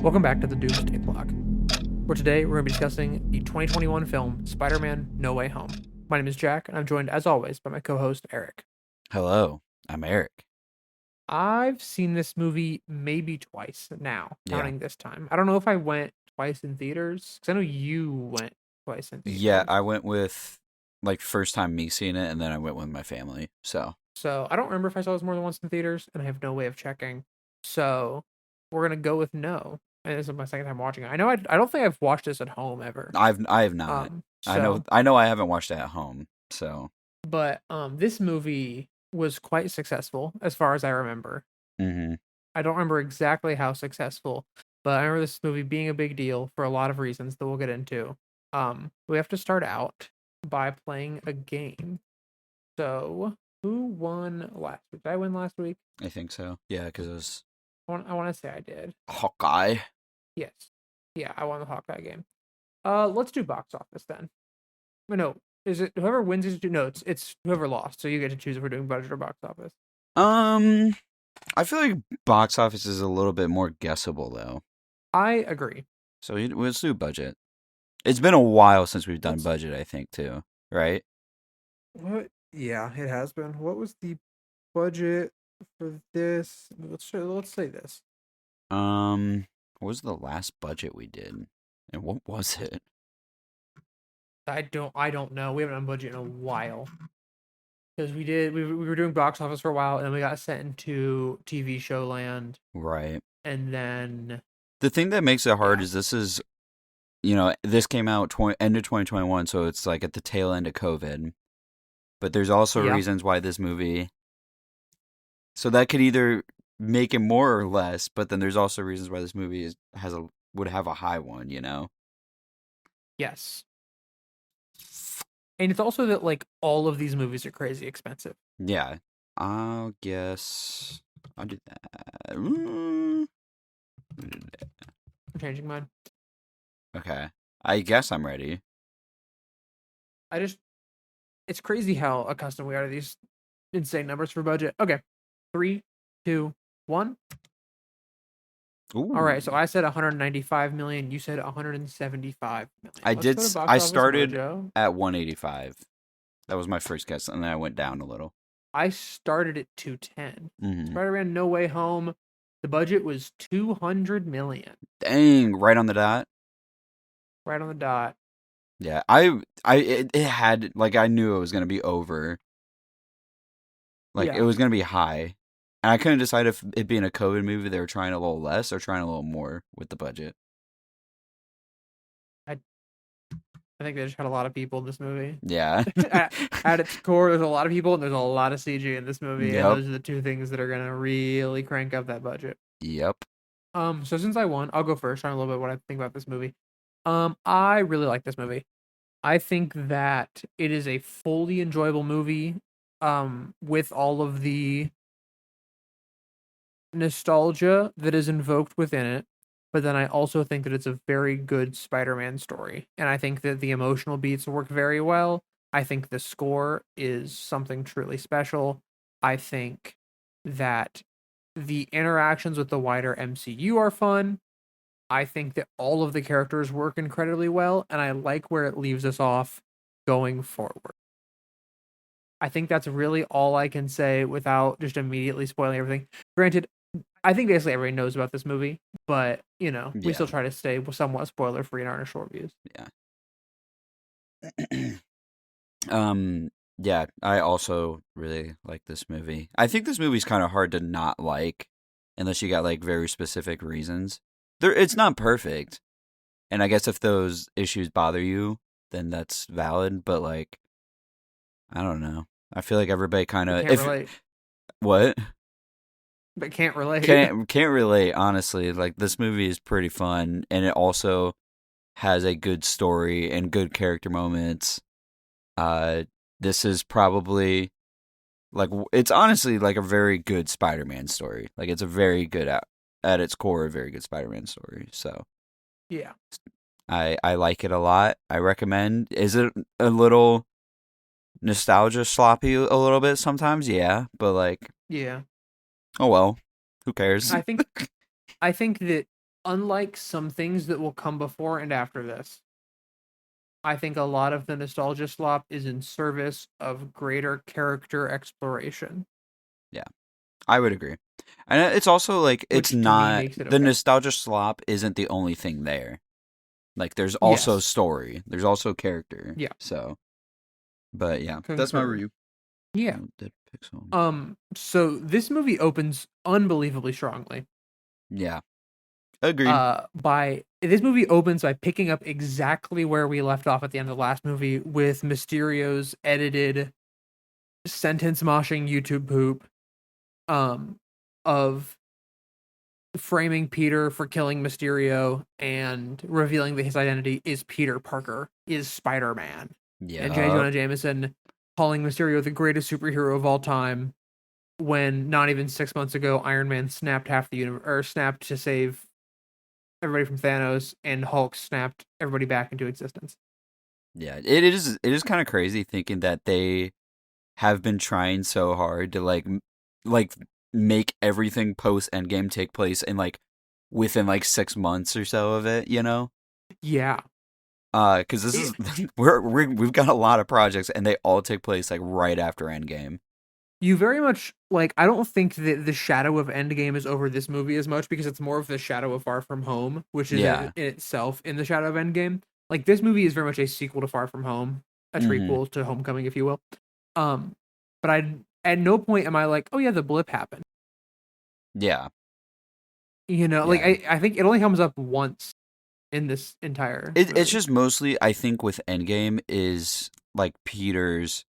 Welcome back to the Doomsday Clock, where today we're going to be discussing the 2021 film Spider-Man No Way Home. My name is Jack, and I'm joined, as always, by my co-host, Eric. Hello, I'm Eric. I've seen this movie maybe twice now, Yeah. counting this time. I don't know if I went twice in theaters, because I know you went twice in Yeah, theaters. I went with, first time me seeing it, and then I went with my family, so. So I don't remember if I saw this more than once in theaters, and I have no way of checking. So we're going to go with no. And this is my second time watching it. I don't think I've watched this at home ever. I have not. I So know I haven't watched it at home, so. But this movie was quite successful as far as I remember. Mm-hmm. I don't remember exactly how successful, but I remember this movie being a big deal for a lot of reasons that we'll get into. We have to start out by playing a game. So, who won last week? Did I win last week? I think so. Yeah, because it was I want to say I did. Hawkeye. Yes. Yeah, I won the Hawkeye game. Let's do box office then. No, is it whoever wins is no, it's whoever lost. So you get to choose if we're doing budget or box office. I feel like box office is a little bit more guessable, though. I agree. So let's do budget. It's been a while since we've done Let's- budget, I think, too. Right? What? Yeah, it has been. What was the budget for this? Let's say this. What was the last budget we did? And what was it? I don't know. We haven't done budget in a while. Because we were doing box office for a while, and then we got sent into TV show land, Right. and then The thing that makes it hard Yeah. is this came out end of 2021, so it's like at the tail end of COVID. But there's also Yeah. reasons why this movie. So that could either make it more or less, but then there's also reasons why this movie would have a high one, you know? yes. And it's also that like all of these movies are crazy expensive. Yeah. I'll guess I'll do that. Mm. I'm changing mine. Okay. I guess I'm ready. It's crazy how accustomed we are to these insane numbers for budget. Okay. 3, 2, 1. Ooh. All right, so I said 195 million. You said 175 million. I Let's did. go to Box I Office started Mojo. at 185. That was my first guess, and then I went down a little. I started at 210. Mm-hmm. Spider-Man No Way Home. The budget was 200 million. Dang, right on the dot. Right on the dot. Yeah, it had I knew it was gonna be over. Yeah. It was gonna be high, and I couldn't decide if it being a COVID movie they were trying a little less or trying a little more with the budget. I think they just had a lot of people in this movie. Yeah. At its core, there's a lot of people and there's a lot of CG in this movie, Yep. and those are the two things that are gonna really crank up that budget. Yep. So since I won, I'll go first. Trying a little bit what I think about this movie. I really like this movie. I think that it is a fully enjoyable movie. With all of the nostalgia that is invoked within it, but then I also think that it's a very good Spider-Man story, and I think that the emotional beats work very well. I think the score is something truly special. I think that the interactions with the wider MCU are fun. I think that all of the characters work incredibly well, and I like where it leaves us off going forward. I think that's really all I can say without just immediately spoiling everything. Granted, I think basically everybody knows about this movie, but we Yeah. still try to stay somewhat spoiler free in our short views. Yeah, I also really like this movie. I think this movie's kind of hard to not like unless you got very specific reasons. It's not perfect. And I guess if those issues bother you, then that's valid, but I don't know. I feel like everybody kind of Can't relate, what? but can't relate. Can't relate, honestly. This movie is pretty fun, and it also has a good story and good character moments. This is probably it's honestly a very good Spider-Man story. It's a very good at its core, a very good Spider-Man story. So Yeah, I like it a lot. I recommend. Is it a little nostalgia sloppy a little bit sometimes? Yeah, but yeah. oh well, who cares? I think that unlike some things that will come before and after this, I think a lot of the nostalgia slop is in service of greater character exploration, Yeah, I would agree. And it's also like it's which to me not makes it the okay. nostalgia slop isn't the only thing there. Like there's also Yes. story. There's also character. Yeah. So, but yeah, that's my Concur. review. Yeah. Dead Pixel. So this movie opens unbelievably strongly. Yeah, agreed. By this movie opens by picking up exactly where we left off at the end of the last movie with Mysterio's edited sentence moshing YouTube poop um of framing Peter for killing Mysterio and revealing that his identity is Peter Parker, is Spider-Man. And J. Yeah, Jonah Jameson calling Mysterio the greatest superhero of all time when not even 6 months ago Iron Man snapped half the universe, or snapped to save everybody from Thanos, and Hulk snapped everybody back into existence. yeah. It is kind of crazy thinking that they have been trying so hard to like make everything post Endgame take place in like within like 6 months or so of it. Yeah. Because this is It, we've got a lot of projects and they all take place like right after Endgame. you very much like I don't think that the shadow of Endgame is over this movie as much because it's more of the shadow of Far From Home, which is Yeah. in itself in the shadow of Endgame. Like this movie is very much a sequel to Far From Home, a Hmm. prequel to Homecoming, if you will. Um, but I at no point am I like, oh yeah, the blip happened. Yeah. Like Yeah. I think it only comes up once in this entire It's movie. just mostly I think with Endgame is like Peter's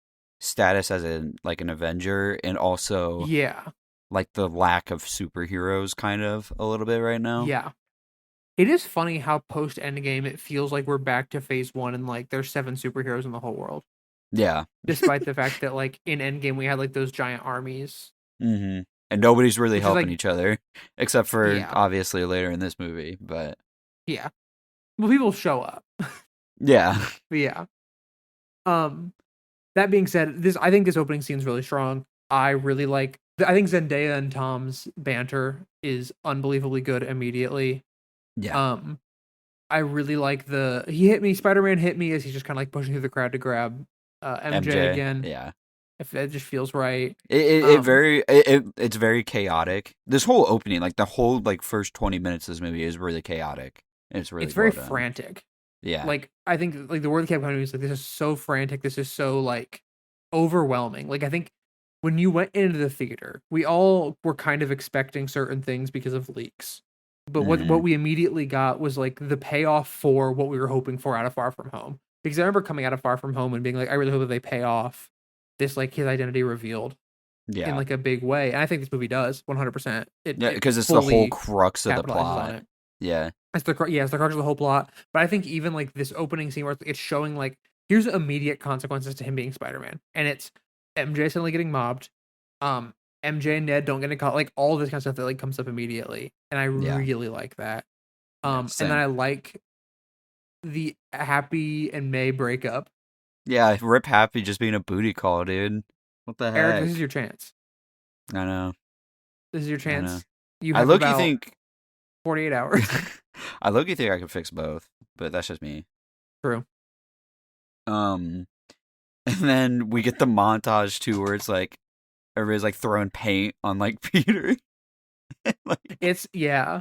status as an Avenger and also Yeah, like the lack of superheroes kind of a little bit right now. yeah. It is funny how post Endgame it feels like we're back to phase one and like there's seven superheroes in the whole world. Yeah. Despite the fact that like in Endgame we had like those giant armies. Hmm. And nobody's really Which is helping like each other except for yeah, obviously later in this movie, but yeah. Well people show up. yeah. But yeah. Um that being said, this I think this opening scene is really strong. I think Zendaya and Tom's banter is unbelievably good immediately. Yeah. Um I really like the he hit me, Spider-Man hit me as he's just kind of like pushing through the crowd to grab MJ MJ. again. Yeah. If it just feels right. It Um very it's very chaotic. This whole opening, like the whole like first 20 minutes of this movie is really chaotic. And it's really it's very well done. frantic. Yeah. Like I think like the word that kept coming to me is like this is so frantic, this is so like overwhelming. Like I think when you went into the theater, we all were kind of expecting certain things because of leaks. But Hmm. what we immediately got was like the payoff for what we were hoping for out of Far From Home. Because I remember coming out of Far From Home and being like, I really hope that they pay off this like his identity revealed in Yeah. like a big way. And I think this movie does 100%. Yeah, It because it's the whole fully crux of the capitalizes on plot. it. Yeah. It's the crux of the whole plot. But I think even like this opening scene where it's showing like here's immediate consequences to him being Spider-Man, and it's MJ suddenly getting mobbed. Um, MJ and Ned don't get in caught, like all this kind of stuff that like comes up immediately, and I Yeah. really like that. Yeah. And then Same. I like the Happy and May breakup. Yeah. Rip Happy just being a booty call, dude. What the Eric, this is heck? your chance. I know. This is your I know. chance. You I have look. You about think 48 hours. I look. You think I could fix both, but that's just me. True. Um. And then we get the montage too, where it's like everybody's like throwing paint on like Peter. like, It's yeah.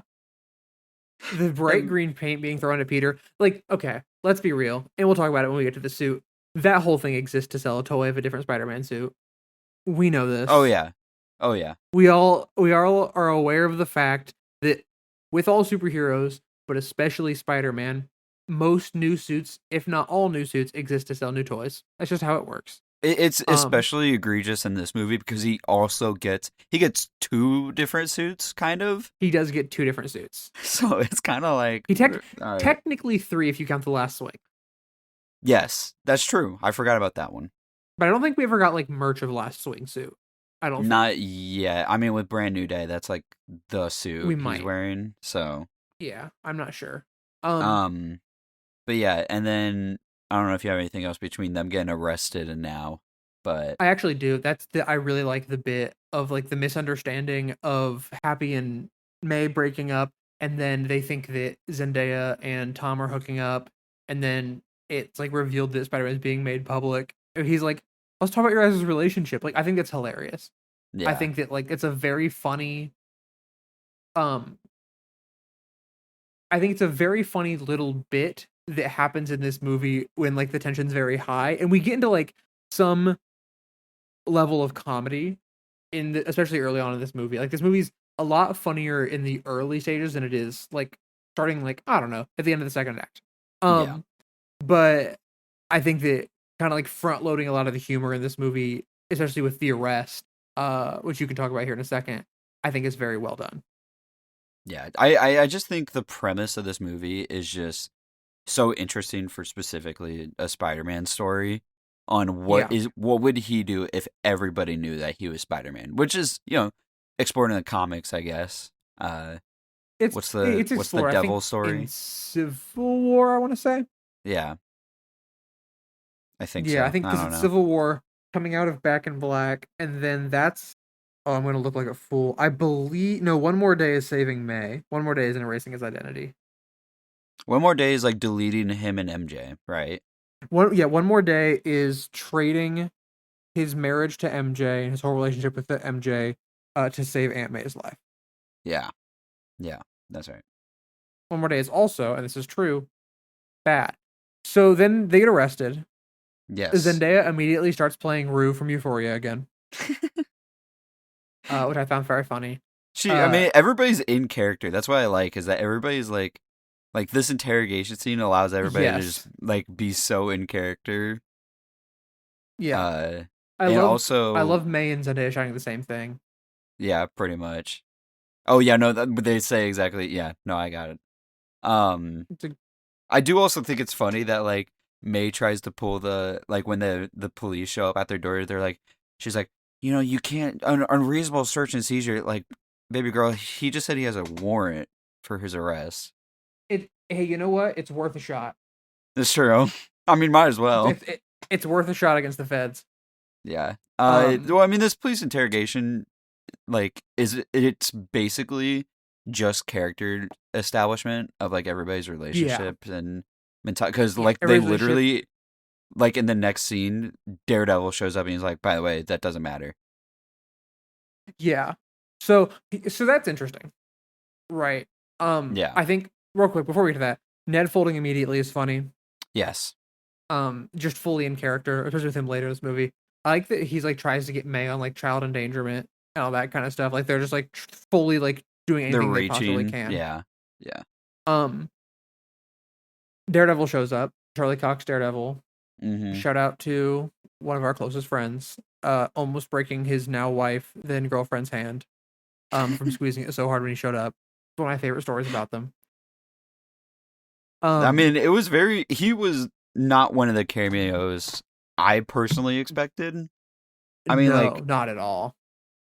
The bright and green paint being thrown at Peter. Like, okay, let's be real, and we'll talk about it when we get to the suit. That whole thing exists to sell a toy of a different Spider-Man suit. We know oh this. yeah, oh yeah, We all are aware of the fact that with all superheroes, but especially Spider-Man, most new suits, if not all new suits, exist to sell new toys. That's just how it works. it's Um, especially egregious in this movie because he gets two different suits, kind of. he does get two different suits. So it's kind of like, He all right, technically three if you count the last swing. yes, that's true. I forgot about that one. But I don't think we ever got like merch of last swing suit. I don't think. Not yet. I mean, with Brand New Day, that's like the We suit he's might. wearing. So, Yeah, I'm not sure. Um, um, but yeah, and then I don't know if you have anything else between them getting arrested and now, but I actually do. I really like the bit of like the misunderstanding of Happy and May breaking up and then they think that Zendaya and Tom are hooking up, and then it's like revealed that Spider-Man is being made public. And he's like, "Let's talk about your guys' relationship." Like, I think that's hilarious. I Yeah. think that like it's a very funny, um, I think it's a very funny little bit that happens in this movie when like the tension's very high, and we get into like some level of comedy especially early on in this movie. Like this movie's a lot funnier in the early stages than it is like starting like I don't know at the end of the second act. Yeah. Um, but I think that kind of like front loading a lot of the humor in this movie, especially with the arrest, which you can talk about here in a second, I think is very well done. Yeah. I just think the premise of this movie is just so interesting for specifically a Spider-Man story on Yeah, what would he do if everybody knew that he was Spider-Man, which is, exploring the comics, I guess. it's What's the explored. I think devil in story? Civil War, I want to say. Yeah, I think Yeah, I so. think I because don't it's know. Civil War coming out of Back in Black, and then that's oh, I'm gonna look like a fool. I believe no, One More Day is saving May. One More Day is erasing his identity. One More Day is like deleting him and MJ, right? One More Day is trading his marriage to MJ and his whole relationship with the MJ to save Aunt May's life. Yeah, yeah, that's right. One More Day is also, and this is true, bad. So then they get arrested. Yes. Zendaya immediately starts playing Rue from Euphoria again, which I found very funny. I Uh, mean, everybody's in character. That's what I like, is that everybody's like this interrogation scene allows everybody to just yes, like be so in character. yeah. Uh, I and love I also, love May and Zendaya shining the same thing. yeah, pretty much. Oh yeah, no, but they say exactly. Yeah, no, I got it. Um, It's a, I do also think it's funny that like May tries to pull the like when the police show up at their door, they're like, she's like, you can't unreasonable search and seizure. Like, baby girl, he just said he has a warrant for his arrest. hey, you know what? It's worth a shot. It's true. I mean, might as It's well. it's it, it's worth a shot against the feds. Yeah. Um, Well, I mean, this police interrogation, like, it's basically just character establishment of like everybody's yeah, relationships and mental. Because yeah. like they Everybody's relationship. literally, like in the next scene, Daredevil shows up and he's like, "By the way, that doesn't matter." Yeah. So so that's interesting, right? Yeah. I think real quick before we get to that, Ned folding immediately is funny. Yes. Just fully in character, especially with him later in this movie. I like that he's like tries to get May on like child endangerment and all that kind of stuff. Like they're just like fully like doing They're anything they possibly reaching. can. Yeah. Yeah. Um, Daredevil shows up. Charlie Cox Daredevil. Mm-hmm. Shout out to one of our closest friends, almost breaking his now wife, then girlfriend's hand, from squeezing it so hard when he showed up. It's one of my favorite stories about them. I Um, mean, he was not one of the cameos I personally expected. I mean, no, like, not at all.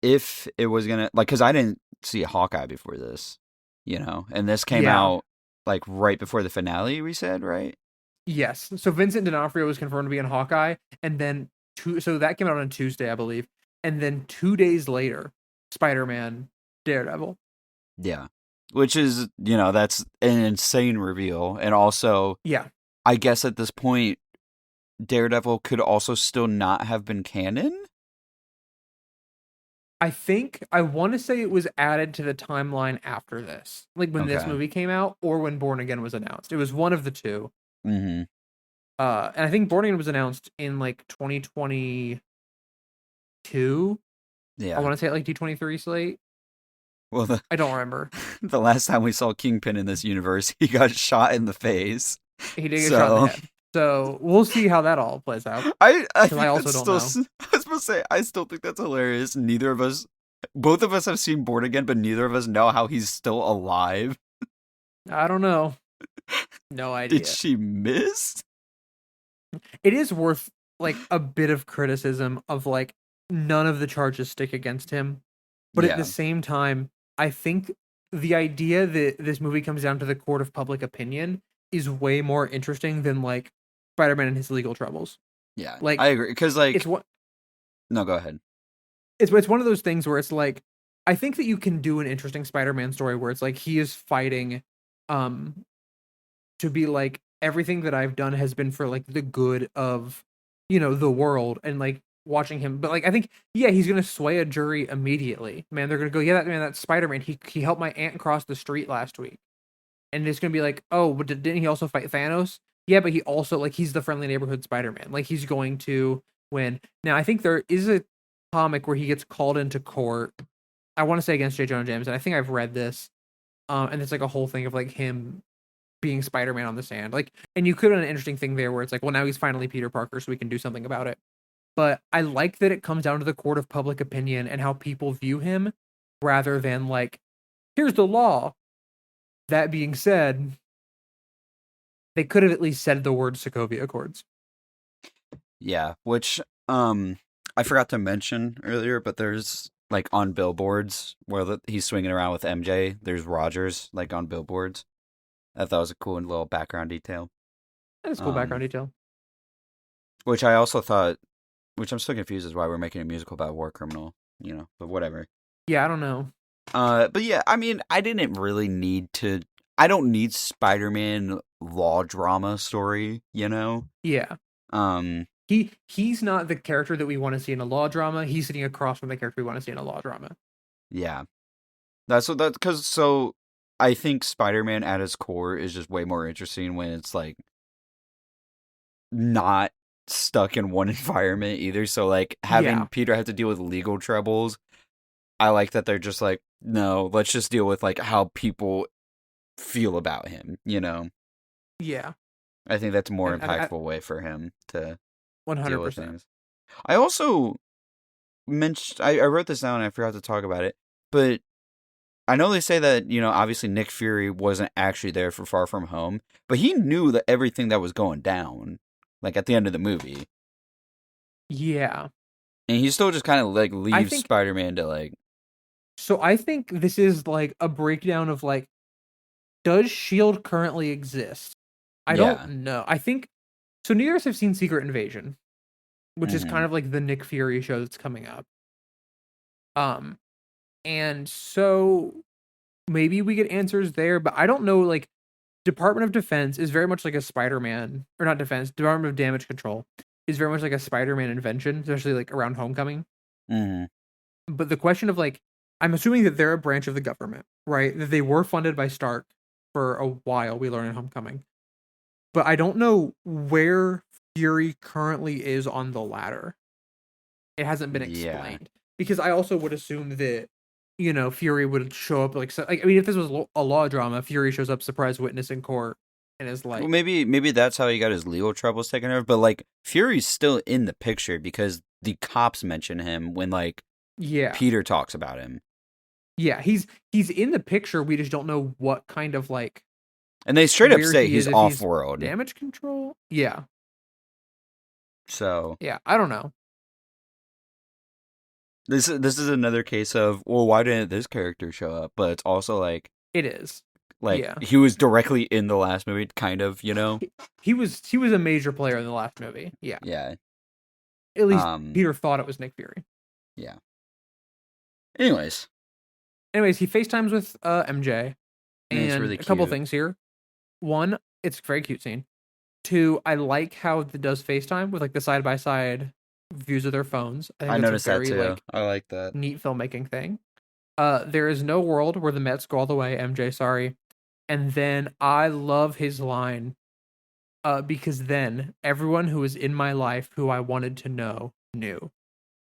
if it was gonna like, because I didn't see Hawkeye before this, and this came Yeah, out like right before the finale. We said right. yes. So Vincent D'Onofrio was confirmed to be in Hawkeye, and then so that came out on Tuesday, I believe, and then 2 days later, Spider-Man, Daredevil. Yeah, which is that's an insane reveal, and also Yeah, I guess at this point, Daredevil could also still not have been canon. I want to say it was added to the timeline after this, like when this Okay. movie came out or when Born Again was announced. It was one of the two. Mm-hmm. And I think Born Again was announced in like 2022. I Yeah. want to say like D23 slate. Well, the I don't remember. the last time we saw Kingpin in this universe, he got shot in the face. He did get shot in the So head. So we'll see how that all plays out I because I think also that's don't still. know. I was supposed to say I still think that's hilarious. Both of us have seen Born Again, but neither of us know how he's still alive. I don't know. No Did idea. she miss? It is worth like a bit of criticism of like none of the charges stick against him. But at the Yeah, same time, I think the idea that this movie comes down to the court of public opinion is way more interesting than like Spider-Man and his legal troubles. yeah, I Like agree. Because it's like, what no, go ahead. it's one of those things where it's like I think that you can do an interesting Spider-Man story where it's like he is fighting um to be like everything that I've done has been for like the good of the world and like watching him. But like I think yeah, he's gonna sway a jury immediately. Man, they're gonna go, yeah, that man, that's Spider-Man. He helped my aunt cross the street last week. And it's gonna be like, oh, but didn't he also fight Thanos? Yeah, but he also like he's the friendly neighborhood Spider-Man. Like he's going to win. Now I think there is a comic where he gets called into court. I want to say against J. Jonah Jameson. I think I've read this. And it's like a whole thing of like him being Spider-Man on the sand. Like, and you could have an interesting thing there where it's like, well, now he's finally Peter Parker, so we can do something about it. But I like that it comes down to the court of public opinion and how people view him rather than like, here's the law. That being said, they could have at least said the word Sokovia Accords. Yeah, which I forgot to mention earlier, but there's like on billboards where he's swinging around with MJ. There's Rogers like on billboards. I thought was a cool little background detail. That's cool background detail. Which I also thought, which I'm still confused as why we're making a musical about a war criminal, but whatever. Yeah, I don't know. But yeah, I mean, I didn't really need to. I don't need Spider-Man law drama story, Yeah. He's not the character that we want to see in a law drama. He's sitting across from the character we want to see in a law drama. Yeah. That's because so I think Spider-Man at its core is just way more interesting when it's like not stuck in one environment either. So like having Peter have to deal with legal troubles, I like that they're just like, no, let's just deal with like how people feel about him, Yeah. I think that's a more impactful way for him to 100%. deal with things. I also mentioned, I wrote this down and I forgot to talk about it, but I know they say that, obviously Nick Fury wasn't actually there for Far From Home, but he knew that everything that was going down, like at the end of the movie. Yeah. And he still just kind of like leaves Spider-Man to like. So I think this is like a breakdown of like, does S.H.I.E.L.D. currently exist? I don't know. I think, so neither of us have seen Secret Invasion, which is kind of like the Nick Fury show that's coming up. And so maybe we get answers there, but I don't know, like, Department of Defense is very much like a Spider-Man, or not Defense, Department of Damage Control is very much like a Spider-Man invention, especially like around Homecoming. But the question of like, I'm assuming that they're a branch of the government, right? That they were funded by Stark for a while, we learn in Homecoming. But I don't know where Fury currently is on the ladder. It hasn't been explained. Because I also would assume that, Fury would show up like, I mean, if this was a law drama, Fury shows up surprise witness in court and is like, well, maybe that's how he got his legal troubles taken care of. But like, Fury's still in the picture because the cops mention him when like, Peter talks about him. Yeah, he's in the picture. We just don't know what kind of like. And they straight up say he's off-world. Damage control? Yeah. So. Yeah, I don't know. This is another case of, well, why didn't this character show up? But it's also like. It is. Like, he was directly in the last movie, kind of, He was a major player in the last movie. Yeah. Yeah. At least Peter thought it was Nick Fury. Yeah. Anyways, he FaceTimes with MJ. And really a couple things here. One, it's a very cute scene. Two, I like how it does FaceTime with like the side-by-side views of their phones. I noticed that too. Like, I like that. Neat filmmaking thing. There is no world where the Mets go all the way. MJ, sorry. And then I love his line. Because then everyone who was in my life who I wanted to know knew.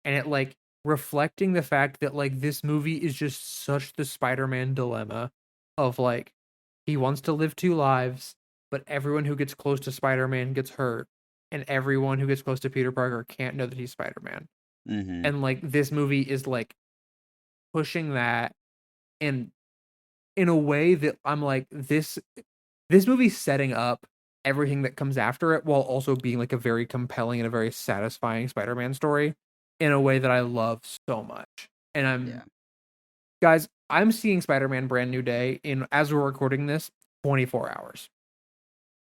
And it like reflecting the fact that like this movie is just such the Spider-Man dilemma of like he wants to live two lives, but everyone who gets close to Spider-Man gets hurt, and everyone who gets close to Peter Parker can't know that he's Spider-Man. And like this movie is like pushing that in a way that I'm like this movie's setting up everything that comes after it while also being like a very compelling and a very satisfying Spider-Man story in a way that I love so much. And guys, I'm seeing Spider-Man Brand New Day in, as we're recording this, 24 hours.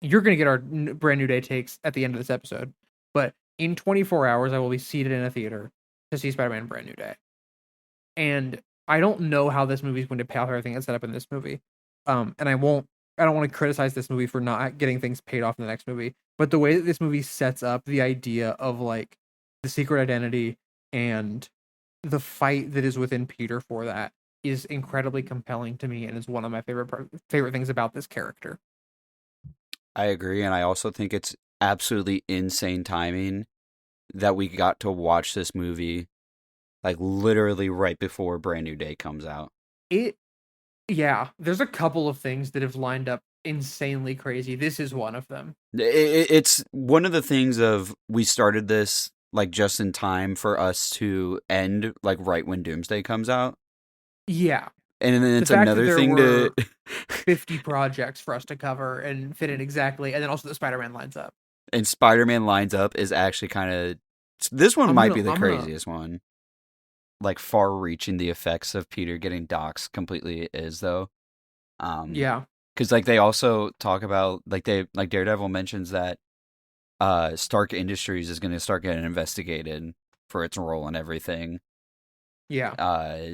You're going to get our Brand New Day takes at the end of this episode, but in 24 hours, I will be seated in a theater to see Spider-Man Brand New Day. And I don't know how this movie is going to pay off everything that's set up in this movie. And I don't want to criticize this movie for not getting things paid off in the next movie, but the way that this movie sets up the idea of like the secret identity and the fight that is within Peter for that is incredibly compelling to me and is one of my favorite things about this character. I agree, and I also think it's absolutely insane timing that we got to watch this movie like literally right before Brand New Day comes out. Yeah, there's a couple of things that have lined up insanely crazy. This is one of them. It's one of the things of we started this like just in time for us to end like right when Doomsday comes out. Yeah. And then it's another thing to 50 projects for us to cover and fit in exactly, and then also the Spider-Man lines up. And Spider-Man lines up is actually kind of this one might be the craziest one. Like far-reaching the effects of Peter getting doxxed completely is though. Yeah. Because like they also talk about like Daredevil mentions that Stark Industries is going to start getting investigated for its role and everything. Yeah.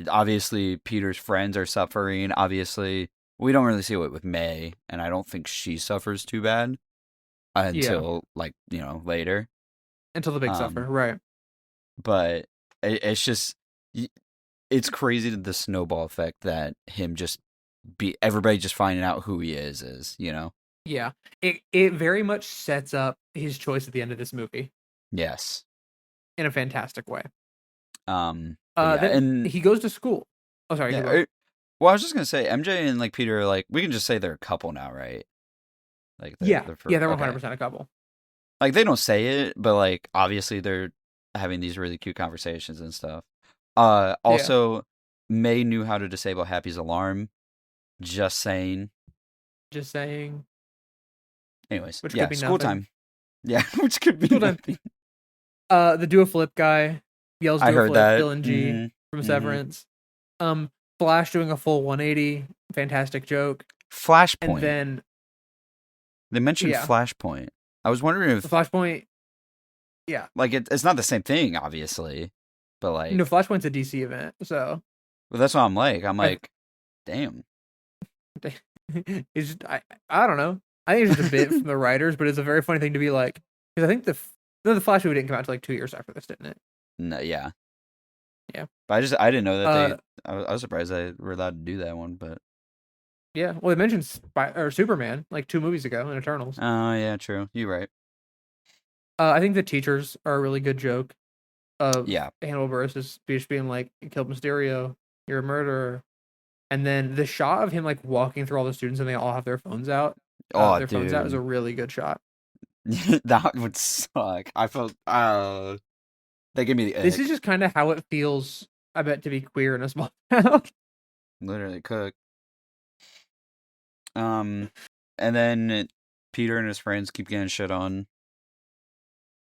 Obviously, Peter's friends are suffering. Obviously, we don't really see it with May, and I don't think she suffers too bad until like later. Until the big suffer, right? But it's just it's crazy the snowball effect that him just everybody just finding out who he is. Yeah, it very much sets up his choice at the end of this movie. Yes, in a fantastic way. Then and he goes to school. Oh, sorry. Yeah, well, I was just gonna say MJ and like Peter are like we can just say they're a couple now, right? Like they're 100% a couple. Like they don't say it, but like obviously they're having these really cute conversations and stuff. Also, May knew how to disable Happy's alarm. Just saying. Anyways, which could be school nothing. time. Yeah, which could be nothing. The do a flip guy yells do I a heard flip, that. Bill and G from Severance. Flash doing a full 180, fantastic joke. Flashpoint. And then they mentioned Flashpoint. I was wondering if the Flashpoint. Yeah, like it's not the same thing, obviously, but like Flashpoint's a DC event, so. Well, that's what I'm like. I'm like, damn. It's just, I don't know. I think it's just a bit from the writers, but it's a very funny thing to be like, because I think the Flash movie didn't come out until like 2 years after this, didn't it? No, yeah. Yeah. But I didn't know that I was surprised they were allowed to do that one, but. Yeah, well, they mentioned Superman like 2 movies ago in Eternals. Oh, yeah, true. You're right. I think the teachers are a really good joke of Hannibal Buress just being like, you killed Mysterio, you're a murderer. And then the shot of him like walking through all the students and they all have their phones out. Their phones out is a really good shot. That would suck. I felt they give me the ick. This is just kind of how it feels, I bet, to be queer in a small town. Literally cook. And then Peter and his friends keep getting shit on.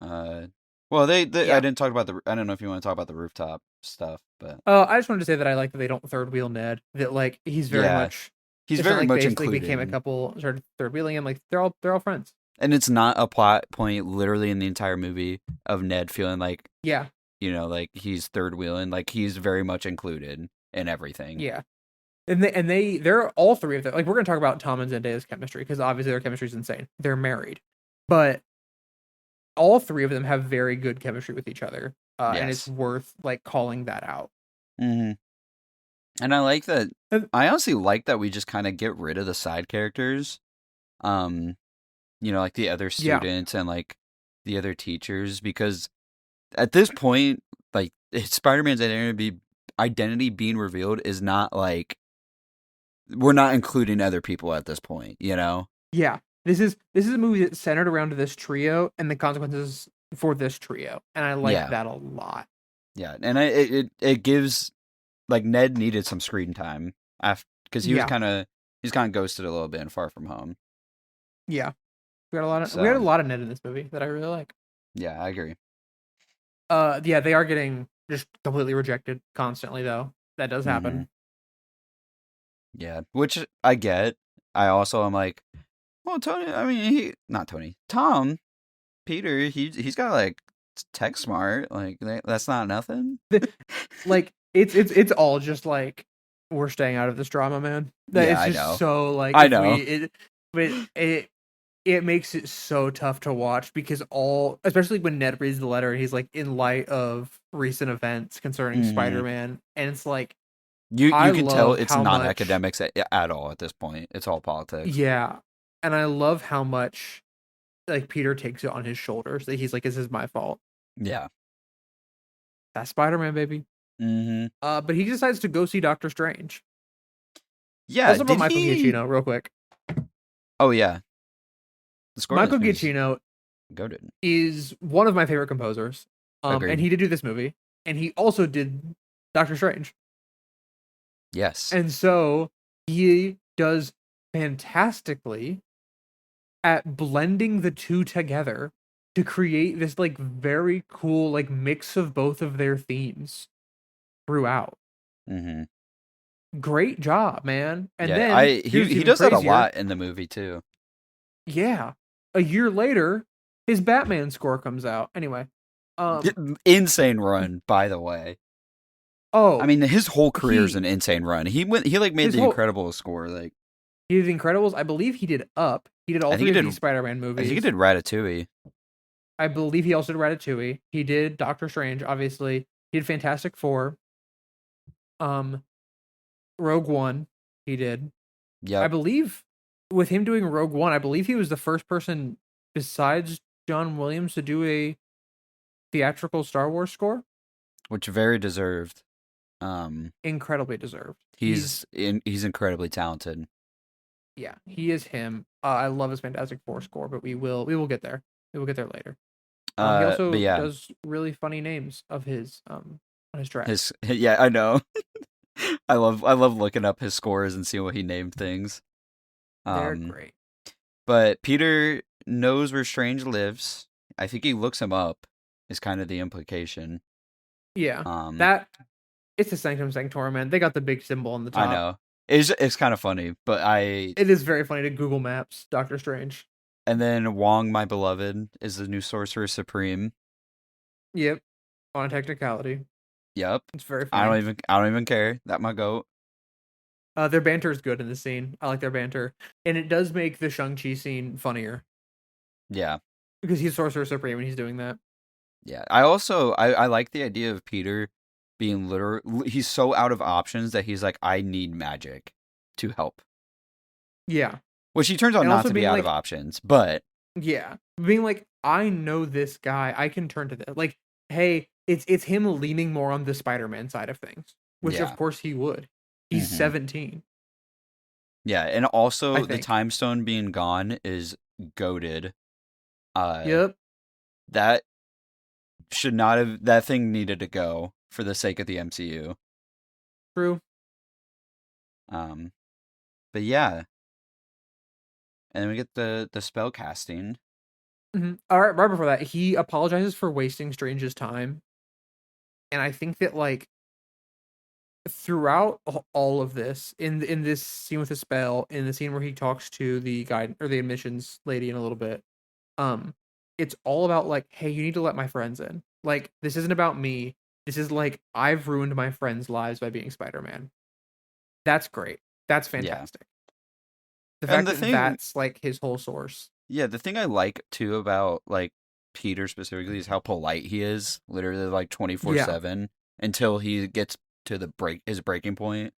Well, I didn't talk about I don't know if you want to talk about the rooftop stuff, but I just wanted to say that I like that they don't third wheel Ned. That like he's very much included. Became a couple, started third wheeling him. Like they're all friends. And it's not a plot point literally in the entire movie of Ned feeling like like he's third wheeling. Like he's very much included in everything. Yeah. And they're all three of them. Like we're gonna talk about Tom and Zendaya's chemistry because obviously their chemistry is insane. They're married, but all three of them have very good chemistry with each other, and it's worth like calling that out. Mm-hmm. And I like that. I honestly like that we just kind of get rid of the side characters, like the other students and like the other teachers, because at this point, like Spider-Man's identity being revealed is not like we're not including other people at this point, Yeah. This is a movie that's centered around this trio and the consequences for this trio, and I like that a lot. Yeah, and it gives like Ned needed some screen time because he's kind of ghosted a little bit in Far From Home. Yeah, we had a lot of Ned in this movie that I really like. Yeah, I agree. They are getting just completely rejected constantly though. That does happen. Mm-hmm. Yeah, which I get. I also am like, well, Tom, Peter, he's got like tech smart. Like that's not nothing. Like It's all just like we're staying out of this drama, man. That Yeah, it's I just know. so like I if know. we it, but it makes it so tough to watch because all, especially when Ned reads the letter and he's like, in light of recent events concerning Hmm. Spider-Man, and it's like I You can tell love it's how not much, academics at all at this point. It's all politics. yeah, and I love how much like Peter takes it on his shoulders that he's like, this is my fault. Yeah. That's Spider-Man, baby. Hmm. But he decides to go see Doctor Strange. Yeah. Also about Did Michael he? Giacchino, real quick. Oh yeah. The score of Michael this movie's Giacchino goated. is one of my favorite composers. And Agreed. he did do this movie, and he also did Doctor Strange. Yes. And so he does fantastically at blending the two together to create this like very cool like mix of both of their themes throughout. Hmm. Great job, man. And Yeah. then here's He even does that a crazier. lot in the movie too. Yeah. A year later, his Batman score comes out. Anyway. Um Insane run, by the way. I oh, mean, his whole career is he an insane run. He like made his the whole Incredibles score. Like, he did Incredibles. I believe he did Up. He did all I think three he of did. these Spider-Man I think he movies. did Ratatouille. I believe he also did Ratatouille. He did Doctor Strange, obviously. He did Fantastic Four. Um, Rogue One. He did. I Yep. believe with him doing Rogue One, I believe he was the first person besides John Williams to do a theatrical Star Wars score. Which very deserved. Um, Incredibly deserved. he's incredibly talented. Yeah, he is him. I love his Fantastic Four score, but we will get there. We will get there later. He But also yeah, does really funny names of his on his tracks. his yeah, I know. I love looking up his scores and seeing what he named things. They're Um, great. but Peter knows where Strange lives. I think he looks him up. Is kind of the implication. Yeah, Um, that it's a Sanctum Sanctorum, man. They got the big symbol on the I top. know it's kind of funny, but It is very funny to Google Maps Doctor Strange. and then Wong, my beloved, is the new Sorcerer Supreme. Yep, on a technicality, Yep. it's very funny. I don't even care. That my goat. Their banter is good in this scene. I like their banter, and it does make the Shang-Chi scene funnier Yeah. because he's Sorcerer Supreme and he's doing that. Yeah. I also I like the idea of Peter being literal. He's so out of options that he's like, I need magic to help. Yeah, Which he turns out and not also to be being out of like, options, but yeah, being like, I know this guy. I can turn to this. Like, hey, it's him leaning more on the Spider-Man side of things, which of yeah. course he would. He's Hmm. 17, Yeah, and I also the think. time stone being gone is goaded. Uh Yep, that should not have that thing needed to go for the sake of the MCU. true. Um but yeah, and then we get the spell casting. All right, right before that, he apologizes for wasting Strange's time, and I think that like throughout all of this, in this scene with the spell, in the scene where he talks to the guide or the admissions lady in a little bit, um, it's all about like, hey, you need to let my friends in. Like, this isn't about me. This is like I've ruined my friends' lives by being Spider-Man. That's great. That's Yeah. fantastic. The And fact the that thing that's like his whole source. Yeah, the thing I like too about like Peter specifically is how polite he is, literally like Yeah. 24/7 until he gets to the his breaking point.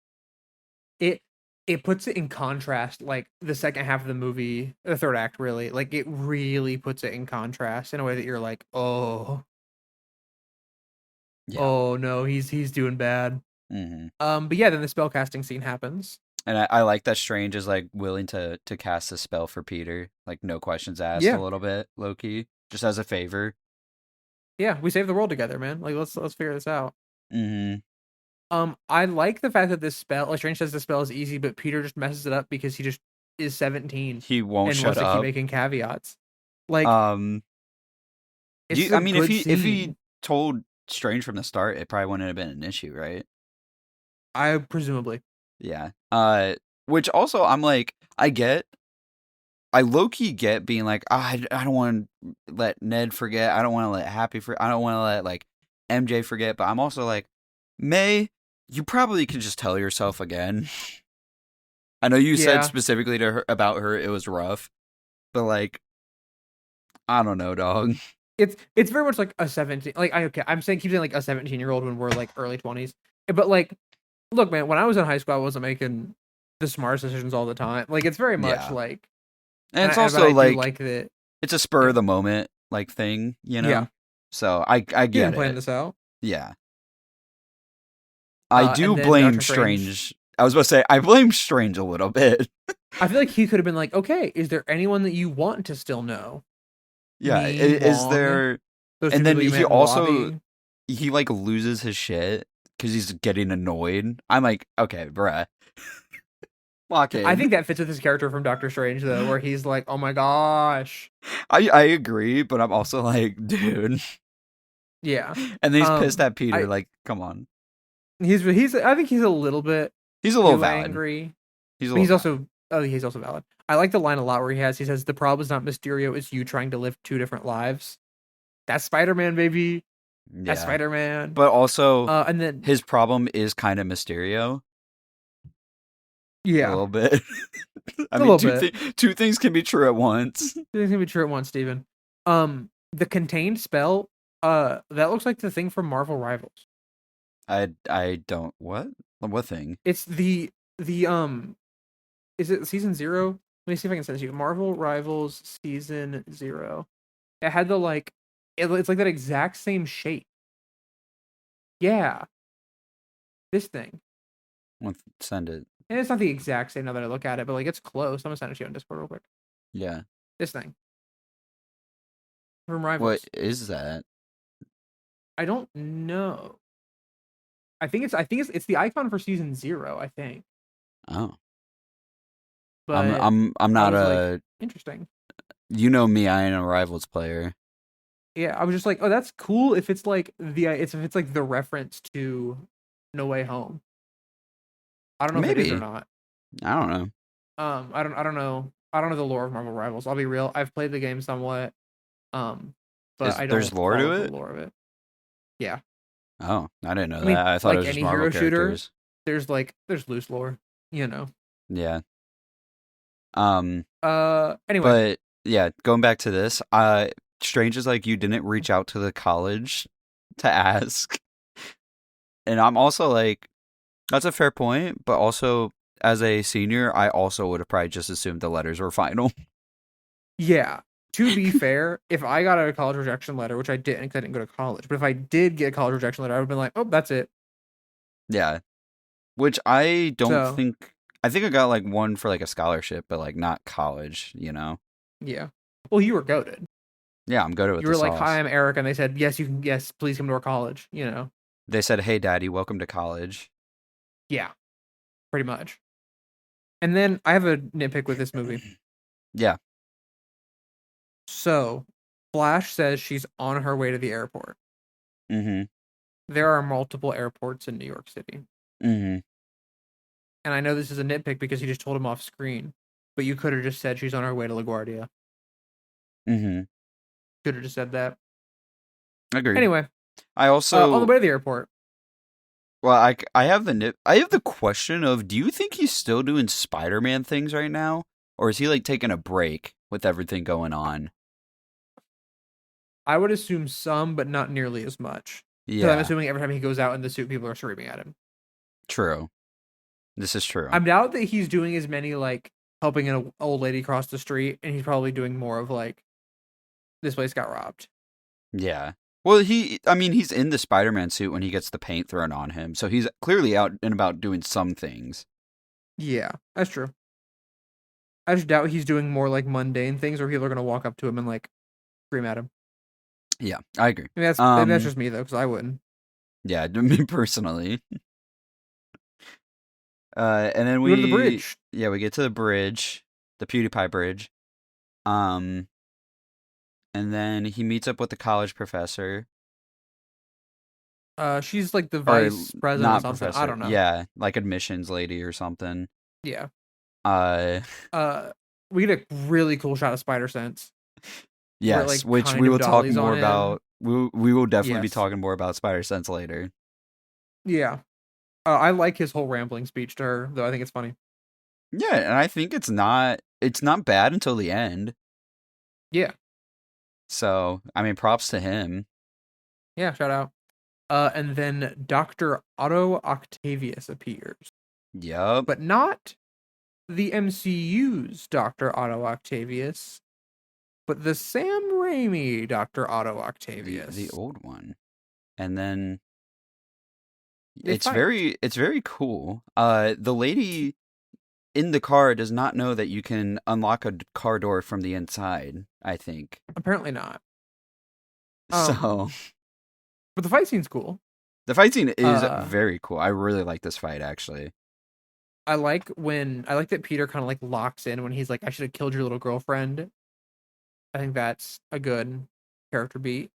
it it puts it in contrast, like the second half of the movie, the third act, really, like it really puts it in contrast in a way that you're like, Yeah. oh no, he's doing bad. Hmm. But yeah, then the spell casting scene happens. And I like that Strange is like willing to cast a spell for Peter, like no questions asked, a Yeah, little bit, low key, just as a favor. yeah, we save the world together, man. Like let's figure this out. Hmm. I like the fact that this spell, like Strange says the spell is easy, but Peter just messes it up because he just is 17 He won't and shut wants to keep up. making caveats. Like Um, it's I a mean, good if he scene. told Strange from the start, it probably wouldn't have been an issue, right? I presumably. Yeah. Which also I'm like, I low key get being like, I don't want to let Ned forget. I don't want to let Happy I don't want to let like MJ forget. But I'm also like, May you probably could just tell yourself again. I know you said Yeah, specifically to her about her it was rough, but like I don't know, dog. it's very much like a 17. Like I'm saying keep saying like a 17-year-old when we're like early 20s. But like, look, man, when I was in high school, I wasn't making the smartest decisions all the time. Like it's very much Yeah. like, And it's but also I do like like that. it's a spur Yeah, of the moment like thing, you yeah. know? So I You didn't get plan it. this out. Yeah. I do And then blame Doctor Strange. Strange. I was about to say I blame Strange a little bit. I feel like he could have been like, okay, is there anyone that you want to still know? Yeah, Me, is Wong, there those two and people then you he met in the also lobby. he like loses his shit cuz he's getting annoyed. I'm like, okay, bruh. Lock I in. think that fits with his character from Doctor Strange, though, where he's like, "Oh my gosh, I agree, but I'm also like, dude. yeah." And then he's pissed at Peter. I Like, come on. he's I think he's a little bit He's a little too valid. angry, He's a but little valid. he's also valid. I like the line a lot where he says, "The problem is not Mysterio, it's you trying to live two different lives." That's Spider Man, baby. That's Yeah. Spider Man. But also, And then his problem is kind of Mysterio. A yeah, little bit. I a mean, little bit. two things can be true at once. It's gonna be true at once, Steven. The contained spell, that looks like the thing from Marvel Rivals. I don't what? What thing? It's the is it season 0? Let me see if I can send it to you. Marvel Rivals season 0. It had the like, it's like that exact same shape. Yeah, this thing. Send it. And it's not the exact same now that I look at it, but like it's close. I'm gonna send it to you on Discord real quick. Yeah. This thing from What Rivals. is that? I don't know. I think it's the icon for season 0. I think, Oh. but I'm I not was like, a interesting. you know me, I ain't a Rivals player. Yeah, I was just like, oh, that's cool. If it's like if it's like the reference to No Way Home. I don't know if it is or Maybe. not. I don't know. I don't know. I don't know the lore of Marvel Rivals. I'll be real. I've played the game somewhat, um, but I There's don't lore to follow the it? lore of it. Yeah, Oh, I didn't know I mean, that. I thought it like was just any Marvel hero shooter, characters. there's loose lore, you know. Yeah. Um, Anyway, but yeah, going back to this, Strange is like you didn't reach out to the college to ask. And I'm also like, that's a fair point, but also as a senior, I also would have probably just assumed the letters were final. yeah. To be fair, if I got a college rejection letter, which I didn't, because I didn't go to college, but if I did get a college rejection letter, I would have been like, oh, that's it. Yeah. Which I don't So think I think I got like one for like a scholarship, but like not college, you know. yeah. Well, you were goaded. Yeah, I'm good with You the were like, "Hi, sauce. I'm Eric," and they said, "Yes, you can. Yes, please come to our college." You know. They said, "Hey daddy, welcome to college." Yeah, pretty much. And then I have a nitpick with this movie. Yeah. So, Flash says she's on her way to the airport. Mhm. There are multiple airports in New York City. Mhm. And I know this is a nitpick because you just told him off screen, but you could have just said she's on her way to LaGuardia. Mhm. Could have just said that. Agreed. Anyway, I on the also way to the airport. well, I have I have the question of do you think he's still doing Spider-Man things right now or is he like taking a break with everything going on? I would assume some, but not nearly as much. Because I'm Yeah, assuming every time he goes out in the suit, people are screaming at him. true. This is true. I doubt that he's doing as many like helping an old lady cross the street, and he's probably doing more of like this place got robbed. Yeah. Well, I mean, he's in the Spider-Man suit when he gets the paint thrown on him. So he's clearly out and about doing some things. Yeah, that's true. I just doubt he's doing more like mundane things where people are gonna walk up to him and like scream at him. Yeah, I agree. Maybe that's just me though, because I wouldn't. Yeah, me personally. And then We go to the bridge. we get to the bridge, the PewDiePie bridge. Um, and then he meets up with the college professor, She's like the or vice president or not something. I professor. don't know. Yeah, like admissions lady or something. Yeah. Uh, Uh, we get a really cool shot of Spider Sense where it yes, like which kind we of will talk dollies more on him. about. We will definitely be Yes. talking more about Spider Sense later. Yeah. I like his whole rambling speech to her, though. I think it's funny. Yeah, and I think it's not bad until the end. Yeah, So, I mean, props to him. yeah. Shout out. And then Doctor Otto Octavius appears, Yup. but not the MCU's Doctor Otto Octavius, but the Sam Raimi Doctor Otto The Octavius. old one. And then They fight. it's very cool. The lady in the car does not know that you can unlock a car door from the inside, I think. Apparently not. So, But the fight scene's cool. the fight scene is Uh, very cool. I really like this fight, actually. I like that Peter kind of like locks in when he's like, "I should have killed your little girlfriend." I think that's a good character beat.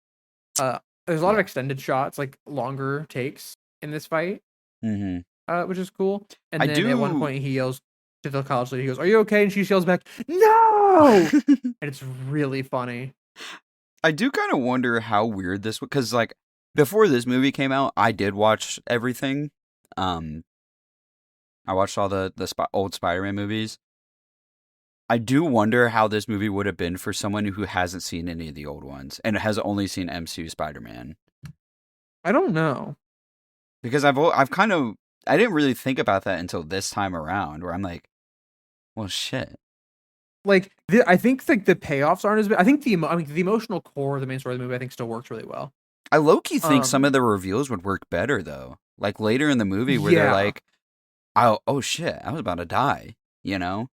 There's a lot of Yeah. extended shots, like longer takes in this fight, Hmm. which is cool. And I then at one do. point he yells to the college lady, he goes, "Are you okay?" And she yells back, "No!" And it's really funny. I do kind of wonder how weird this was, because like before this movie came out, I did watch everything. Um, I watched all the old Spider-Man movies. I do wonder how this movie would have been for someone who hasn't seen any of the old ones and has only seen MCU Spider-Man. I don't know. Because I've kind of I didn't really think about that until this time around, where I'm like, well, shit. Like I think like the payoffs aren't as big. I think the emotional core of the main story of the movie I think still works really well. I low-key think some Um, of the reveals would work better though. Like later in the movie where they're yeah, like, oh shit, I was about to die, you know?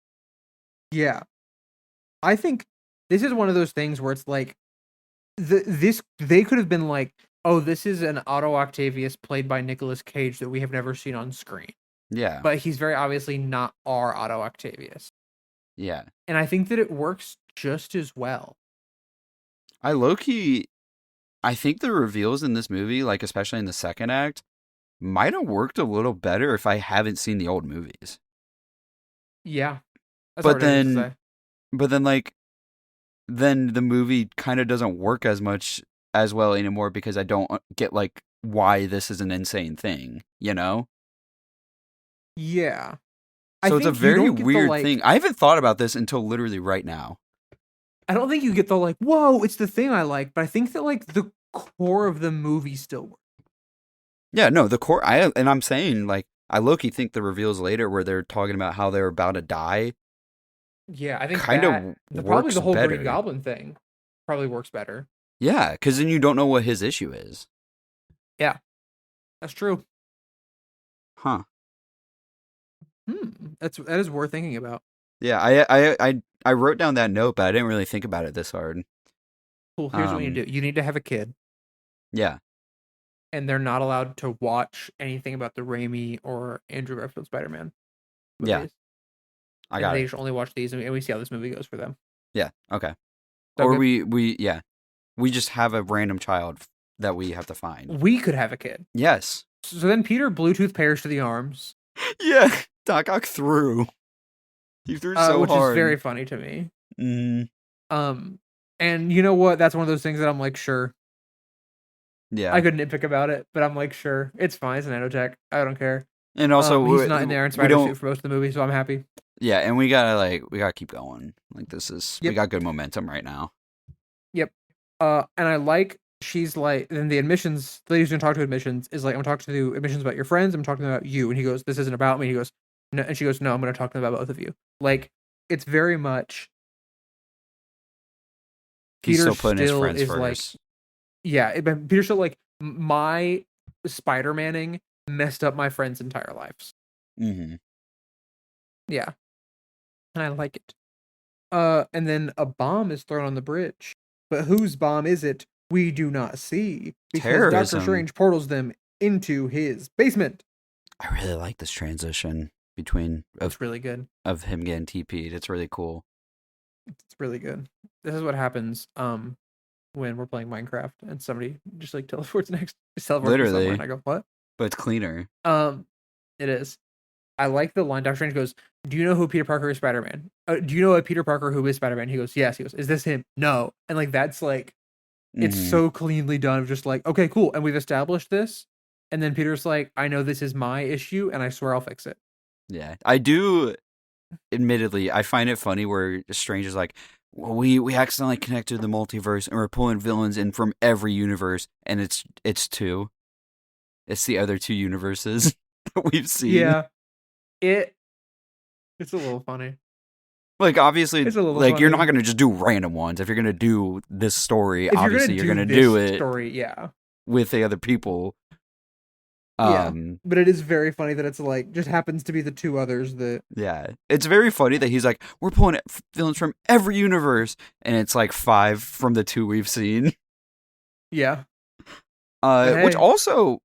yeah. I think this is one of those things where it's like this they could have been like, "Oh, this is an Otto Octavius played by Nicolas Cage that we have never seen on screen." Yeah, But he's very obviously not our Otto Octavius. yeah. And I think that it works just as well. I low-key, I think the reveals in this movie, like especially in the second act, might have worked a little better if I haven't seen the old movies. Yeah. That's But hard to then, say. but then like, then the movie kind of doesn't work as much as well anymore because I don't get like why this is an insane thing, you know? Yeah. I So it's a think you very don't get the weird like thing. I haven't thought about this until literally right now. I don't think you get the like, "Whoa, it's the thing I like," but I think that like the core of the movie still works. Yeah, no, the core. I'm saying like I low-key think the reveals later where they're talking about how they're about to die Yeah, I think kind that of probably works the whole Green better. Goblin thing probably works better. Yeah, because then you don't know what his issue is. Yeah, that's true. Huh. That is worth thinking about. Yeah, I wrote down that note, but I didn't really think about it this hard. Cool. Here's what you need to do. You need to have a kid, Yeah, and they're not allowed to watch anything about the Raimi or Andrew Garfield Spider-Man yeah, movies, I and got they it. just only watch these, and we see how this movie goes for them. Yeah, okay. So Or good. we just have a random child that we have to find. We could have a kid. Yes. So then Peter Bluetooth pairs to the arms, Yeah, Doc Ock threw. He threw so which is hard. very funny to me. Mm, And you know what? That's one of those things that I'm like, sure. yeah. I could nitpick about it, but I'm like, sure, it's fine. It's a nanotech. I don't care. And also, He's not in there in we spider don't. suit for most of the movie, so I'm happy. Yeah, and we gotta keep going. Like this is we Yep. got good momentum right now. Yep. And I like she's like then the admissions the lady's gonna talk to admissions is like I'm talking to admissions about your friends, I'm talking about you. And he goes, "This isn't about me." He goes, "No," and she goes, "No, I'm gonna talk to them about both of you." Like it's very much He's Peter still putting his still friends is first. like but Peter still like my Spider-Maning messed up my friends' entire lives. Mm-hmm. Yeah. And I like it. And then a bomb is thrown on the bridge. But whose bomb is it? We do not see. Because Doctor Terrorism. Strange portals them into his basement. I really like this transition between It's really good. of him getting TP'd. It's really cool. It's really good. This is what happens when we're playing Minecraft and somebody just like teleports next teleports me somewhere Literally. and I go, "What?" But it's cleaner. It is. I like the line Doctor Strange goes, "Do you know who Peter Parker is Spider-Man? Do you know a Peter Parker who is Spider-Man?" He goes, "Yes." He goes, "Is this him?" "No." And like that's like it's Mm-hmm. so cleanly done of just like, okay, cool. And we've established this. And then Peter's like, I know this is my issue, and I swear I'll fix it. Yeah, I do. Admittedly, I find it funny where Strange is like, well, we accidentally connected the multiverse and we're pulling villains in from every universe, and it's two. It's the other two universes that we've seen. Yeah, it it's a little funny. Like, obviously, It's a little like, you're not funny. gonna just do random ones. If you're gonna do this story, If you're gonna obviously you're do gonna this do it story, yeah, with the other people. yeah. Um, But it is very funny that it's like just happens to be the two others that yeah, it's very funny that he's like, we're pulling villains from every universe, and it's like 5 from the 2 we've seen. yeah. But Which hey, also,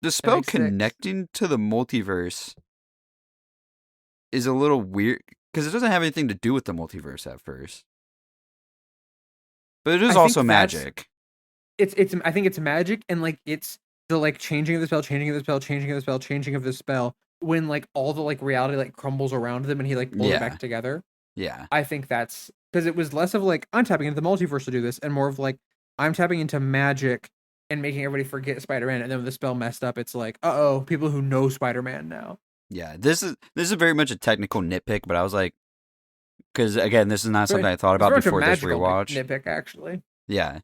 the that spell makes 6. connecting to the multiverse is a little weird because it doesn't have anything to do with the multiverse at first, but it is I also think that's magic. it's I think it's magic and like it's the like changing of the spell, changing of the spell, changing of the spell, changing of the spell when like all the like reality like crumbles around them and he like pulls it Yeah, back together. yeah, I think that's because it was less of like I'm tapping into the multiverse to do this and more of like I'm tapping into magic and making everybody forget Spider-Man and then when the spell messed up it's like uh-oh, people who know Spider-Man now. yeah. This is very much a technical nitpick, but I was like, because again, this is not something I thought It's about very much a before this magical rewatch. nitpick actually. Yeah,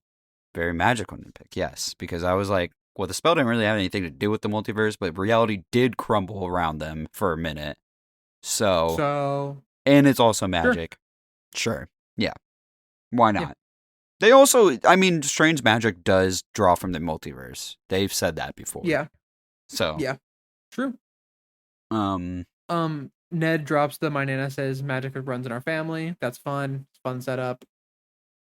very magical nitpick. Yes, because I was like, well, the spell didn't really have anything to do with the multiverse, but reality did crumble around them for a minute. So, So and it's also sure. magic. Sure. Yeah. Why Yeah. not? They also, I mean, strange magic does draw from the multiverse. They've said that before. Yeah. So, Yeah. True. um, Ned drops the my nana says magic runs in our family. That's fun. It's fun setup.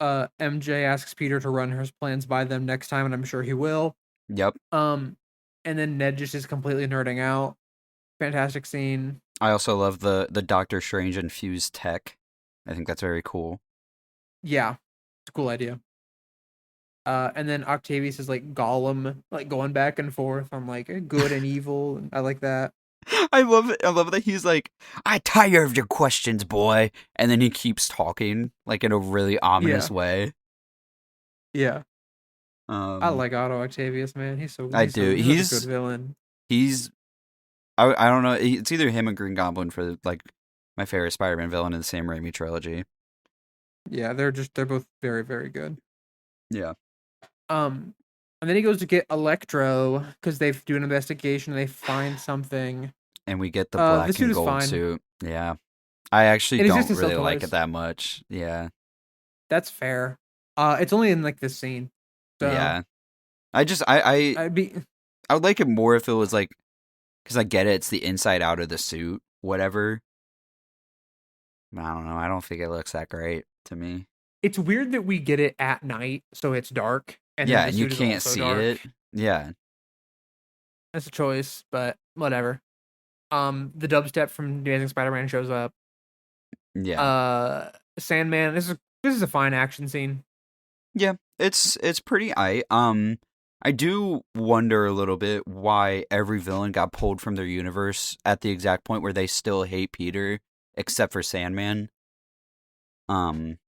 MJ asks Peter to run his plans by them next time, and I'm sure he will. yep. Um, and then Ned just is completely nerding out. Fantastic scene. I also love the Doctor Strange infused tech. I think that's very cool. Yeah, it's a cool idea. And then Octavius is like Gollum, like going back and forth on like good and evil. I like that. I love it. I love that he's like, I tire of your questions, boy. And then he keeps talking, like, in a really ominous Yeah, way. yeah. I Um, like Otto Octavius, man. I do. He's such a good villain. He's, I don't know. It's either him or Green Goblin for, like, my favorite Spider-Man villain in the Sam Raimi trilogy. Yeah, they're both very, very good. Yeah. Um, and then he goes to get Electro because they do an investigation and they find something. And we get the The black suit and is gold fine. suit. Yeah. I actually It exists don't to sell really like it toys. that much. Yeah. That's fair. It's only in like this scene, so Yeah. I just, I, I'd be I would like it more if it was like, because I get it, it's the inside out of the suit, whatever. I don't know. I don't think it looks that great to me. it's weird that we get it at night, so it's dark, and then Yeah, the and you suit is can't also see dark. it. Yeah. That's a choice, but whatever. The dubstep from The Amazing Spider-Man shows up. Yeah. Uh, Sandman. This is a fine action scene. Yeah. It's pretty I do wonder a little bit why every villain got pulled from their universe at the exact point where they still hate Peter, except for Sandman. Um,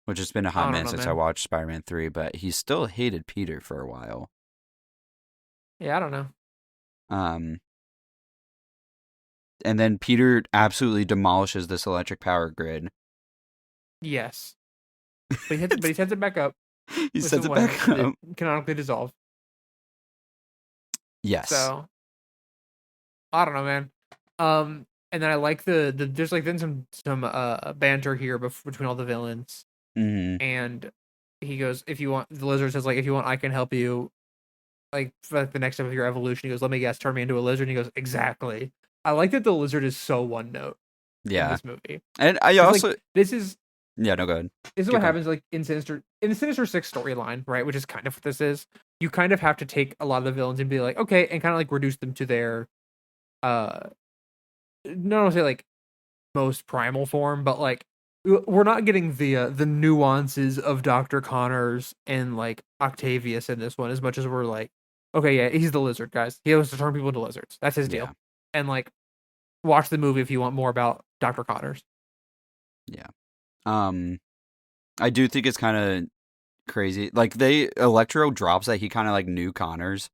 which has been a hot I don't minute know, since I man. watched Spider-Man 3, but he still hated Peter for a while. Yeah, I don't know. Um, and then Peter absolutely demolishes this electric power grid. Yes, but he sends it back up He with sends some it weapons back that up. canonically dissolve. Yes. So I don't know, man. And then I like the there's like then some banter here between all the villains, Hmm. and he goes, if you want, the lizard says like, if you want, I can help you. Like for like, the next step of your evolution, he goes, let me guess, turn me into a lizard. And he goes, exactly. I like that the lizard is so one note in Yeah. this movie And I because like also, this is yeah, no, go ahead. this is Keep what going. happens like in the Sinister Six storyline, right? Which is kind of what this is. You kind of have to take a lot of the villains and be like, okay, and kind of like reduce them to their uh no, say like most primal form, but like we're not getting the nuances of Dr. Connors and like Octavius in this one as much as we're like, okay, yeah, he's the lizard, guys. He has to turn people into lizards. That's his deal. Yeah. And like watch the movie if you want more about Dr. Connors. Yeah. Um, I do think it's kind of crazy. Like Electro drops that he kind of like knew Connors.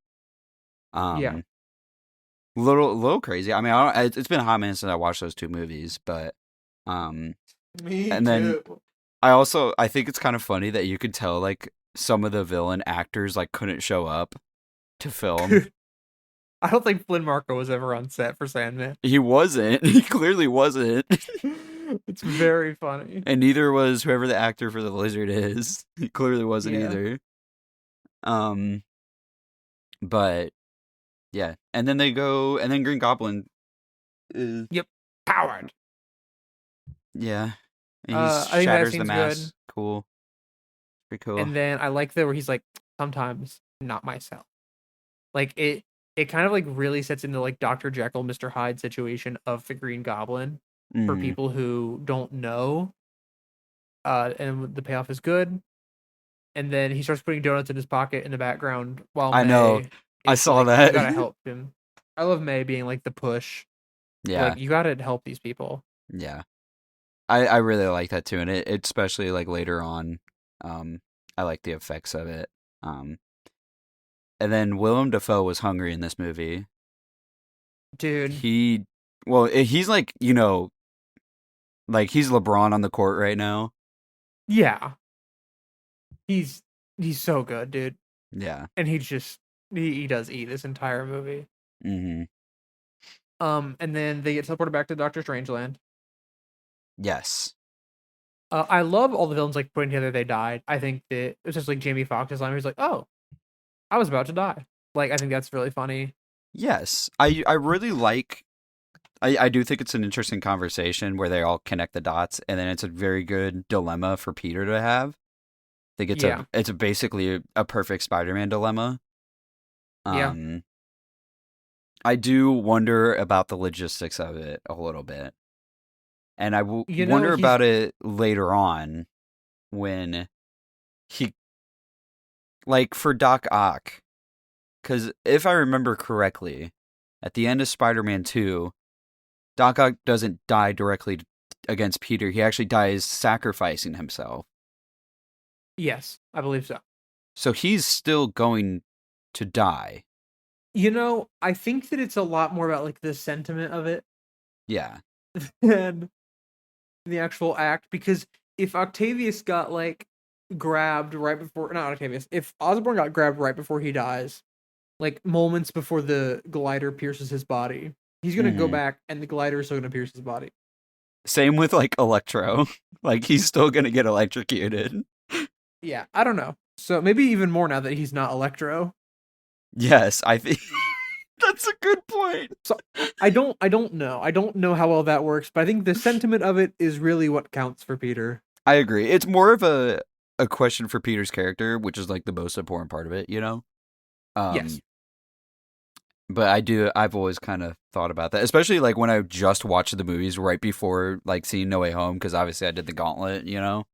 Yeah. Um, little crazy. I mean, it's been a hot minute since I watched those two movies, but um, Me and then too. I think it's kind of funny that you could tell like some of the villain actors like couldn't show up to film. I don't think Flynn Marco was ever on set for Sandman. He wasn't. He clearly wasn't. It's very funny. And neither was whoever the actor for the lizard is. He clearly wasn't Yeah. either. Um, but yeah, and then they go, and then Green Goblin is Yep. Powered. yeah, and he I think that shatters the seems good. mask. Cool, pretty cool. And then I like that where he's like, sometimes not myself. Like it kind of like really sets into like Dr. Jekyll, Mr. Hyde situation of the Green Goblin for Mm, people who don't know. And the payoff is good. And then he starts putting donuts in his pocket in the background while I know. May I is saw like, you that. gotta help him. I love May being like the push. Yeah, Like, you gotta help these people. yeah. I really like that too, and it especially like later on. I like the effects of it. Um, and then Willem Dafoe was hungry in this movie. Dude, He, well, he's like like he's LeBron on the court right now. yeah. He's he's so good, dude. Yeah. And he just he does eat this entire movie. Mm-hmm. And then they get teleported back to Doctor Strangeland. Yes. I love all the villains like putting together they died. I think that it's just like Jamie Foxx's line. He's like, "Oh, I was about to die." Like, I think that's really funny. Yes. I really like. I do think it's an interesting conversation where they all connect the dots, and then it's a very good dilemma for Peter to have. I think Yeah, it's basically a perfect Spider-Man dilemma. yeah. Um, I do wonder about the logistics of it a little bit, and I You know, wonder he's about it later on when he, like, for Doc Ock, because if I remember correctly, at the end of Spider-Man 2, Doc Ock doesn't die directly against Peter. He actually dies sacrificing himself. yes, I believe so. So he's still going to die. You know, I think that it's a lot more about like the sentiment of it Yeah. than the actual act. Because if Octavius got like grabbed right before, not Octavius, if Osborn got grabbed right before he dies, like moments before the glider pierces his body, he's gonna go Hmm. back and the glider is still gonna pierce his body. Same with like Electro. Like he's still gonna get electrocuted. Yeah, I don't know. So maybe even more now that he's not Electro. Yes, I think that's a good point. So I don't know. I don't know how well that works, but I think the sentiment of it is really what counts for Peter. I agree. It's more of a question for Peter's character, which is like the most important part of it, you know? Yes. Um but I've always kind of thought about that, especially like when I just watched the movies right before like seeing No Way Home, because obviously I did the gauntlet, of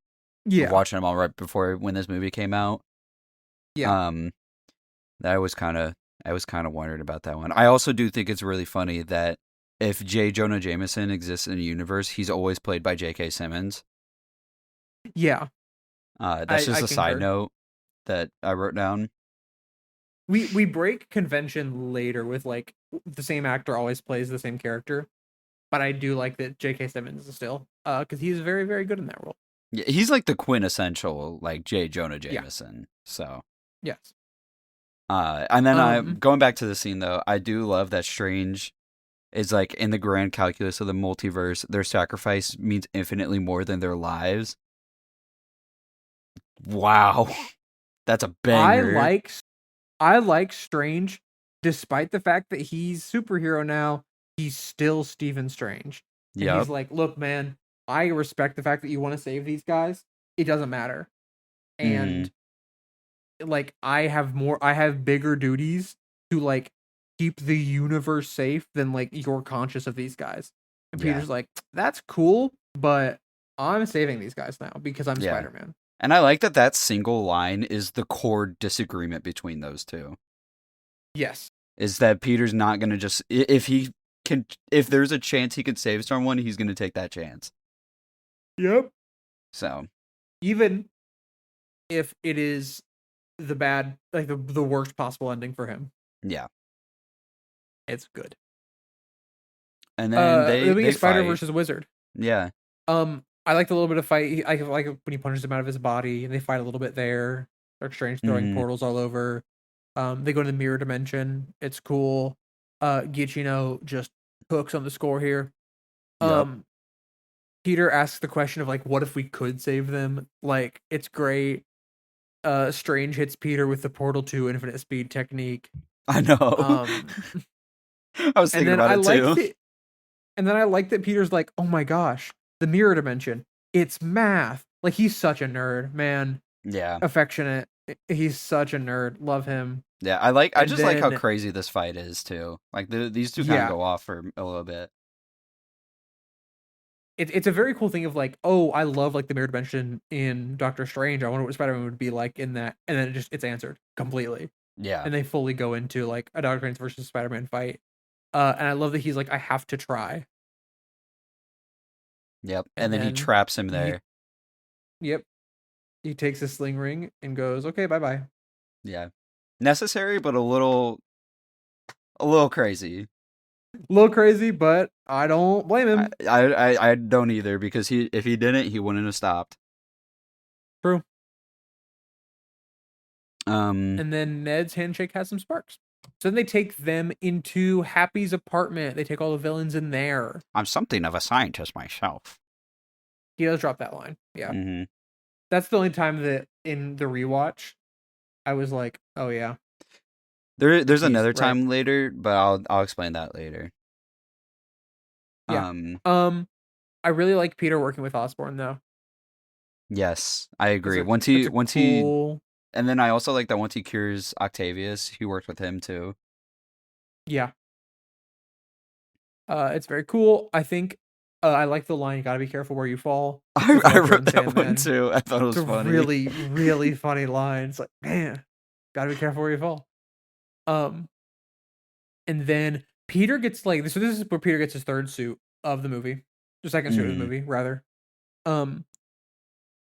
Yeah. watching them all right before when this movie came out. Yeah. Um I was kind of wondering about that one. I also do think it's really funny that if J. Jonah Jameson exists in a universe, he's always played by J.K. Simmons. Yeah. That's just I a side concur. note that I wrote down. We break convention later with like the same actor always plays the same character, but I do like that J.K. Simmons is still because he's very very good in that role. Yeah, he's like the quintessential like J. Jonah Yeah. Jameson. So, Yes. and then I Um. going back to the scene though, I do love that Strange is like in the grand calculus of the multiverse, their sacrifice means infinitely more than their lives. Wow, that's a I banger. like I like Strange, despite the fact that he's superhero now. He's still Stephen Strange, and he's Yep. like, "Look, man, I respect the fact that you want to save these guys. It doesn't matter, Hmm. and like I have bigger duties to like keep the universe safe than like you're conscious of these guys." And Yeah. Peter's like, "That's cool, but I'm saving these guys now because I'm Yeah. Spider-Man." And I like that single line is the core disagreement between those two. Yes. Is that Peter's not going to just if he can if there's a chance he could save someone, he's going to take that chance. Yep. So, Even if it is the bad, like the worst possible ending for him. yeah. It's good. And then Then we they get Spider fight. versus Wizard. Yeah. I liked a little bit of fight. I like when he punches him out of his body, and they fight a little bit there. Doctor Strange throwing Mm-hmm. portals all over. They go to the mirror dimension. It's cool. Giacchino just hooks on the score here. Yep. Peter asks the question of like, what if we could save them? Like, it's great. Strange hits Peter with the portal to infinite speed technique. I know. Um, I was and thinking then about I it liked too. it. And then I like that Peter's like, oh my gosh, the mirror dimension. It's math. Like he's such a nerd, man. Yeah. Affectionate. He's such a nerd. Love him. Yeah, I And just like how then crazy this fight is too. Like these two kind of yeah, go off for a little bit. it's a very cool thing of like, oh, I love like the mirror dimension in Doctor Strange. I wonder what Spider-Man would be like in that. And then it's answered completely. Yeah. And they fully go into like a Doctor Strange versus Spider-Man fight. And I love that he's like, I have to try. Yep. And And then he then traps him he there. yep, he takes his sling ring and goes, okay, bye-bye. Yeah. Necessary, but a little crazy. A little crazy, but I don't blame I, him. I don't either because if he didn't, he wouldn't have stopped. True. Um, And then Ned's handshake has some sparks. So then they take them into Happy's apartment. They take all the villains in there. I'm something of a scientist myself. He does drop that line. Yeah. Mm-hmm. That's the only time that in the rewatch I was like, oh yeah. There's He's another right. time later, but I'll explain that later. Yeah. I really like Peter working with Osborn though. Yes, I agree. It's a Once he cool. and then I also like that once he cures Octavius, he worked with him too. Yeah. It's very cool. I think I like the line, you gotta be careful where you fall. With I Electro wrote and that one Sandman. too. I thought it It's was a funny. really, really funny line. It's like, man, gotta be careful where you fall. Um, and then Peter gets like this is where Peter gets his third suit of the movie. The second suit of the Mm, movie, rather. Um,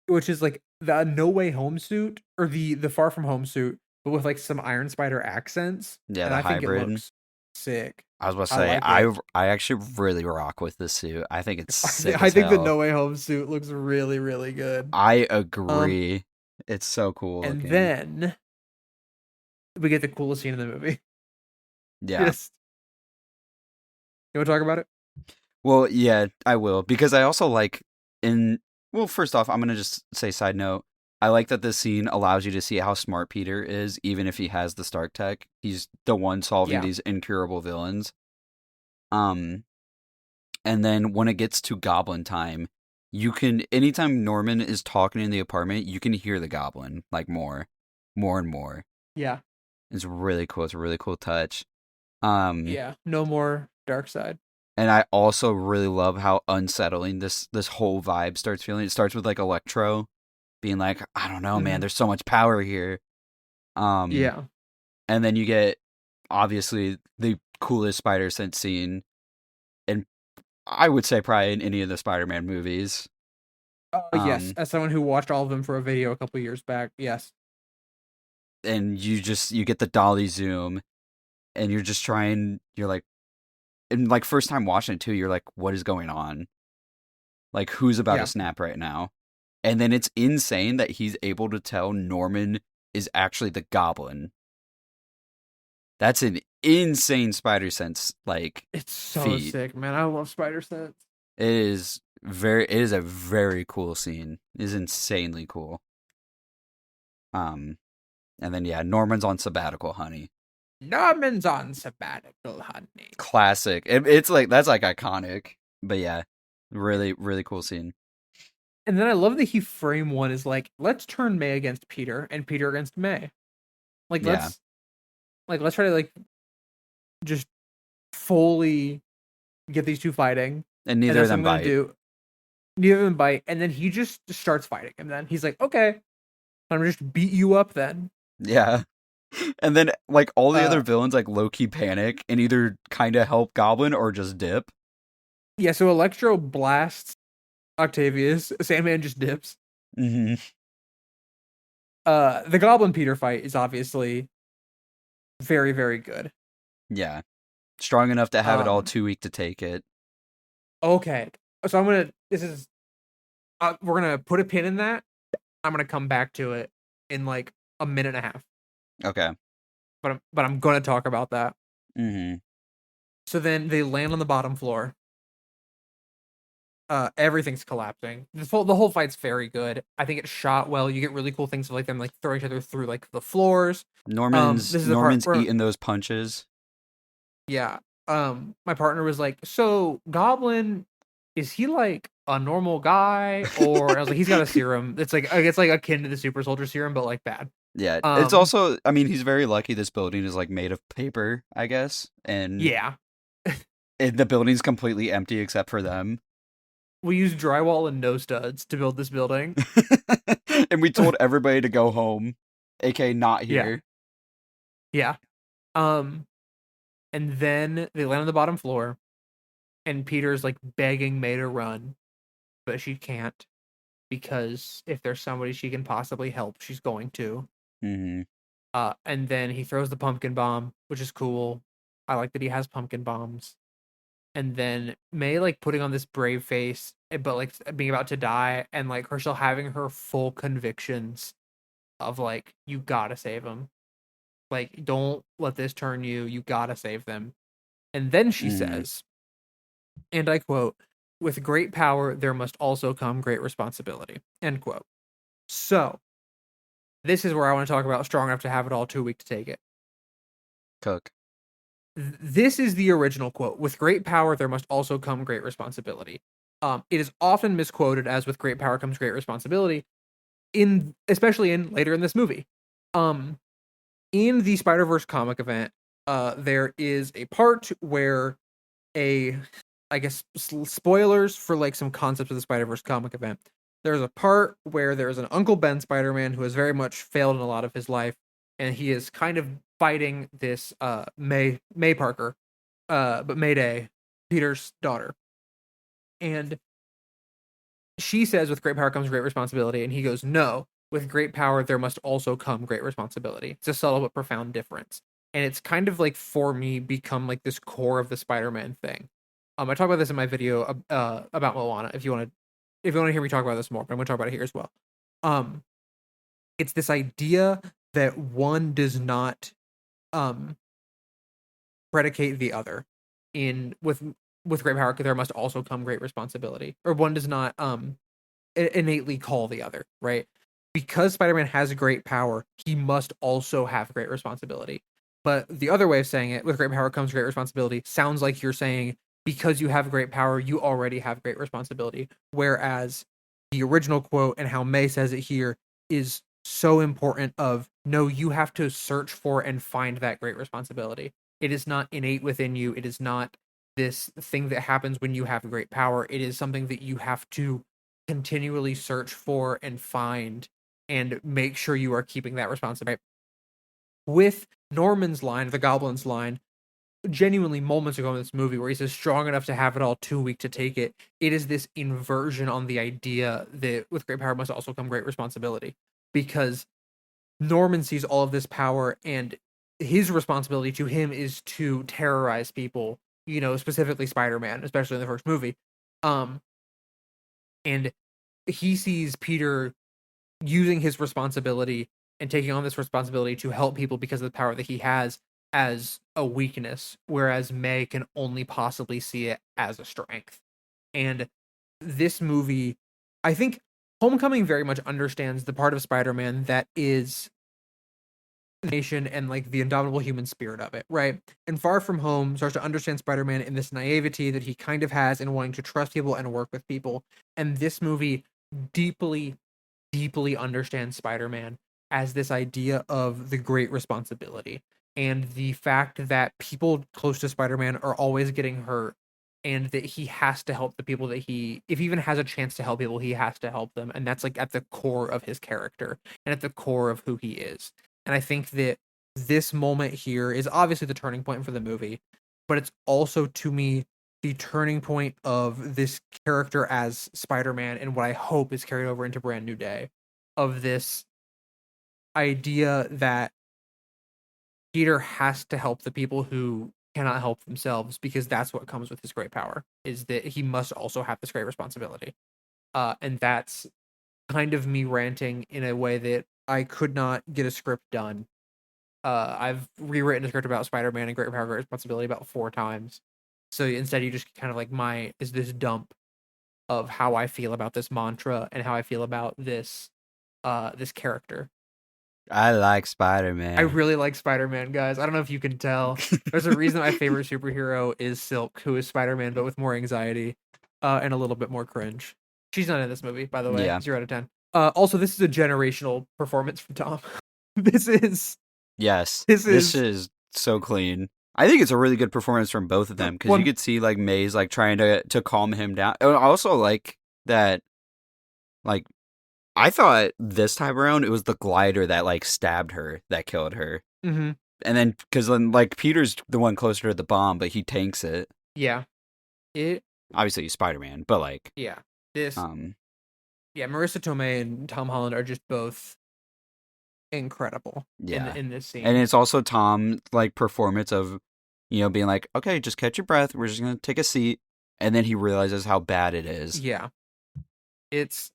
which is like the No Way Home suit or the Far From Home suit, but with like some Iron Spider accents. yeah, And the I think it hybrid. looks sick. I was about to I say like it. I actually really rock with this suit. I think it's sick I as think the hell. No Way Home suit looks really, really good. I Um, agree. It's so cool and looking. then we get the coolest scene in the movie. Yeah. Just you want to talk about it? Well, yeah, I will because I also like in well, first off, I'm gonna just say side note. I like that this scene allows you to see how smart Peter is, even if he has the Stark tech. He's the one solving Yeah. these incurable villains. Um, and then when it gets to Goblin time, you can anytime Norman is talking in the apartment, you can hear the Goblin like more and more. Yeah. It's really cool. It's a really cool touch. Um, Yeah. No more dark side. And I also really love how unsettling this whole vibe starts feeling. It starts with like Electro being like, I don't know, man, Mhm. there's so much power here. Um Yeah. and then you get obviously the coolest spider sense scene and I would say probably in any of the Spider-Man movies. Yes. Um As someone who watched all of them for a video a couple years back, yes. and you get the dolly zoom and you're like and like first time watching it too, you're like, what is going on? Like who's about to Yeah. snap right now? And then it's insane that he's able to tell Norman is actually the Goblin. That's an insane spider sense like It's so feat. sick, man. I love Spider Sense. It is a very cool scene. It is insanely cool. Um and then yeah, Norman's on sabbatical, honey. Norman's on sabbatical, honey. Classic. It's like that's like iconic. But yeah, really really cool scene. And then I love that he frame one is like, let's turn May against Peter and Peter against May. Like Yeah. let's try to like just fully get these two fighting. And And neither of that's what them I'm gonna bite. do. Neither of them bite, and then he just starts fighting him. Then he's like, "Okay, I'm gonna just beat you up." Then, Yeah. And then like all the other uh, villains like low key panic and either kind of help Goblin or just dip. yeah. So Electro blasts Octavius. Sandman just dips. Mm-hmm. The Goblin Peter fight is obviously very, very good. Yeah. Strong enough to have it all, Um, too weak to take it. okay, so we're gonna put a pin in that. I'm gonna come back to it in like a minute and a half, Okay. but I'm gonna talk about that. Mm-hmm. So then they land on the bottom floor. Everything's collapsing. The whole fight's very good. I think it's shot well. You get really cool things of like them like throwing each other through like the floors. This is the part Norman's where eating those punches. yeah. My partner was like, "So Goblin, is he like a normal guy?" Or I was like, "He's got a serum. It's like akin to the super soldier serum, but like bad." Yeah, it's Um, also, I mean, he's very lucky this building is like made of paper, I guess, and yeah. the building's completely empty except for them. We used drywall and no studs to build this building. And we told everybody to go home, aka not Yeah. here. Yeah. Um, and then they land on the bottom floor, and Peter's like begging May to run, but she can't because if there's somebody she can possibly help, she's going to. Hmm. And then he throws the pumpkin bomb, which is cool. I like that he has pumpkin bombs. And then May like putting on this brave face, but like being about to die, and like Herschel having her full convictions of like, you gotta save him. Like, don't let this turn you. You gotta save them. And then she Hmm. says, and I quote, "With great power, there must also come great responsibility." End quote. So this is where I want to talk about strong enough to have it all, too weak to take it. Cook. This is the original quote. With great power, there must also come great responsibility. It is often misquoted as "with great power comes great responsibility," especially in later in this movie. Um, in the Spider-Verse comic event, there is a part where a, I guess, spoilers for like some concepts of the Spider-Verse comic event. There's a part where there is an Uncle Ben Spider-Man who has very much failed in a lot of his life, and he is kind of fighting this May Parker, but Mayday, Peter's daughter, and she says, "With great power comes great responsibility," and he goes, "No, with great power there must also come great responsibility." It's a subtle but profound difference, and it's kind of like for me become like this core of the Spider-Man thing. I talk about this in my video about Moana. If you want to hear me talk about this more, but I'm going to talk about it here as well. Um, it's this idea that one does not um predicate the other. In with great power, there must also come great responsibility, or one does not innately call the other, right? Because Spider-Man has great power, he must also have great responsibility. But the other way of saying it, with great power comes great responsibility, sounds like you're saying because you have great power, you already have great responsibility. Whereas the original quote and how May says it here is so important of no, you have to search for and find that great responsibility. It is not innate within you. It is not this thing that happens when you have great power. It is something that you have to continually search for and find and make sure you are keeping that responsibility. With Norman's line, the Goblin's line, genuinely moments ago in this movie where he says strong enough to have it all, too weak to take it, it is this inversion on the idea that with great power must also come great responsibility. Because Norman sees all of this power, and his responsibility to him is to terrorize people, specifically Spider-Man, especially in the first movie. Um, and he sees Peter using his responsibility and taking on this responsibility to help people because of the power that he has as a weakness, whereas May can only possibly see it as a strength. And this movie, I think Homecoming very much understands the part of Spider-Man that is nation and like the indomitable human spirit of it, right? And Far From Home starts to understand Spider-Man in this naivety that he kind of has in wanting to trust people and work with people. And this movie deeply, deeply understands Spider-Man as this idea of the great responsibility and the fact that people close to Spider-Man are always getting hurt, and that he has to help the people that if he even has a chance to help people, he has to help them. And that's like at the core of his character and at the core of who he is. And I think that this moment here is obviously the turning point for the movie, but it's also to me the turning point of this character as Spider-Man and what I hope is carried over into Brand New Day, of this idea that Peter has to help the people who cannot help themselves because that's what comes with his great power, is that he must also have this great responsibility. And that's kind of me ranting in a way that I could not get a script done. I've rewritten a script about Spider-Man and Great Power, Great Responsibility about 4 times. So instead, you just kind of like is this dump of how I feel about this mantra and how I feel about this character. I like I Spider-Man. really like Spider-Man, guys. I don't know if you can tell. There's a reason my favorite superhero is Silk, who is Spider-Man, but with more anxiety, and a little bit more cringe. She's not in this movie, by the way. Yeah. 0 out of 10. Also, this is a generational performance from Tom. this is Yes. this This is is so clean. I think it's a really good performance from both of them because you one. could see like May's like trying to calm him down. I also like that. Like, I thought this time around it was the glider that like stabbed her that killed her, Mhm. and then because then like Peter's the one closer to the bomb, but he tanks it. Yeah. It. Obviously, he's Spider-Man, but like, Yeah. This. um, Yeah. Marissa Tomei and Tom Holland are just both incredible yeah. in this scene. And it's also Tom's like performance of, being like, okay, just catch your breath. We're just gonna take a seat, and then he realizes how bad it is. Yeah. It's.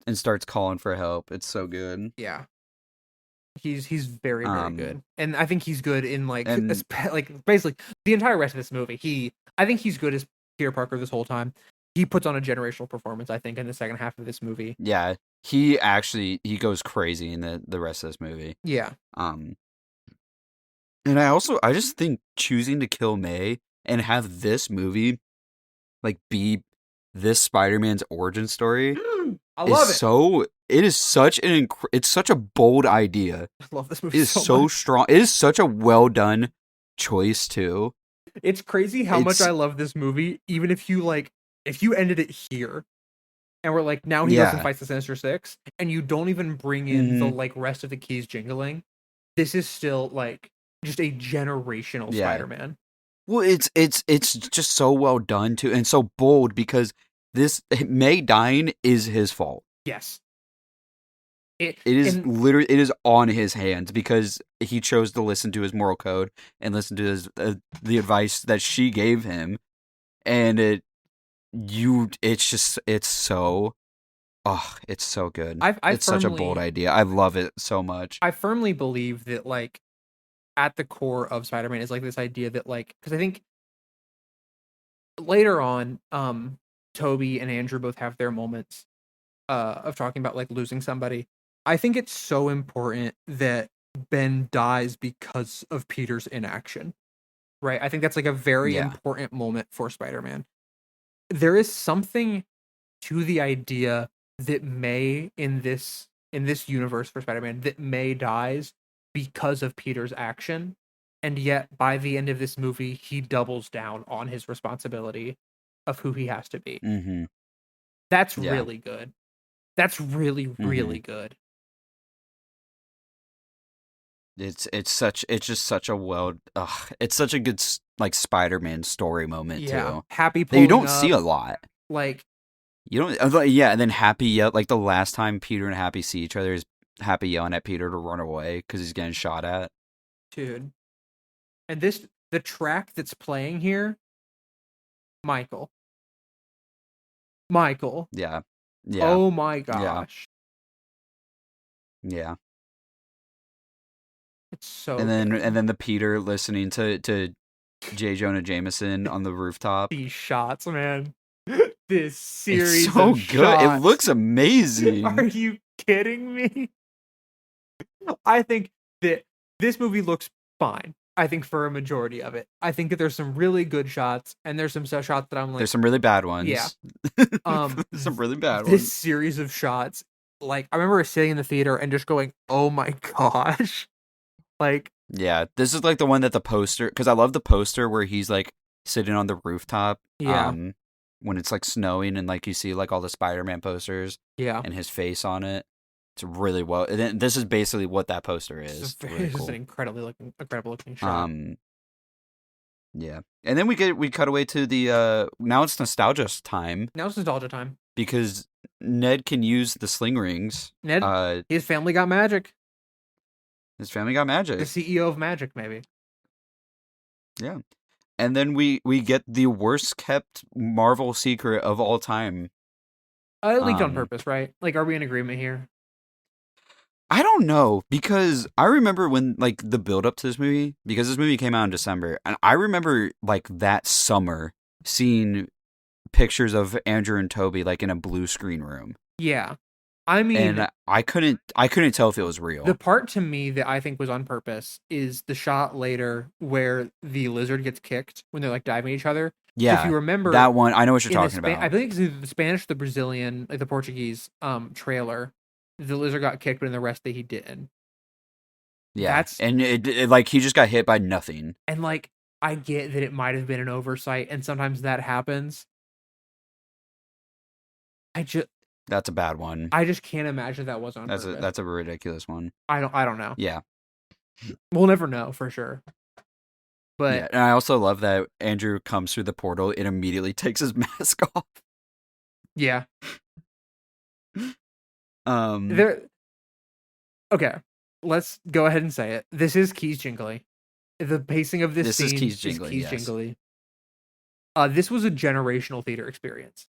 And starts calling for help. It's so good. Yeah. He's very good, and I think he's good in like like basically the entire rest of this movie. I think he's good as Peter Parker this whole time. He puts on a generational performance, I think, in the second half of this movie. Yeah, he goes crazy in the rest of this movie. Yeah. And I just think choosing to kill May and have this movie like be this Spider-Man's origin story I love it. It is such it's such a bold idea. I love this movie. It is so much. strong. It is such a well done choice too. It's crazy how much I love this movie. Even if you ended it here, and we're like, now he goes and fights the Sinister Six, and you don't even bring in the like rest of the keys jingling. This is still like just a generational Spider-Man. Well, it's just so well done too, and so bold because this May dying is his fault. Yes. It is on his hands because he chose to listen to his moral code and listen to his the advice that she gave him, and it's so good. It's such a bold idea. I love it so much. I firmly believe that like at the core of Spider-Man is like this idea that like, because I think later on, Toby and Andrew both have their moments of talking about like losing somebody. I think it's so important that Ben dies because of Peter's inaction, right? I think that's like a very important moment for Spider-Man. There is something to the idea that May in this universe for Spider-Man, that May dies because of Peter's action, and yet by the end of this movie, he doubles down on his responsibility of who he has to be. Mm-hmm. That's really good. That's really good. It's just such a it's such a good like Spider-Man story moment too. Happy that you don't see a lot. Like you don't, and then Happy yell like the last time Peter and Happy see each other is Happy yelling at Peter to run away because he's getting shot at. Dude, and the track that's playing here, Michael. Yeah. Oh my gosh. Yeah. It's so. And then the Peter listening to J. Jonah Jameson on the rooftop. These shots, man. This series it's so of good. Shots. It looks amazing. Are you kidding me? I think that this movie looks fine. I think for a majority of it, I think that there's some really good shots, and there's some shots that I'm like, there's some really bad ones. Yeah. Some really bad ones. This series of shots, like I remember sitting in the theater and just going, "Oh my gosh!" Like, yeah, this is like the one that the poster, because I love the poster where he's like sitting on the rooftop. Yeah. When it's like snowing and like you see like all the Spider-Man posters. Yeah. And his face on it. It's really well. This is basically what that poster is. This really is cool. an incredible looking shot. Yeah, and then we cut away to the now it's nostalgia time. Now it's nostalgia time because Ned can use the sling rings. Ned, his family got magic. His family got magic. The CEO of magic, maybe. Yeah. And then we get the worst kept Marvel secret of all time. It leaked on Um, purpose, right? Like, are we in agreement here? I don't know because I remember when like the build up to this movie because this movie came out in December and I remember like that summer seeing pictures of Andrew and Toby like in a blue screen room Yeah. I mean, and I couldn't tell if it was the real. part to me that I think was on purpose is the shot later where the lizard gets kicked when they're like diving at each other. So if Yeah, you remember that one I know what you're in the talking I about. believe it's either the Spanish, the Brazilian, like the Portuguese trailer, the lizard got kicked, but in the rest that he didn't. Yeah, That's and it like he just got hit by nothing. and like I get that it might have been an oversight, and sometimes that happens. I just That's a bad one. I just can't imagine that was on That's a purpose. that's a ridiculous one. I don't know. Yeah. We'll never know for sure. But Yeah, and I also love that Andrew comes through the portal and immediately takes his mask off. yeah, Um, there. Okay, let's go ahead and say it. This is Keys Jingly. The pacing of this this is scene Keys is Jingly, Keys yes. Jingly. This was a generational theater experience.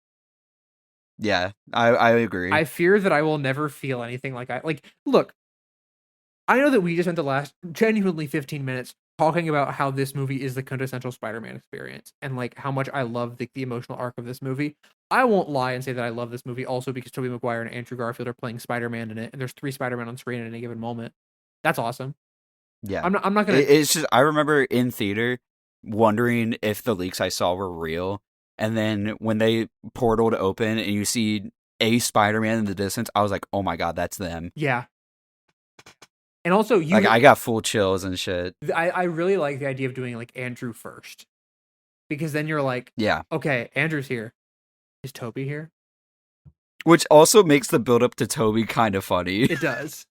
Yeah, I agree. I fear that I will never feel anything like I like. Look, I know that we just spent the last genuinely 15 minutes talking about how this movie is the quintessential Spider-Man experience and like how much I love the emotional arc of this movie. I won't lie and say that I love this movie also because Tobey Maguire and Andrew Garfield are playing Spider-Man in it, and there's 3 Spider-Man on screen at any given moment. That's awesome. Yeah, I'm not gonna. it's just I remember in theater wondering if the leaks I saw were real, and then when they portaled open and you see a Spider-Man in the distance, I was like, oh my god, that's them. Yeah, and also Like I got full chills and shit. I really like the idea of doing like Andrew first because then you're like, Yeah, okay, Andrew's here. Is Toby here? which also makes the build up to Toby kind of funny It does.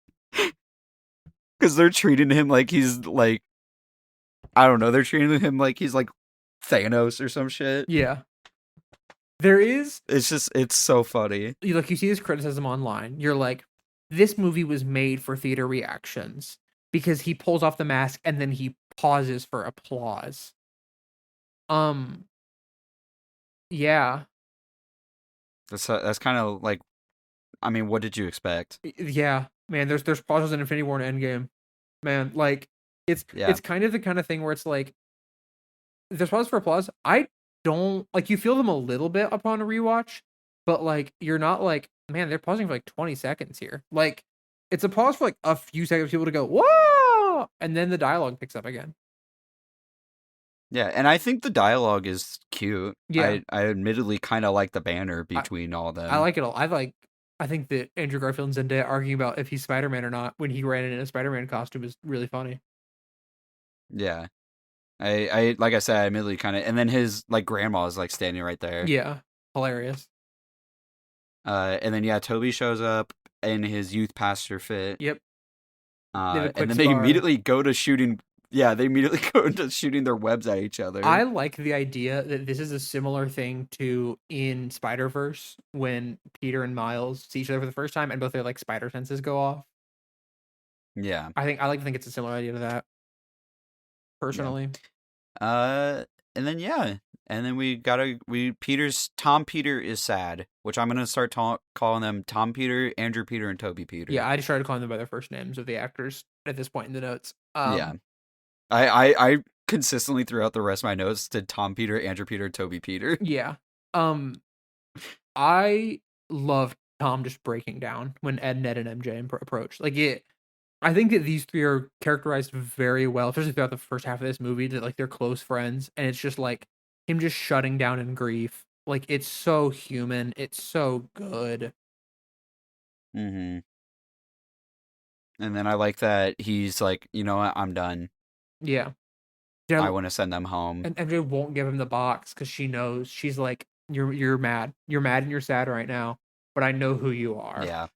because they're treating him like he's like I don't know, they're treating him like he's like Thanos or some shit. Yeah. There is It's so funny. like you see this criticism online. You're like, this movie was made for theater reactions because he pulls off the mask and then he pauses for applause. Um, yeah, That's kind of like, I mean, what did you expect? yeah, man. There's pauses in Infinity War and Endgame, man. Like Yeah, it's kind of the kind of thing where it's like there's pause for applause. I don't like you feel them a little bit upon a rewatch, but like you're not like, man, they're pausing for like 20 seconds here. Like it's a pause for like a few seconds for people to go, whoa, and then the dialogue picks up again. yeah, and I think the dialogue is cute. Yeah. I admittedly kind of like the banner I, between all of I them. like it all. I think that Andrew Garfield and Zendaya arguing about if he's Spider-Man or not when he ran in a Spider-Man costume is really funny. Yeah, I like I said, I admittedly kind of, and then his like grandma is like standing right there. Yeah. Hilarious. And then yeah, Toby shows up in his youth pastor fit. Yep. They have a And quick then they spar. immediately go to shooting. Yeah, they immediately go into shooting their webs at each other. I like the idea that this is a similar thing to in Spider-Verse when Peter and Miles see each other for the first time and both their like spider senses go off. Yeah, I like to think it's a similar idea to that. yeah. Personally. And then yeah, and then Tom Peter is sad, which I'm gonna start calling them Tom Peter, Andrew Peter, and Toby Peter. Yeah, I just started calling them by their first names of the actors at this point in the notes. Yeah. I consistently throughout the rest of my notes did Tom Peter, Andrew Peter, Toby Peter. Yeah. I love Tom just breaking down when Ed, Ned, and MJ approach. Like it, I think that these 3 are characterized very well, especially throughout the first half of this movie. That like they're close friends, and it's just like him just shutting down in grief. Like it's so human. It's so good. Mm-hmm. And then I like that he's like, you know what, I'm done. Yeah. I Yeah. want to send them home. And MJ won't give him the box because she knows she's like, you're mad. You're mad and you're sad right now, but I know who you are. Yeah.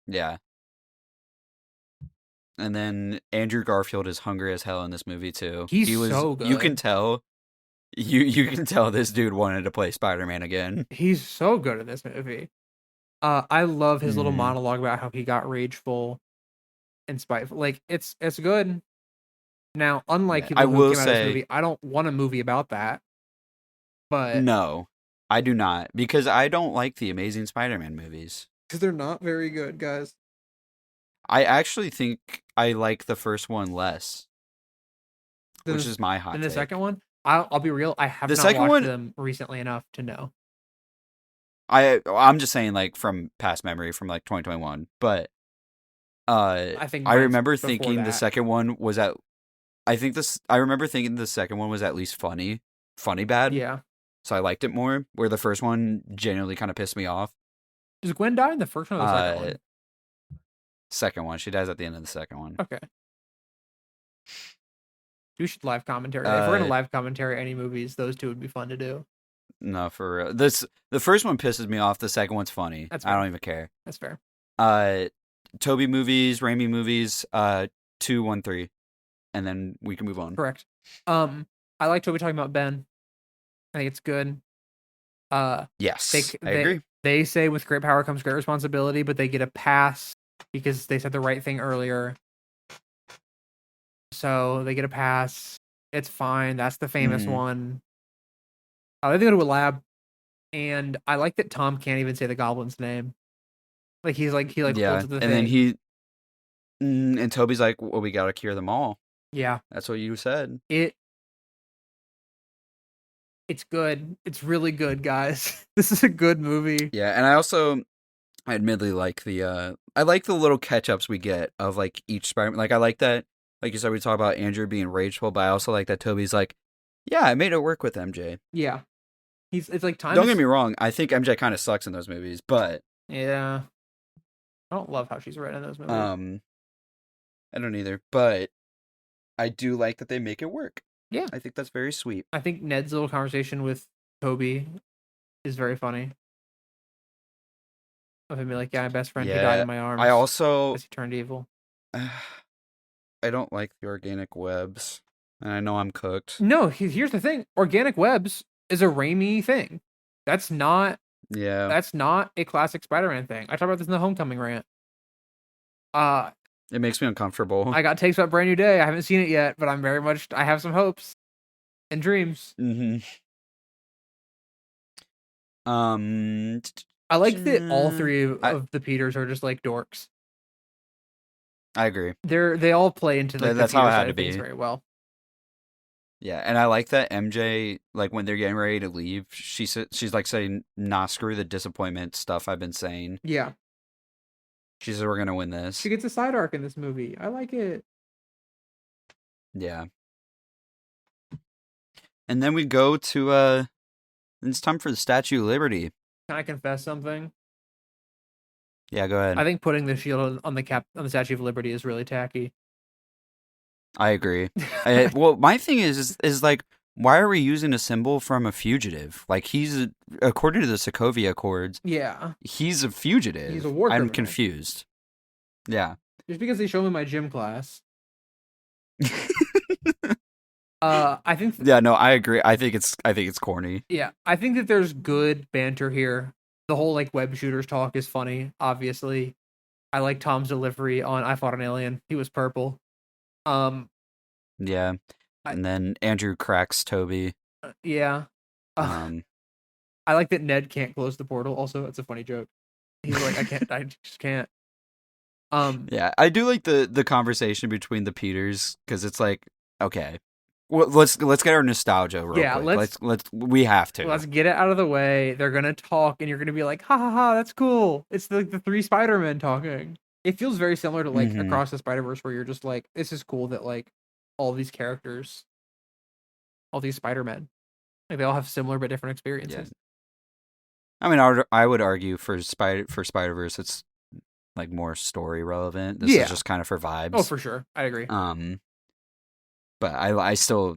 Yeah. And then Andrew Garfield is hungry as hell in this movie too. He's so good. You can tell. You can tell this dude wanted to play Spider-Man again. He's so good in this movie. I love his little Mhm. monologue about how he got rageful and spiteful. Like it's good. Now, unlike Yeah, I people who will came out of this say movie, I don't want a movie about that. But no, I do not because I don't like the Amazing Spider-Man movies. because they're not very good, guys. I actually think I like the first one less, Then which the, is my then hot the second take. one, I'll be real. I have The not second watched one, them recently enough to know. I'm just saying like from past memory from like 2021, but I think I mine's remember before thinking the that. second one was at I remember thinking the second one was at least funny bad. Yeah. So I liked it more. Where the first one genuinely kind of pissed me off. Does Gwen die in the first one or the second Uh, one? second one, she dies at the end of the second one. Okay. We should live commentary. If we're gonna Uh, live commentary any movies, those two would be fun to do. no, for real. The first one pisses me off. The second one's funny. That's I fair. don't even care. That's fair. Toby movies, Raimi movies, 2, 1, 3, and then we can move on. Correct. I like Toby talking about Ben. I think it's good. Yes, I agree. They say with great power comes great responsibility, but they get a pass because they said the right thing earlier. So they get a pass. It's fine. That's the famous Mhm. one. They go to a lab, and I like that Tom can't even say the goblin's name. Like he holds Yeah, up the and then thing. and Toby's like, "Well, we gotta cure them all." Yeah, That's what you said. it's good. It's really good, guys. This is a good movie. Yeah, and I admittedly like I like the little catch ups we get of like each Spider-Man. Like I like that, like you said, we talk about Andrew being rageful, but I also like that Toby's like, yeah, I made it work with MJ. Yeah, it's like time. Don't get me wrong, I think MJ kind of sucks in those movies, but Yeah, I don't love how she's written in those movies. I don't either. But I do like that they make it work. Yeah, I think that's very sweet. I think Ned's little conversation with Toby is very funny. Of him being like, "Yeah, my best friend who died Yeah, in my arms." I also as he turned evil. I don't like the organic webs, and I know I'm cooked. No, here's the thing: organic webs is a Raimi thing. That's not Yeah, a classic Spider-Man thing. I talked about this in the Homecoming rant. it makes me uncomfortable. I got takes about Brand New Day. I haven't seen it yet, but I have some hopes and dreams. Mm-hmm. I like that all three of the Peters are just like dorks. I agree. They all play into like That's the Peter how it had side to of things be. very well. Yeah, and I like that MJ, like when they're getting ready to leave, she's like saying, "Nah, screw the disappointment stuff I've been saying." Yeah, She says, "We're gonna win this." she gets a side arc in this movie. I like it. Yeah. And then we go to it's time for the Statue of Liberty. Can I confess something? Yeah, go ahead. I think putting the shield on the Statue of Liberty is really tacky. I agree. Well, my thing is like, why are we using a symbol from a fugitive? Like according to the Sokovia Accords, Yeah, he's a fugitive. he's a war criminal. I'm confused. Yeah. Just because they show him in my gym class. I think. Yeah, no, I agree. I think it's corny. Yeah, I think that there's good banter here. The whole like web shooters talk is funny. Obviously, I like Tom's delivery on "I fought an alien." He was purple. Yeah, and then Andrew cracks Toby. Yeah. I like that Ned can't close the portal. Also, it's a funny joke. He's like, I just can't. Yeah, I do like the conversation between the Peters because it's like, okay, well, let's get our nostalgia real quick. We have to. Let's get it out of the way. They're gonna talk, and you're gonna be like, ha ha ha, that's cool. It's like the three Spider-Men talking. It feels very similar to like Across the Spider-Verse, where you're just like, this is cool that like all these characters, all these Spider-Men, like they all have similar but different experiences. Yeah. I mean, I would argue for Spider-Verse, it's like more story relevant. This is just kind of for vibes. Oh, for sure, I agree. But I still,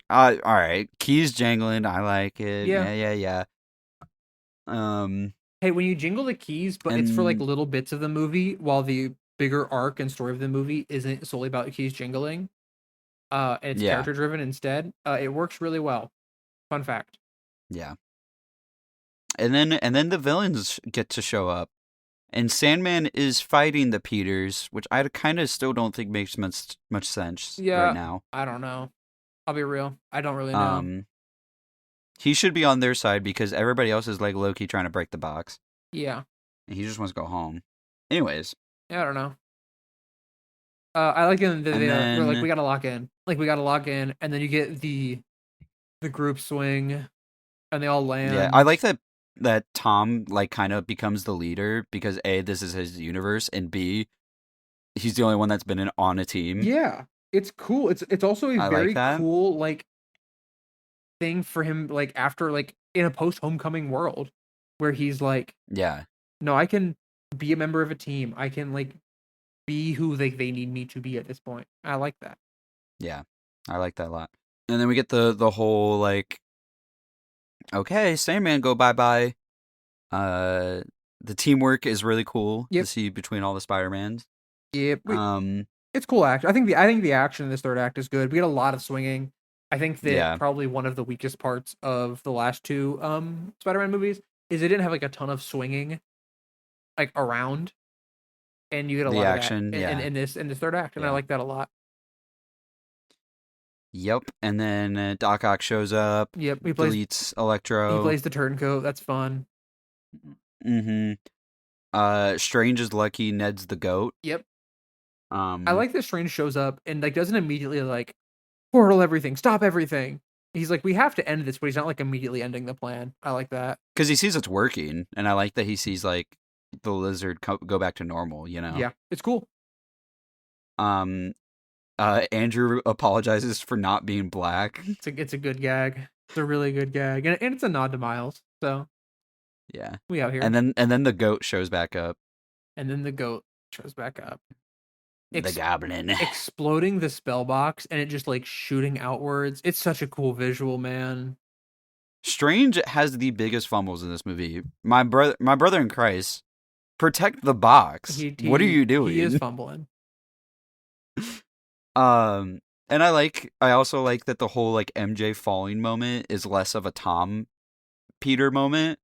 all right, keys jangling. I like it. Yeah. Hey, when you jingle the keys, but it's for like little bits of the movie, while the bigger arc and story of the movie isn't solely about keys jingling, and it's character driven instead. It works really well. Fun fact. Yeah. And then the villains get to show up. And Sandman is fighting the Peters, which I kind of still don't think makes much sense right Yeah, now. I don't know. I'll be real. I don't really know. Um, he should be on their side because everybody else is like low-key trying to break the box, Yeah. and he just wants to go home. Anyways, Yeah, I don't know. I like in that and we're like we then gotta lock in. Like we gotta lock in, and then you get the group swing, and they all yeah, I land. like that Tom like kind of becomes the leader because A, this is his universe, and B, he's the only one that's been on a team. Yeah, it's cool. It's also a I like very that. cool like thing for him like after like in a post homecoming world where he's like, Yeah, no, I can be a member of a team. I can like be who they need me to be at this point. I like that. yeah, I like that a lot. And then we get the whole like, okay, Sandman, go bye bye. Uh, the teamwork is really cool to Yep. see between all the Spider-Mans. Yep. Um, It's cool action. I think the action in this third act is good. We get a lot of swinging. I think that yeah, probably one of the weakest parts of the last two Spider-Man movies is they didn't have like a ton of swinging like around, and you get a the lot of that action, yeah, in this third act, and I yeah. like that a lot. Yep. And then Doc Ock shows up, Yep, deletes he Electro. plays the turncoat. That's fun. Mm-hmm. Strange is lucky. Ned's the goat. Yep, I Um, like that Strange shows up and like doesn't immediately like portal everything, stop everything. He's like, we have to end this, but he's not like immediately ending the plan. I like that. because he sees it's working, and I like that he sees like the lizard go back to normal. Yeah, it's cool. Um, Andrew apologizes for not being black. It's a good gag. It's a really good gag, and it's a nod to Miles. So Yeah. we out here. And then the goat shows back up. And then the goat shows back up, The goblin. exploding the spell box, and it just like shooting outwards. It's such a cool visual, man. Strange has the biggest fumbles in this movie. My brother in Christ, protect the box. What are you He is doing? fumbling. And I also like that the whole like MJ falling moment is less of a Tom Peter moment,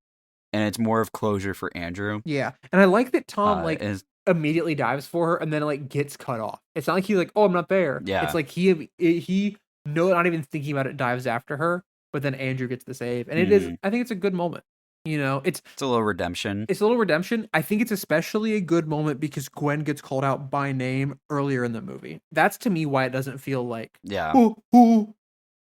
and it's more of closure for Andrew. Yeah, and I like that Tom like And immediately dives for her and then like gets cut off. It's not like he's like, oh, I'm not there. It's yeah, like he no, not even thinking about it, dives after her, but then Andrew gets the save, and it is. mhm. I think it's a good moment. You know, It's a little redemption. it's a little redemption. I think it's especially a good moment because Gwen gets called out by name earlier in the movie. That's to me why it doesn't feel like Yeah, ooh,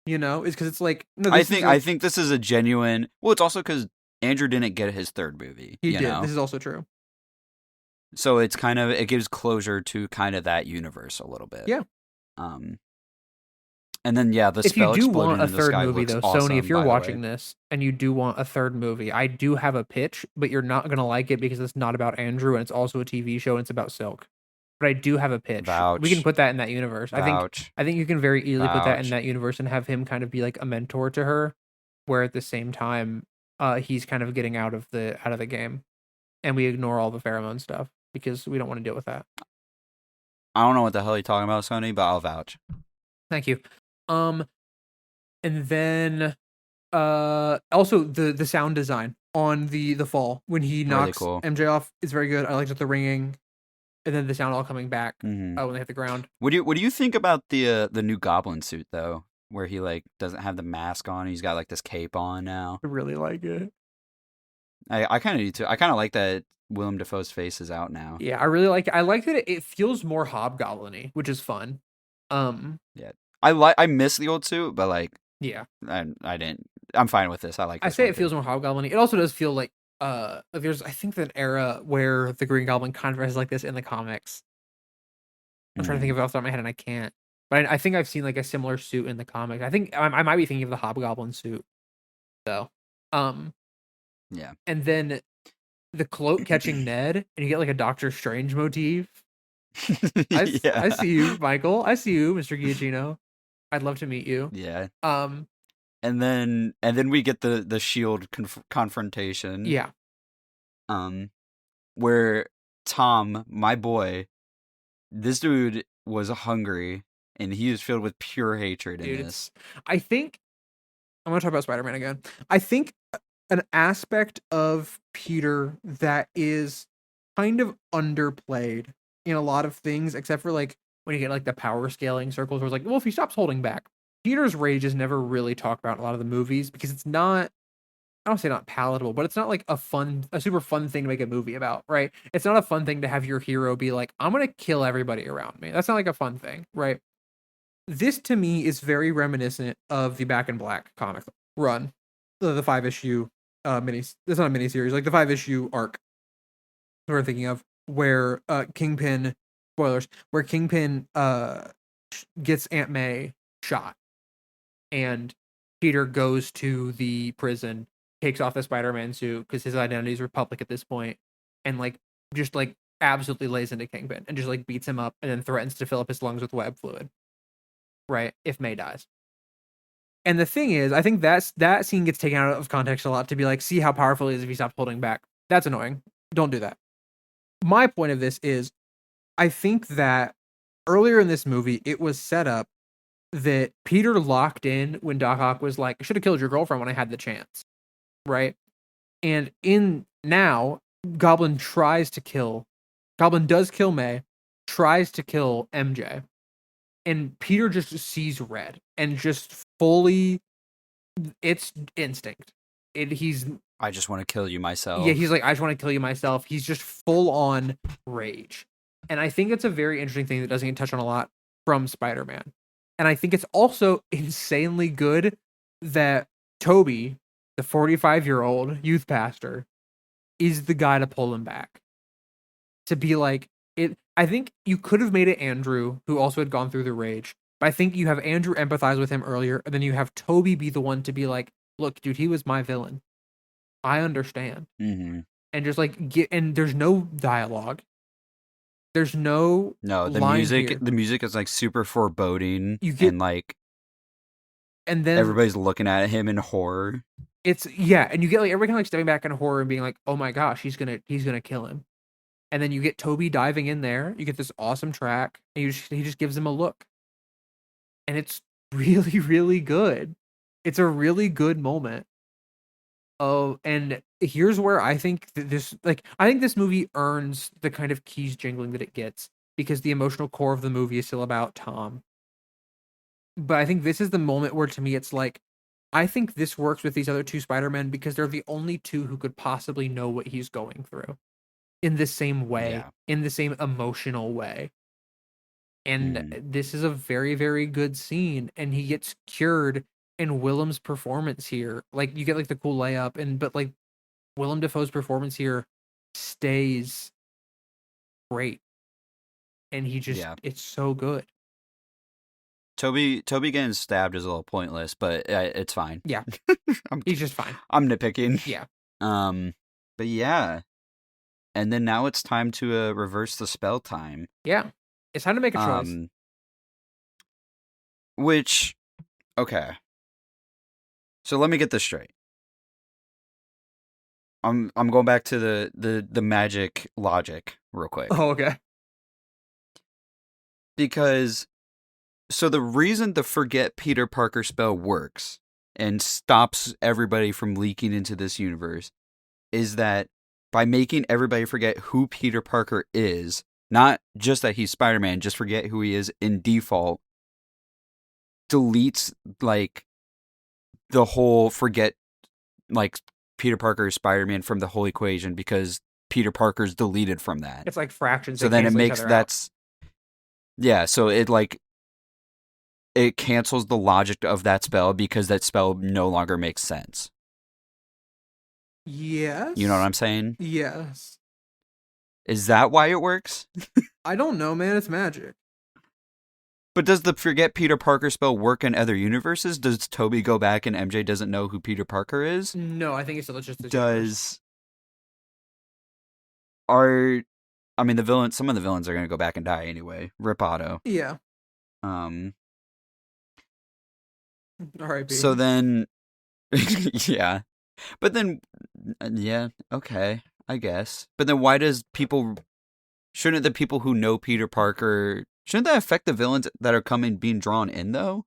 you know, is because it's like no, I this is think a, I think this is a genuine. Well, it's also because Andrew didn't get his third movie. he did. This is also true. So it's kind of it gives closure to kind of that universe a little bit. Yeah. Um, and then yeah, the If you spell do exploding want a in the third sky movie looks though, awesome. Sony, if you're By the way, watching this and you do want a third movie, I do have a pitch, but you're not gonna like it because it's not about Andrew and it's also a TV show and it's about Silk. But I do have a pitch. We can vouch, put that in that universe. vouch, I think you can very easily put that in vouch. that universe and have him kind of be like a mentor to her, where at the same time, he's kind of getting out of the game, and we ignore all the pheromone stuff because we don't want to deal with that. I don't know what the hell you're talking about, Sony, but I'll vouch. Thank you. Um, and then also the sound design on the fall when he Really knocks cool. MJ off is very good. I liked it, the ringing and then the sound all coming back Hmm. when they hit the ground. What do you think about the new Goblin suit though, where he like doesn't have the mask on? He's got like this cape on now. I really like it. I kind of do too. I kind of like that Willem Dafoe's face is out now. Yeah, I really like it. I like that it feels more hobgoblin-y, which is fun. Yeah, I miss the old suit, but like Yeah. I didn't. I'm fine with this. I like. I This say one it too. feels more hobgoblin-y. It also does feel like there's I think an era where the Green Goblin kind of dresses like this in the comics. I'm trying to think of it off the top of my head and I can't. But I think I've seen like a similar suit in the comics. I think I might be thinking of the hobgoblin suit though. Um Yeah. and then the cloak catching Ned and you get like a Doctor Strange motif. I Yeah. see you, Michael. I see you, Mr. Giacchino. I'd love to meet you. Yeah. Um And then we get the shield confrontation. yeah. Where Tom, my boy, this dude was hungry and he is filled with pure hatred in Dude, this. I think I'm gonna talk about Spider-Man again. I think an aspect of Peter that is kind of underplayed in a lot of things, except for like when you get like the power scaling circles where it's like, well, if he stops holding back. Peter's rage is never really talked about in a lot of the movies because it's not, I don't say not palatable, but it's not like a super fun thing to make a movie about, right? It's not a fun thing to have your hero be like, I'm gonna kill everybody around me. That's not like a fun thing, right? This to me is very reminiscent of the Back in Black comic run, the 5 issue mini. It's not a mini series, like the 5 issue arc that we're thinking of, where Kingpin, spoilers, where Kingpin gets Aunt May shot, and Peter goes to the prison, takes off the Spider-Man suit because his identity is Republic at this point, and like just like absolutely lays into Kingpin and just like beats him up and then threatens to fill up his lungs with web fluid, right? If May dies. And the thing is, I think that scene gets taken out of context a lot to be like, see how powerful he is if he stops holding back. That's annoying. Don't do that. My point of this is, I think that earlier in this movie, it was set up that Peter locked in when Doc Ock was like, I should have killed your girlfriend when I had the chance. Right? And in now, Goblin does kill May, tries to kill MJ. And Peter just sees red and just fully, it's instinct. He's I just want to kill you myself. Yeah, he's like, I just want to kill you myself. He's just full on rage. And I think it's a very interesting thing that doesn't get touched on a lot from Spider-Man. And I think it's also insanely good that Toby, the 45-year-old youth pastor, is the guy to pull him back. To be like, I think you could have made it Andrew, who also had gone through the rage. But I think you have Andrew empathize with him earlier, and then you have Toby be the one to be like, look, dude, he was my villain. I understand. Mm-hmm. And just like and there's no dialogue. There's no the music is like super foreboding. And like, and then everybody's looking at him in horror. And you get like everybody kind of like stepping back in horror and being like, oh my gosh, he's gonna kill him. And then you get Toby diving in there. You get this awesome track, and he just gives him a look, and it's really, really good. It's a really good moment. Oh, and here's where I think this movie earns the kind of keys jingling that it gets, because the emotional core of the movie is still about Tom. But I think this is the moment where, to me, it's like, I think this works with these other two Spider-Men because they're the only two who could possibly know what he's going through in the same way, in the same emotional way. And this is a very, very good scene, and he gets cured. And Willem's performance here, like, you get like the cool layup, but like Willem Dafoe's performance here stays great, and he just it's so good. Toby getting stabbed is a little pointless, but it's fine. Yeah, he's just fine. I'm nitpicking. Yeah. But yeah, and then now it's time to reverse the spell time. Yeah, it's time to make a choice. Which, okay. So let me get this straight. I'm going back to the magic logic real quick. Oh, okay. Because, so the reason the Forget Peter Parker spell works and stops everybody from leaking into this universe is that by making everybody forget who Peter Parker is, not just that he's Spider-Man, just forget who he is in default, deletes like the whole forget like Peter Parker is Spider-Man from the whole equation, because Peter Parker's deleted from that. It's like fractions. So then it makes so it cancels the logic of that spell because that spell no longer makes sense. Yes. You know what I'm saying? Yes. Is that why it works? I don't know, man. It's magic. But does the Forget Peter Parker spell work in other universes? Does Toby go back and MJ doesn't know who Peter Parker is? No, I think it's still just the I mean, some of the villains are going to go back and die anyway. Rip Otto. Yeah. R.I.P. So then, yeah. But then, yeah, okay, I guess. But then shouldn't the people who know Peter Parker, shouldn't that affect the villains that are being drawn in, though?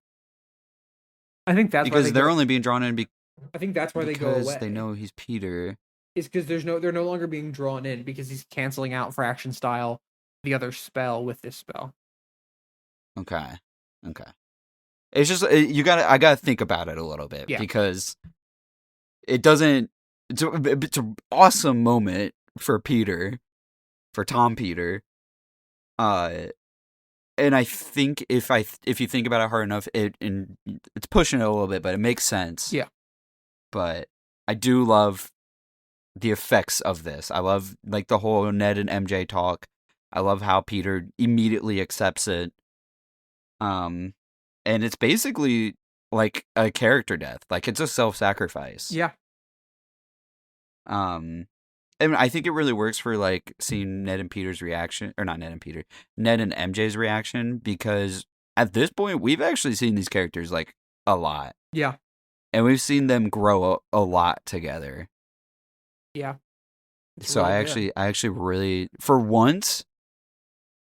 I think that's because they're only being drawn in I think that's why they go away. Because they know he's Peter. is because they're no longer being drawn in because he's canceling out fraction style the other spell with this spell. Okay. It's just I gotta think about it a little bit because it doesn't. It's an awesome moment for Tom Peter. And I think if you think about it hard enough, it's pushing it a little bit, but it makes sense. Yeah. But I do love the effects of this. I love like the whole Ned and MJ talk. I love how Peter immediately accepts it. And it's basically like a character death. Like it's a self-sacrifice. Yeah. And I think it really works for like seeing Ned and Peter's reaction, or not Ned and Peter, Ned and MJ's reaction, because at this point we've actually seen these characters like a lot. Yeah. And we've seen them grow a lot together. Yeah. So I actually really, for once,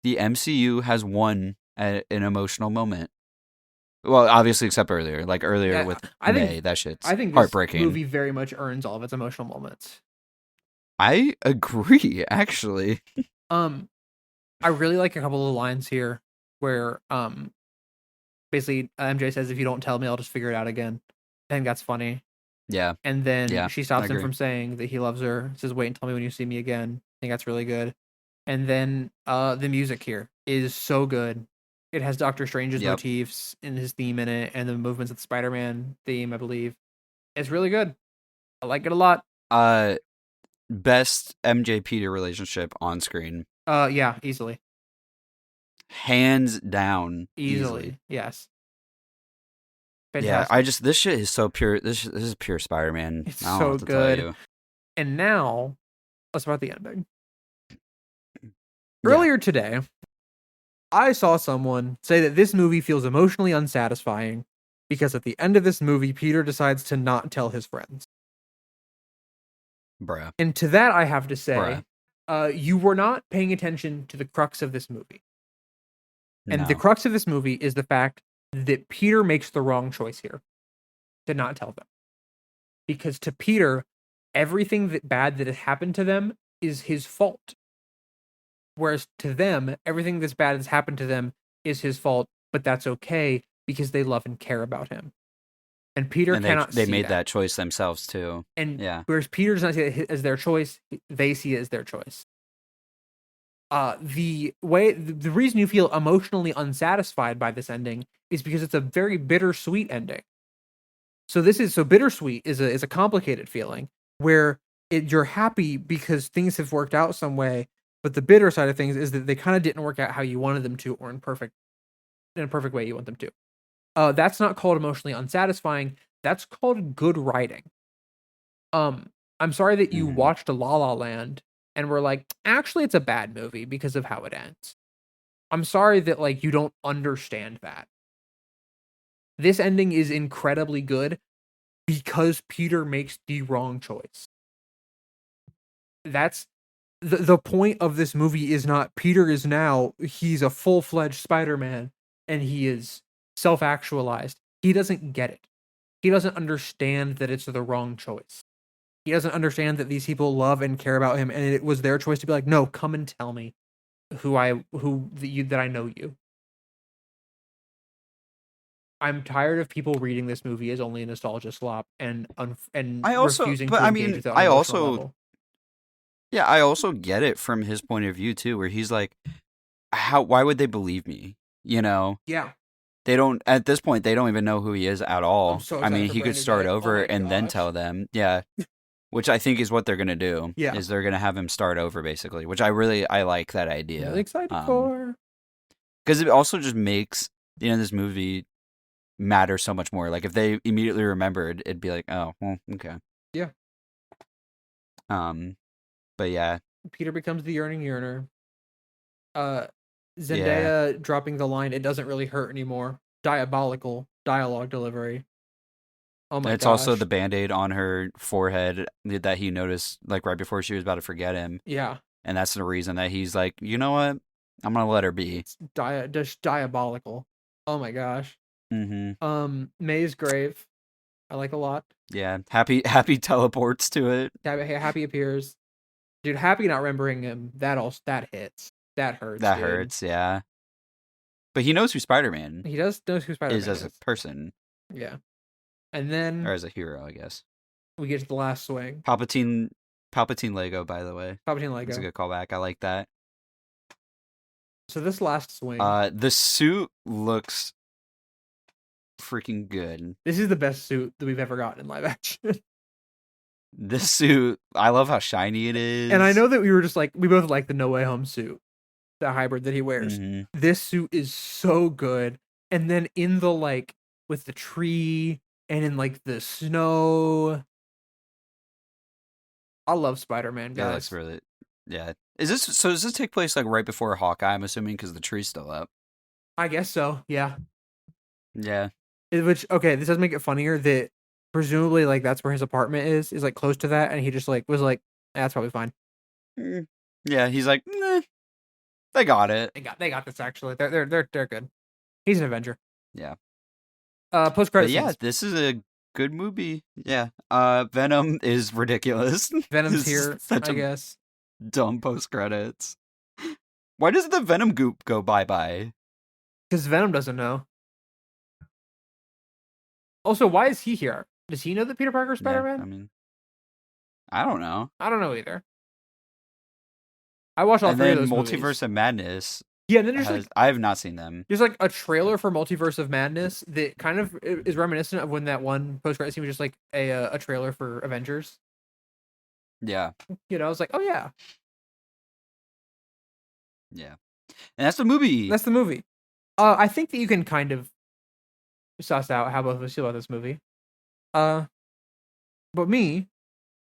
the MCU has won at an emotional moment. Well, obviously, except earlier. Like earlier with May, that shit's heartbreaking. This movie very much earns all of its emotional moments. I agree, actually. I really like a couple of lines here where basically MJ says, "If you don't tell me, I'll just figure it out again." I think that's funny. Yeah. And then she stops him from saying that he loves her. Says, "Wait and tell me when you see me again." I think that's really good. And then the music here is so good. It has Doctor Strange's motifs and his theme in it, and the movements of the Spider-Man theme, I believe. It's really good. I like it a lot. Best MJ Peter relationship on screen. Yeah, easily. Hands down. Easily. Yes. Fantastic. Yeah, this shit is so pure. This is pure Spider-Man. It's so good. And now, let's talk about the ending. Earlier today, I saw someone say that this movie feels emotionally unsatisfying because at the end of this movie, Peter decides to not tell his friends. Bruh. And to that, I have to say, you were not paying attention to the crux of this movie. And the crux of this movie is the fact that Peter makes the wrong choice here to not tell them. Because to Peter, everything bad that has happened to them is his fault. Whereas to them, everything that's bad that's happened to them is his fault, but that's okay because they love and care about him. And Peter cannot see that. They made that choice themselves too. And whereas Peter does not see it as their choice, they see it as their choice. The reason you feel emotionally unsatisfied by this ending is because it's a very bittersweet ending. So bittersweet is a complicated feeling where you're happy because things have worked out some way, but the bitter side of things is that they kind of didn't work out how you wanted them to, or in a perfect way you want them to. That's not called emotionally unsatisfying. That's called good writing. I'm sorry that you watched La La Land and were like, actually, it's a bad movie because of how it ends. I'm sorry that like you don't understand that. This ending is incredibly good because Peter makes the wrong choice. That's the point of this movie is not Peter is now, he's a full-fledged Spider-Man and he is self-actualized. He doesn't get it. He doesn't understand that it's the wrong choice. He doesn't understand that these people love and care about him, and it was their choice to be like, no, come and tell me that I know you. I'm tired of people reading this movie as only a nostalgia slop and refusing to engage with it on an emotional level. Yeah, I also get it from his point of view too, where he's like, why would they believe me? You know? Yeah. They don't, at this point, they don't even know who he is at all. I mean, he could start over and then tell them. Yeah. Which I think is what they're going to do. Yeah. Is they're going to have him start over, basically, which I like that idea. Really excited for. Because it also just makes the end of this movie matter so much more. Like, if they immediately remembered, it'd be like, oh, well, okay. Yeah. But yeah. Peter becomes the yearning yearner. Zendaya dropping the line, "It doesn't really hurt anymore." Diabolical dialogue delivery. Oh my gosh. It's also the Band-Aid on her forehead that he noticed like right before she was about to forget him. Yeah. And that's the reason that he's like, you know what? I'm going to let her be. It's just diabolical. Oh my gosh. Mm-hmm. May's grave. I like a lot. Yeah, Happy teleports to it. Happy appears. Dude, Happy not remembering him, that hits. That hurts, That dude. hurts, yeah. But he knows who Spider-Man He does knows who is Spider-Man as a is. person, Yeah. And or then as a hero, I guess. we get to the last swing. Palpatine, Palpatine Lego, by the way. Palpatine That's a Lego. good callback. I like that. So this last swing, The suit looks freaking good. this is the best suit that we've ever gotten in live action. This suit, I love how shiny it And I is. know that we were just like we both like the No Way Home suit, the hybrid that he wears. Mm-hmm. This suit is so good. And then in the like with the tree and in like the snow. I love Spider-Man, It looks guys. really, yeah. Does this take place like right before Hawkeye? I'm assuming because the tree's still up. I guess so. Yeah. Yeah. Which okay, this does make it funnier that presumably like that's where his apartment is like close to that, and he just like was like, that's probably fine. Mm. Yeah. He's like, nah, they got it. They got this actually. They're good. He's an Avenger. Yeah. Post But credit yeah, scenes. this is a good movie. Yeah. Venom is ridiculous. Venom's This is here, such I a guess. dumb post credits. Why does the Venom goop go bye bye? Because Venom doesn't know. Also, why is he here? Does he know that Peter Parker's Yeah, Spider-Man? I mean, I don't know. I don't know either. I watched all And three of then those Multiverse movies. of Madness Yeah, and then I have not seen them. there's like a trailer for Multiverse of Madness that kind of is reminiscent of when that one post credit scene was just like a trailer for Avengers. Yeah, You know, I was like, oh yeah, yeah, and that's the movie. that's the movie. I think that you can kind of suss out how both of us feel about this movie. Uh, but me,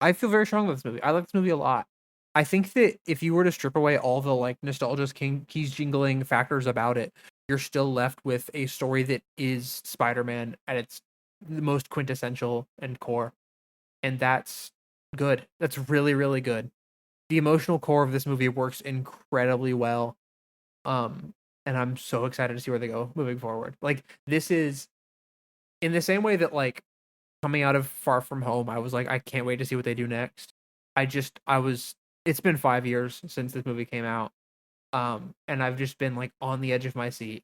I feel very strong about this movie. I like this movie a lot. I think that if you were to strip away all the like nostalgia keys jingling factors about it, you're still left with a story that is Spider-Man at its the most quintessential and core. And that's good. That's really, really good. The emotional core of this movie works incredibly well. And I'm so excited to see where they go moving forward. Like this is in the same way that like coming out of Far From Home, I was like, I can't wait to see what they do next. I was it's been 5 years since this movie came out. And I've just been like on the edge of my seat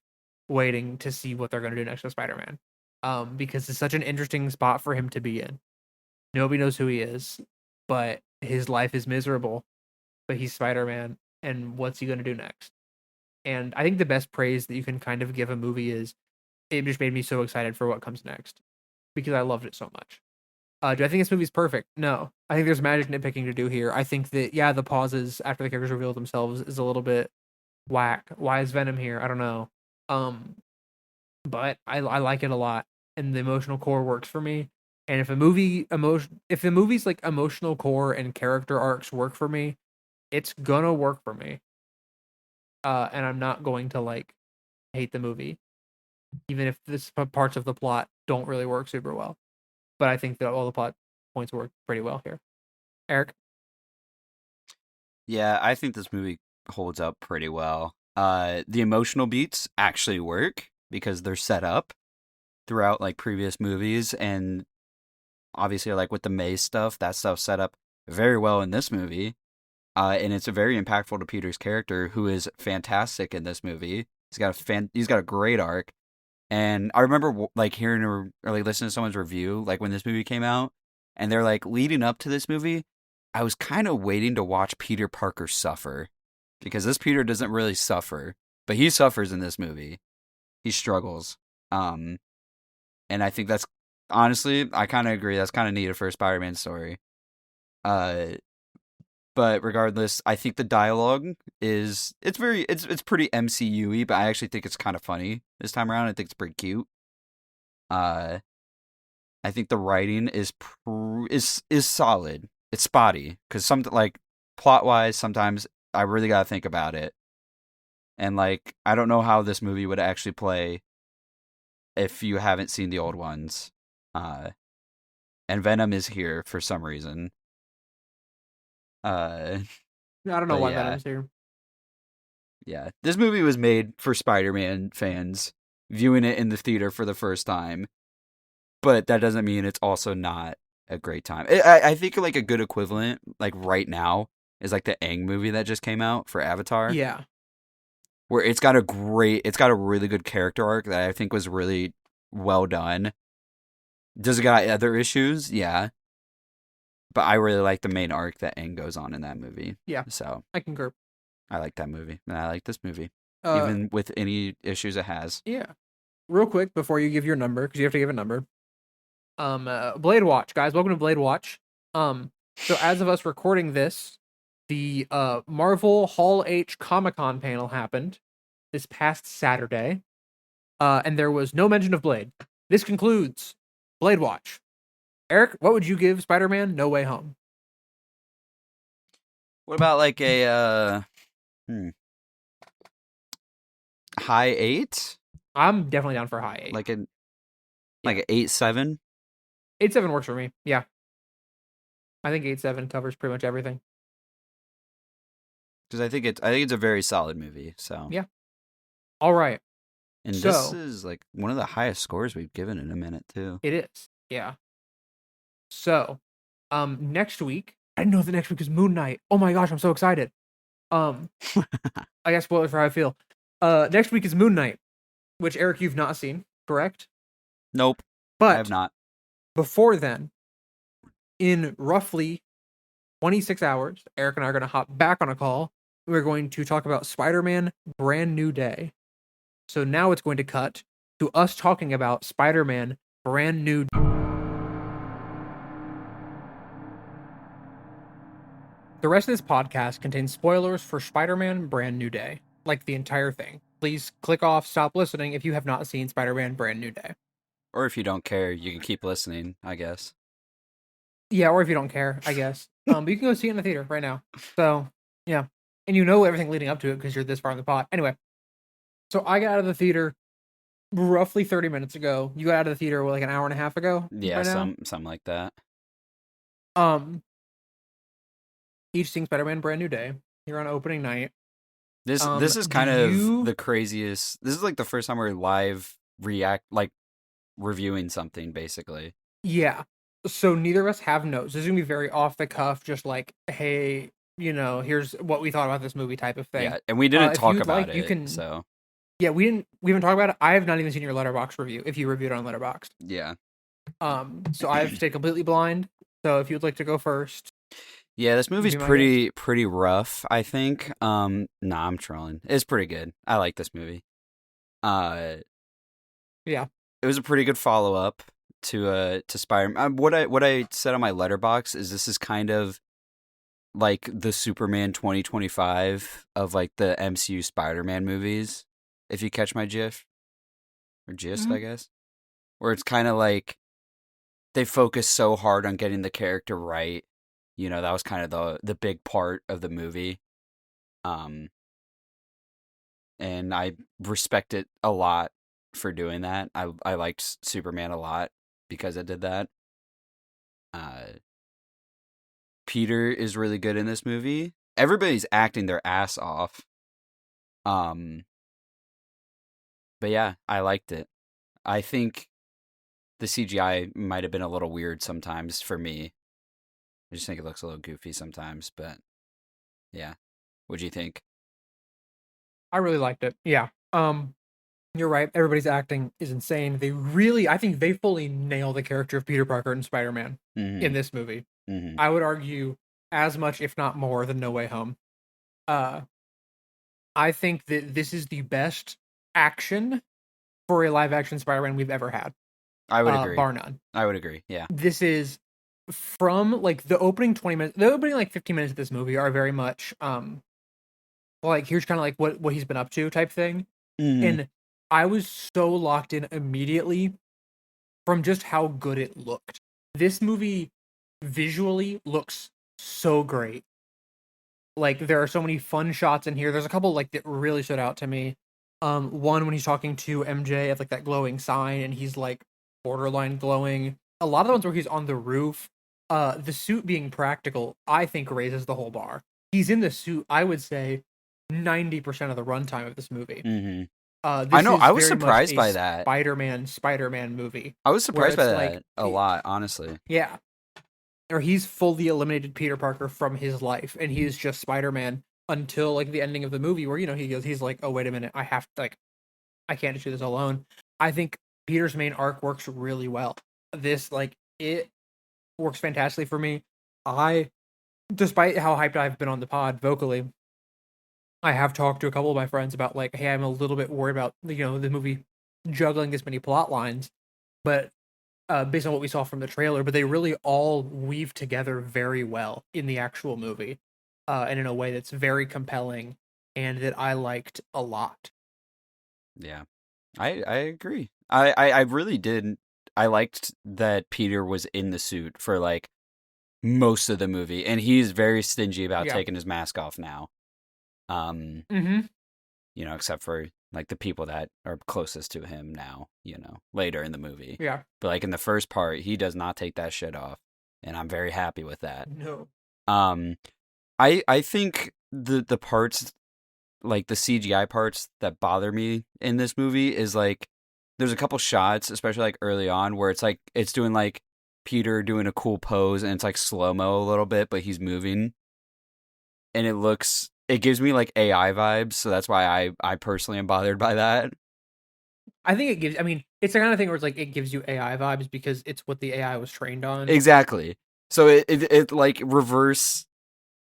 waiting to see what they're gonna do next with Spider-Man. Because it's such an interesting spot for him to be in. Nobody knows who he is, but his life is miserable. But he's Spider-Man, and what's he gonna do next? And I think the best praise that you can kind of give a movie is it just made me so excited for what comes next because I loved it so much. Do I think this movie's perfect? No. I think there's magic nitpicking to do here. I think that yeah, the pauses after the characters reveal themselves is a little bit whack. Why is Venom here? I don't know. Um, but I like it a lot, and the emotional core works for me. And if the movie's like emotional core and character arcs work for me, it's gonna work for me. And I'm not going to like hate the movie, even if this parts of the plot don't really work super well. But I think that all the plot points work pretty well here. Eric, Yeah, I think this movie holds up pretty well. The emotional beats actually work because they're set up throughout like previous movies, and obviously like with the maze stuff, that stuff's set up very well in this movie. And it's very impactful to Peter's character, who is fantastic in this movie. He's got a great arc. And I remember like hearing or like listening to someone's review like when this movie came out, and they're like leading up to this movie, I was kind of waiting to watch Peter Parker suffer because this Peter doesn't really suffer, but he suffers in this movie. He struggles. Um, and I think that's honestly, I kind of agree. That's kind of needed for a Spider-Man story. Uh, but regardless, I think the dialogue it's pretty MCU-y, but I actually think it's kind of funny this time around. I think it's pretty cute. Uh, I think the writing is solid. It's spotty because something like plot-wise, sometimes I really gotta think about it, and like I don't know how this movie would actually play if you haven't seen the old ones. And Venom is here for some reason. Uh, I don't know but why yeah. Venom's here. Yeah, this movie was made for Spider-Man fans viewing it in the theater for the first time. but that doesn't mean it's also not a great time. I think like a good equivalent, like right now, is like the Aang movie that just came out for Avatar, Yeah. where it's got a really good character arc that I think was really well done. Does it got other issues? Yeah, but I really like the main arc that Aang goes on in that movie. Yeah. So I concur. I like that movie, and I like this movie, Uh, even with any issues it has. yeah. Real quick before you give your number, because you have to give a number. Blade Watch, guys. Welcome to Blade Watch. So as of us recording this, the Marvel Hall H Comic-Con panel happened this past Saturday. And there was no mention of Blade. This concludes Blade Watch. Eric, what would you give Spider-Man No Way Home? What about like a high 8? I'm definitely down for a high 8. Like an 8.7? 8.7 works for me. Yeah. I think 8.7 covers pretty much everything. Because I think it's a very solid movie. So yeah. All right. And this is like one of the highest scores we've given in a minute too. It is. Yeah. So, next week, I didn't know that next week is Moon Knight. Oh my gosh, I'm so excited. I guess spoilers for how I feel. Next week is Moon Knight, which Eric, you've not seen, correct? Nope. But I have not. Before then, in roughly 26 hours, Eric and I are going to hop back on a call. We're going to talk about Spider-Man Brand New Day. So now it's going to cut to us talking about Spider-Man Brand New. The rest of this podcast contains spoilers for Spider-Man Brand New Day, like the entire thing. Please click off, stop listening if you have not seen Spider-Man Brand New Day. Or if you don't care, you can keep listening, I guess. Yeah, or if you don't care, I guess. But you can go see it in the theater right now. So, yeah. And you know everything leading up to it because you're this far in the pod. Anyway, so I got out of the theater roughly 30 minutes ago. You got out of the theater, like an hour and a half ago? Yeah, something like that. Each seeing Spider-Man Brand New Day. You're on opening night. This is kind of the craziest. This is like the first time we're live reviewing something, basically. Yeah. So neither of us have notes. This is gonna be very off the cuff, just like, hey, here's what we thought about this movie type of thing. Yeah, and we didn't talk about it. So yeah, we haven't talked about it. I have not even seen your Letterboxd review. If you reviewed it on Letterboxd, yeah. So I've stayed completely blind. So if you'd like to go first. Yeah, this movie's pretty rough, I think. Nah, I'm trolling. It's pretty good. I like this movie. Yeah. It was a pretty good follow-up to Spider-Man. What I said on my Letterboxd is this is kind of like the Superman 2025 of like the MCU Spider-Man movies, if you catch my gist, I guess. Where it's kind of like they focus so hard on getting the character right. That was kind of the big part of the movie. And I respect it a lot for doing that. I liked Superman a lot because it did that. Peter is really good in this movie. Everybody's acting their ass off. But yeah, I liked it. I think the CGI might have been a little weird sometimes for me. I just think it looks a little goofy sometimes, but yeah. What'd you think? I really liked it. Yeah. You're right. Everybody's acting is insane. I think they fully nail the character of Peter Parker and Spider-Man in this movie. Mm-hmm. I would argue as much, if not more, than No Way Home. I think that this is the best action for a live-action Spider-Man we've ever had. I would agree. Bar none. I would agree, yeah. This is from, like, the opening 20 minutes, the opening, like, 15 minutes of this movie are very much, like, here's kind of, like, what he's been up to type thing. Mm-hmm. And I was so locked in immediately from just how good it looked. This movie visually looks so great. Like, there are so many fun shots in here. There's a couple, like, that really stood out to me. One when he's talking to MJ at, like, that glowing sign, and he's, like, borderline glowing. A lot of the ones where he's on the roof, the suit being practical, I think raises the whole bar. He's in the suit, I would say, 90% of the runtime of this movie. Mm-hmm. I This know. is I was very much surprised a by that. Spider-Man movie I was where surprised by it's like, that a lot, honestly. yeah, or he's fully eliminated Peter Parker from his life, and he's just Spider-Man until like the ending of the movie, where he's like, oh wait a minute, I have to like, I can't do this alone. I think Peter's main arc works really well. This like it works fantastically for me. I, despite how hyped I've been on the pod vocally, I have talked to a couple of my friends about like, hey, I'm a little bit worried about the movie juggling this many plot lines, but based on what we saw from the trailer, but they really all weave together very well in the actual movie, and in a way that's very compelling and that I liked a lot. Yeah, I agree. I really did. I liked that Peter was in the suit for like most of the movie, and he's very stingy about Yeah. taking his mask off now. Mm-hmm. Except for like the people that are closest to him now, later in the movie. Yeah. But like in the first part, he does not take that shit off, and I'm very happy with that. No. Um, I think the parts, like the CGI parts that bother me in this movie is like there's a couple shots, especially like early on, where it's like it's doing like Peter doing a cool pose and it's like slow-mo a little bit, but he's moving. And it gives me like AI vibes, so that's why I personally am bothered by that. I think it gives. I mean, it's the kind of thing where it's like it gives you AI vibes because it's what the AI was trained on. Exactly. So it like reverse,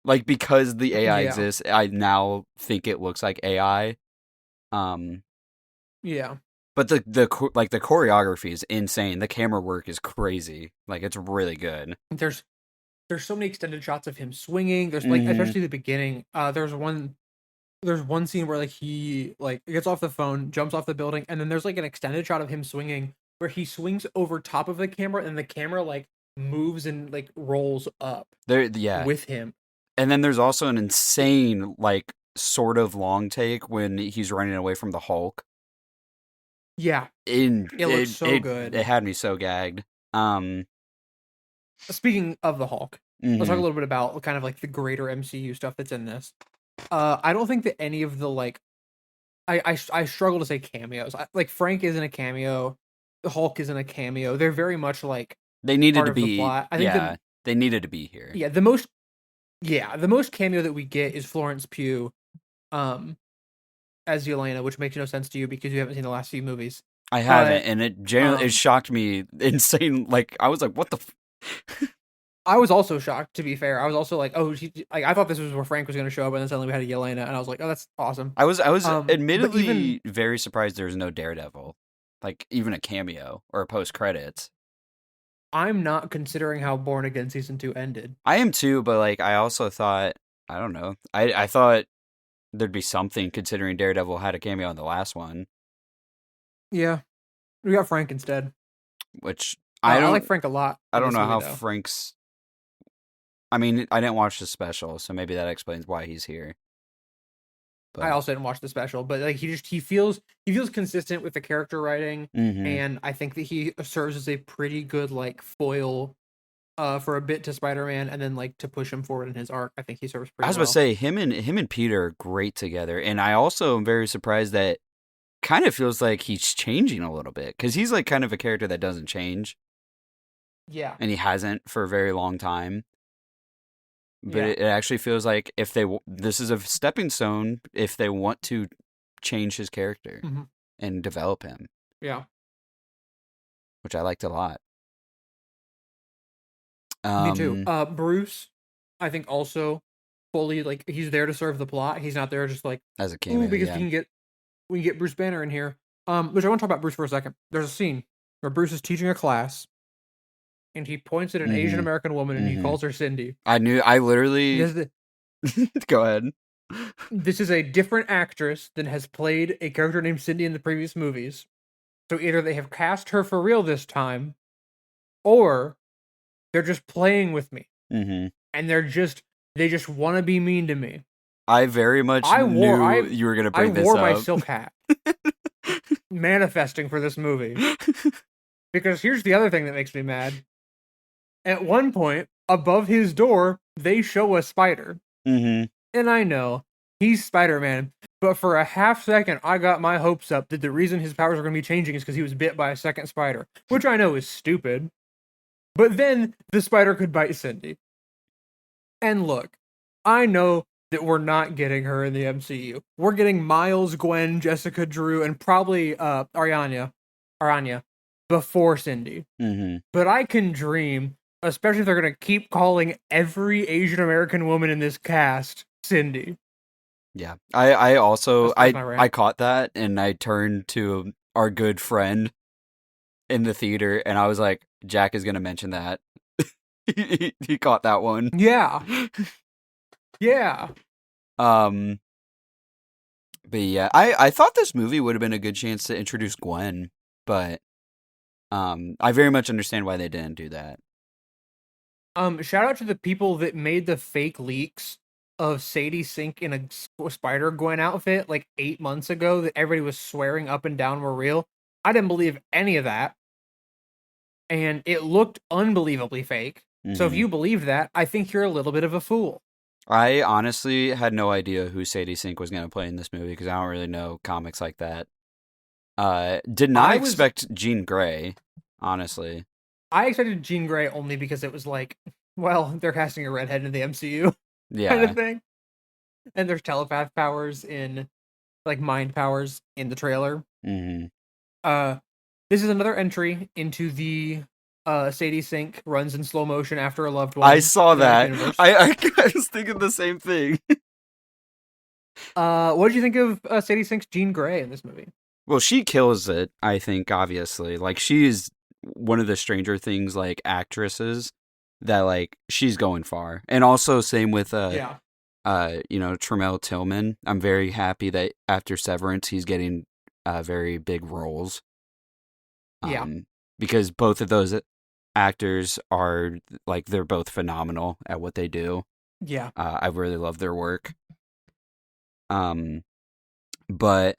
like because the AI Yeah. exists, I now think it looks like AI. Um, Yeah. but the choreography is insane. The camera work is crazy. Like it's really good. There's so many extended shots of him swinging. There's like, Mm-hmm. especially the beginning. There's one scene where like he like gets off the phone, jumps off the building, and then there's like an extended shot of him swinging where he swings over top of the camera and the camera like moves and like rolls up Yeah. with him. And then there's also an insane like sort of long take when he's running away from the Hulk. Yeah, In it looks so good. it had me so gagged. Speaking of the Hulk, let's talk a Mhm. little bit about kind of like the greater MCU stuff that's in this. I don't think that any of the like I struggle to say cameos. Like Frank isn't a cameo, the Hulk isn't a cameo. They're very much like They needed part to of the be, plot. I think yeah, they needed to be here. the most cameo that we get is Florence Pugh, um, as Yelena, which makes no sense to you because you haven't seen the last few movies. I haven't, But and it shocked me insane. Like I was like, what the. I was also shocked. To be fair, I was also like, oh, like I thought this was where Frank was going to show up, and then suddenly we had a Yelena, and I was like, oh, that's awesome. I was But even admittedly very surprised there was no Daredevil, like even a cameo or a post credits. I'm not considering how Born Again season 2 ended. I am too, but like I also thought, I don't know, I thought there'd be something considering Daredevil had a cameo in the last one, Yeah, we got Frank instead. which I like Frank a lot. I In don't this know movie, how though. Frank's. I mean, I didn't watch the special, so maybe that explains why he's here. I But also didn't watch the special, but like he feels consistent with the character writing, mm-hmm. and I think that he serves as a pretty good like foil, for a bit to Spider-Man, and then like to push him forward in his arc. I think he serves I pretty was about to well. say him and Peter are great together, and I also am very surprised that kind of feels like he's changing a little bit because he's like kind of a character that doesn't change, Yeah, and he hasn't for a very long time. But yeah, it actually feels like this is a stepping stone if they want to change his character hmm and develop him, yeah. which I liked a lot. Me too. Um, Bruce, I think also fully like he's there to serve the plot. He's not there just like, as a ooh, cameo, because yeah. we can get Bruce Banner in here. Which I want to talk about Bruce for a second. There's a scene where Bruce is teaching a class, and he points at an Asian Mm-hmm. American woman, and he Mm-hmm. calls her Cindy. I literally. This is, Go ahead. this is a different actress than has played a character named Cindy in the previous movies. So either they have cast her for real this time, or they're just playing with me, Mm-hmm. and they just want to be mean to me. I very much I wore knew I you were gonna I bring this wore my up. silk hat, manifesting for this movie. Because here's the other thing that makes me mad. At one point, above his door, they show a spider. Mm-hmm. And I know he's Spider-Man, But for a half second, I got my hopes up that the reason his powers are going to be changing is because he was bit by a second spider, which I know is stupid. But then the spider could bite Cindy. And look, I know that we're not getting her in the MCU. We're getting Miles, Gwen, Jessica Drew, and probably Aranya before Cindy. Mm-hmm. But I can dream, especially if they're going to keep calling every Asian American woman in this cast Cindy. Yeah. I also That's my rant. I caught that, and I turned to our good friend in the theater, and I was like, Jack is going to mention that. he caught that one. Yeah. Yeah. But yeah, I thought this movie would have been a good chance to introduce Gwen, but I very much understand why they didn't do that. Shout out to the people that made the fake leaks of Sadie Sink in a Spider-Gwen outfit like 8 months ago that everybody was swearing up and down were real. I didn't believe any of that. And it looked unbelievably fake. Mm-hmm. So if you believe that, I think you're a little bit of a fool. I honestly had no idea who Sadie Sink was going to play in this movie because I don't really know comics like that. Did not expect Jean Grey, honestly. I expected Jean Grey only because it was like, well, they're casting a redhead in the MCU. Yeah. Kind of thing. And there's telepath powers like mind powers in the trailer. Mm-hmm. This is another entry into the Sadie Sink runs in slow motion after a loved one. I saw that. I was thinking the same thing. What did you think of Sadie Sink's Jean Grey in this movie? Well, she kills it, I think, obviously. Like, she's one of the Stranger Things, like, actresses that, like, she's going far. And also, same with, Tremel Tillman. I'm very happy that after Severance, he's getting very big roles. Because both of those actors are, like, they're both phenomenal at what they do. Yeah. I really love their work. But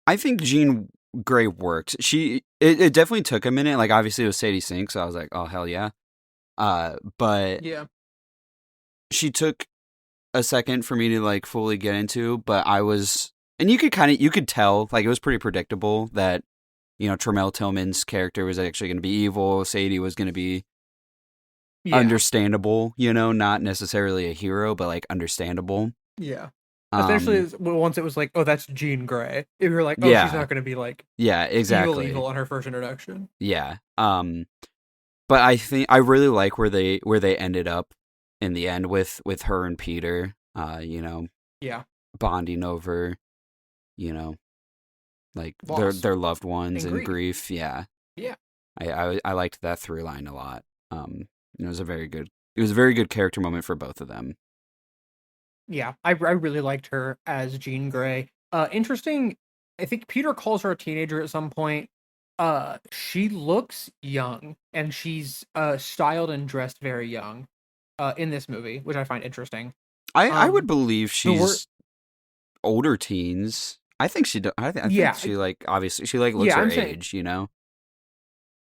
I think Jean Grey worked. It definitely took a minute. Like, obviously it was Sadie Sink, so I was like, oh, hell yeah. But yeah, she took a second for me to, like, fully get into, but I was, and you could tell, like, it was pretty predictable that, Tremel Tillman's character was actually going to be evil. Sadie was going to be understandable, not necessarily a hero, but, like, understandable. Yeah. Especially once it was like, oh, that's Jean Grey. If you're like, oh, she's not going to be like, exactly, evil on her first introduction. Yeah. But I think I really like where they ended up in the end with her and Peter. Bonding over, like their loved ones and grief. Yeah. Yeah. I liked that through line a lot. It was a very good character moment for both of them. Yeah, I really liked her as Jean Grey. Interesting, I think Peter calls her a teenager at some point. She looks young, and she's styled and dressed very young in this movie, which I find interesting. I would believe she's older teens. I think she. I think she, like, obviously she, like, looks her age.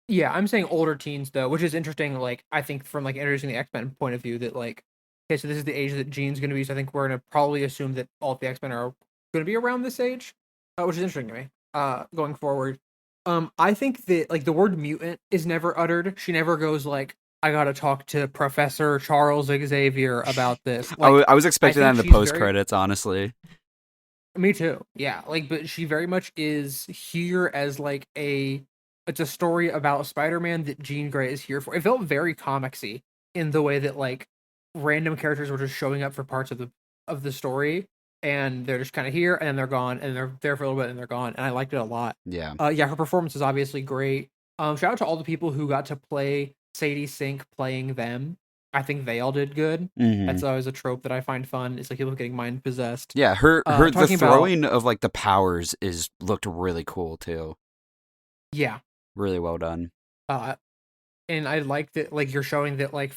Yeah, I'm saying older teens though, which is interesting. Like, I think from, like, introducing the X-Men point of view, that, like, okay, so this is the age that Jean's going to be, so I think we're going to probably assume that all of the X-Men are going to be around this age, which is interesting to me, going forward. I think that, like, the word mutant is never uttered. She never goes, like, I gotta talk to Professor Charles Xavier about this. Like, I was expecting that in the post-credits, honestly. Me too, yeah. Like, but she very much is here as, like, it's a story about Spider-Man that Jean Grey is here for. It felt very comicsy in the way that, like, random characters were just showing up for parts of the story, and they're just kind of here, and then they're gone, and they're there for a little bit, and they're gone, and I liked it a lot. Yeah. Her performance is obviously great. Shout out to all the people who got to play Sadie Sink playing them. I think they all did good. Mm-hmm. That's always a trope that I find fun. It's like people getting mind possessed. Yeah, her the throwing of, like, the powers looked really cool too. Yeah. Really well done. And I liked that, like, you're showing that, like,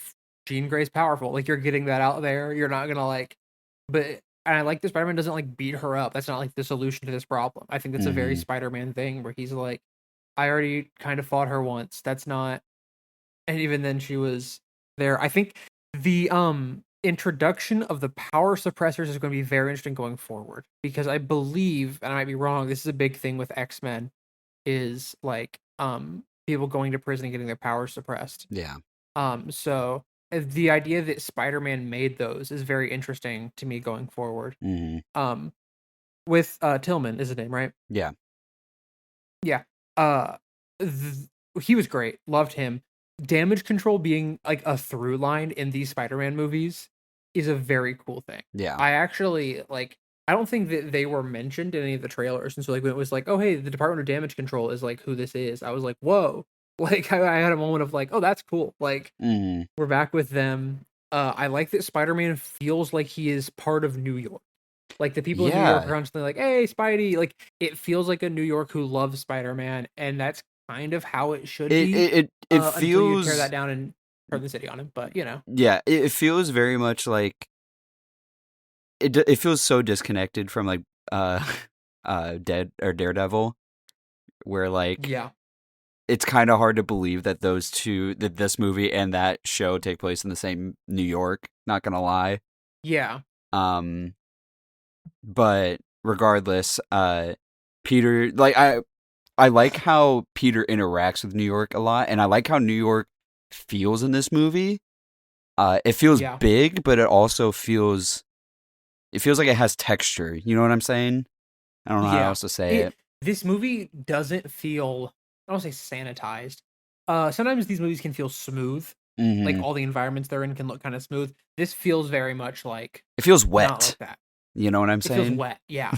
Jean Grey's powerful. Like, you're getting that out there. You're not gonna, like, and I like that Spider-Man doesn't, like, beat her up. That's not, like, the solution to this problem. I think that's a very Spider-Man thing where he's like, I already kind of fought her once. That's not, and even then she was there. I think the introduction of the power suppressors is going to be very interesting going forward because I believe, and I might be wrong, this is a big thing with X-Men is like people going to prison and getting their powers suppressed. Yeah. So the idea that Spider-Man made those is very interesting to me going forward. Mm-hmm. With Tillman is his name, right? Yeah. Yeah. Uh he was great. Loved him. Damage control being like a through line in these Spider-Man movies is a very cool thing. Yeah. I actually like I don't think that they were mentioned in any of the trailers. And so like when it was like, oh hey, the Department of Damage Control is like who this is, I was like, whoa. Like I had a moment of like, oh, that's cool. Like Mm-hmm. we're back with them. I like that Spider-Man feels like he is part of New York. Like the people in New York are Yeah. constantly like, "Hey, Spidey!" Like it feels like a New York who loves Spider-Man, and that's kind of how it should It be. it it, it Until you tear feels that down and turn the city on him. But you know, yeah, it feels very much like it feels so disconnected from like Dead or Daredevil, where like yeah, it's kind of hard to believe that that this movie and that show take place in the same New York, not gonna lie. yeah, um but regardless, Peter, like I like how Peter interacts with New York a lot, and I like how New York feels in this movie. It feels yeah. big, but it feels like it has texture. You know what I'm saying? I don't know how Yeah. else to say it. This movie doesn't feel, I don't say sanitized. Sometimes these movies can feel smooth. Like Hmm. all the environments they're in can look kind of smooth. This feels very much like It feels not wet. like that. You know what I'm It feels saying? wet, yeah.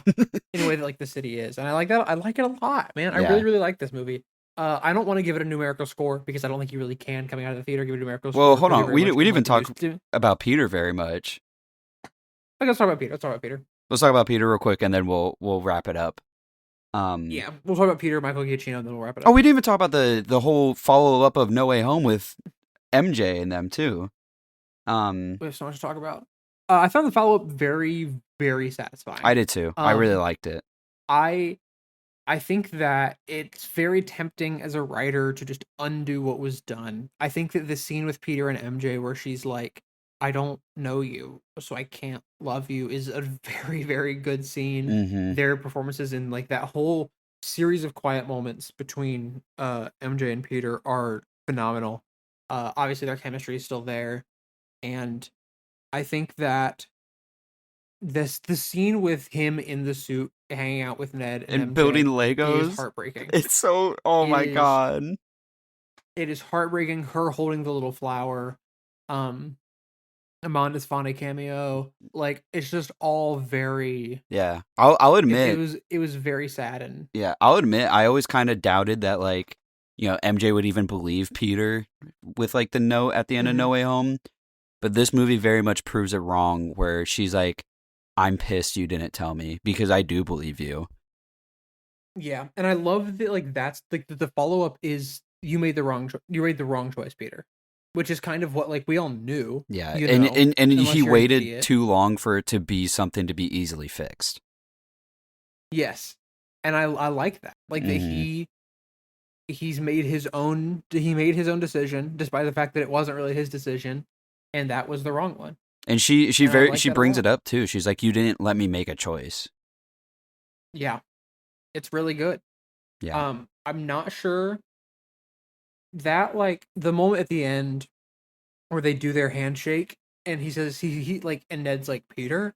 In a way that like the city is. And I like that. I like it a lot, man. I Yeah. really, really like this movie. I don't want to give it a numerical score because I don't think you really can coming out of the theater give it a numerical Well, score hold because you're on. very much We didn't being even like talk introduced to. about Peter very much. Okay, let's talk about Peter. Let's talk about Peter. Let's talk about Peter real quick, and then we'll wrap it up. Yeah, we'll talk about Peter, Michael Giacchino, and then we'll wrap it Oh, up. we didn't even talk about the whole follow up of No Way Home with MJ and them too. We have so much to talk about. I found the follow up very, very satisfying. I did too. I really Um, liked it. I I think that it's very tempting as a writer to just undo what was done. I think that the scene with Peter and MJ where she's like, I don't know you, so I can't love you is a very, very good scene. Mm-hmm. Their performances in like that whole series of quiet moments between MJ and Peter are phenomenal. Obviously their chemistry is still there. And I think that the scene with him in the suit hanging out with Ned and And MJ building is Legos. heartbreaking. It's so. Oh It my is god. it is heartbreaking. Her holding the little flower, um, Amanda's Fonte cameo, like it's just all very. Yeah. I'll It admit. was very sad and Yeah. I'll admit. I always kind of doubted that like MJ would even believe Peter with like the note at the end of No Mhm. Way Home. But this movie very much proves it wrong, where she's like, I'm pissed you didn't tell me because I do believe you. Yeah, and I love that like that's like the follow up is you made the wrong you made the wrong choice, Peter, which is kind of what like we all knew, Yeah. you know, And unless he you're an waited idiot. too long for it to be something to be easily fixed. Yes, and I like that like that Hmm. he made his own decision despite the fact that it wasn't really his decision, and that was the wrong one, And and I like she that a brings lot. it up too. She's like, you didn't let me make a choice. Yeah, it's really good. Yeah. I'm not sure that like the moment at the end where they do their handshake and he says he like and Ned's like Peter.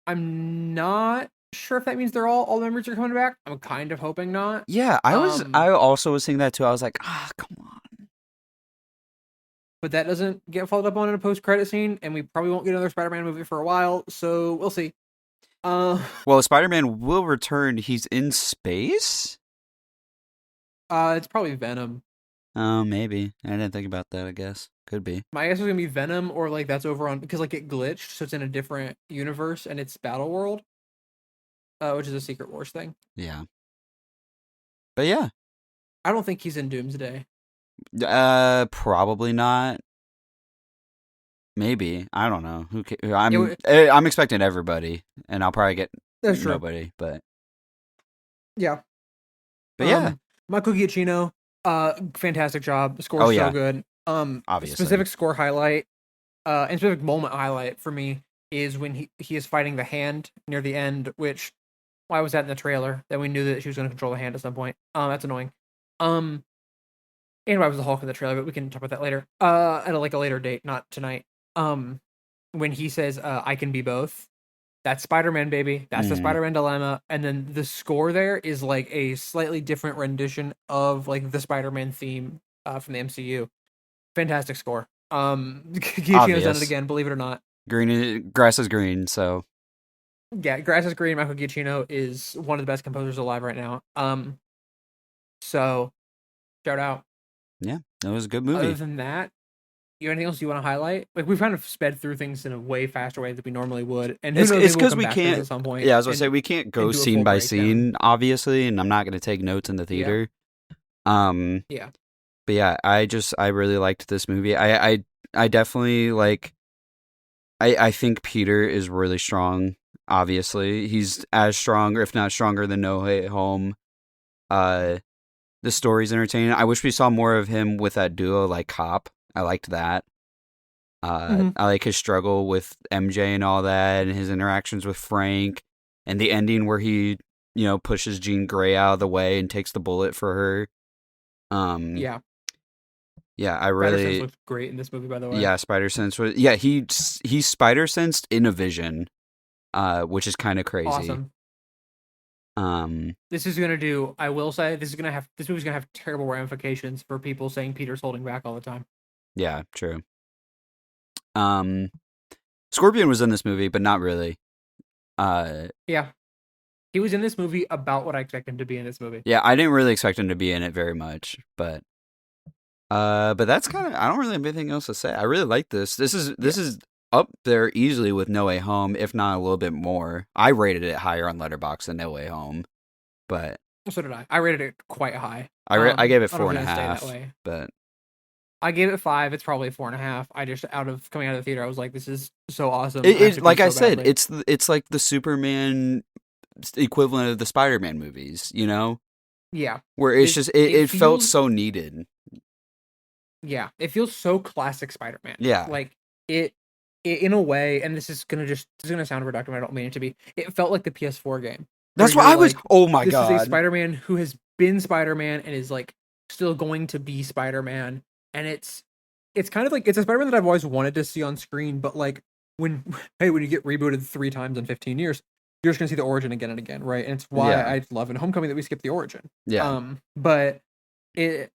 I'm not sure if that means all the members are coming back. I'm kind of hoping not. Yeah, Um, I also was thinking that too. I was like, ah, come on. but that doesn't get followed up on in a post credit scene, and we probably won't get another Spider-Man movie for a while, so we'll see. Uh, Well, Spider-Man will return. He's in space? it's probably Venom. Oh, maybe. I didn't think about that, I guess. Could be. My guess is gonna be Venom, or like that's over on because like it glitched, so it's in a different universe and it's Battle World, which is a Secret Wars thing. Yeah. But yeah. I don't think he's in Doomsday. Probably not. Maybe. I don't know. Yeah, I'm expecting everybody, and I'll probably get that's true. nobody, but Yeah. yeah. Michael Giacchino, fantastic job. The Oh score's so yeah, good. obviously. Specific score highlight. and specific moment highlight for me is when he is fighting the hand near the end, which why was that in the trailer? That we knew that she was going to control the hand at some point. That's annoying. Um, and why was the Hulk in the trailer? But we can talk about that later. At a later date, not tonight. When he says, "I can be both." That's Spider-Man, baby. That's the Mhm. Spider-Man dilemma. And then the score there is like a slightly different rendition of like the Spider-Man theme from the MCU. Fantastic score. Giacchino's done it Obvious. again, believe it or not. Grass is green, so Yeah, Grass is Green. Michael Giacchino is one of the best composers alive right now. So shout out. yeah, it was a good Other movie. than that, you anything else you want to highlight? Like we've kind of sped through things in a way faster way than we normally would, and who knows, It's maybe we'll because come we back to this can't. at some point Yeah, I was gonna say we can't go and do a scene full by breakdown. scene, obviously, and I'm not gonna take notes in the Yeah, theater. Um, yeah. but yeah, I really liked this movie. I definitely like. I think Peter is really strong. Obviously, he's as strong, or if not stronger, than No Way Home. Uh, the story's entertaining. I wish we saw more of him with that duo, like Cop. I liked that. Mm-hmm. I like his struggle with MJ and all that, and his interactions with Frank, and the ending where he, pushes Jean Grey out of the way and takes the bullet for her. Um, Yeah. yeah, I Spider Sense really, looked great in this movie, by the way. yeah, Spider Sense was, yeah, he Spider Sensed in a vision, which is kind of crazy. Awesome. Um, This is gonna do. I will say this movie's gonna have terrible ramifications for people saying Peter's holding back all the time. yeah, true. Um, Scorpion was in this movie, but not really. Uh, Yeah, he was in this movie about what I expect him to be in this movie. yeah, I didn't really expect him to be in it very much, but that's kind of. I don't really have anything else to say. I really like this. This Yeah, is up there easily with No Way Home, if not a little bit more. I rated it higher on Letterboxd than No Way Home, but so did I. I rated it quite high. I gave it I don't know four if and a it's gonna stay that half. way. But I gave it 5. It's probably 4.5. I just coming out of the theater, I was like, this is so awesome. I have to pee like I so said, badly. it's like the Superman equivalent of the Spider-Man movies, Yeah, where it's just it it felt feels so needed. yeah, it feels so classic Spider-Man. Yeah, Like it in a way, and this is gonna sound reductive. I don't mean it to be. It felt like the PS4 game where that's what you're I was. like, Oh my this is a god. Spider-Man who has been Spider-Man and is like still going to be Spider-Man, and it's kind of like it's a Spider-Man that I've always wanted to see on screen, but like when when you get rebooted 3 times in 15 years, you're just gonna see the origin again and again, right? And it's why Yeah, I love in Homecoming that we skip the origin. yeah. But it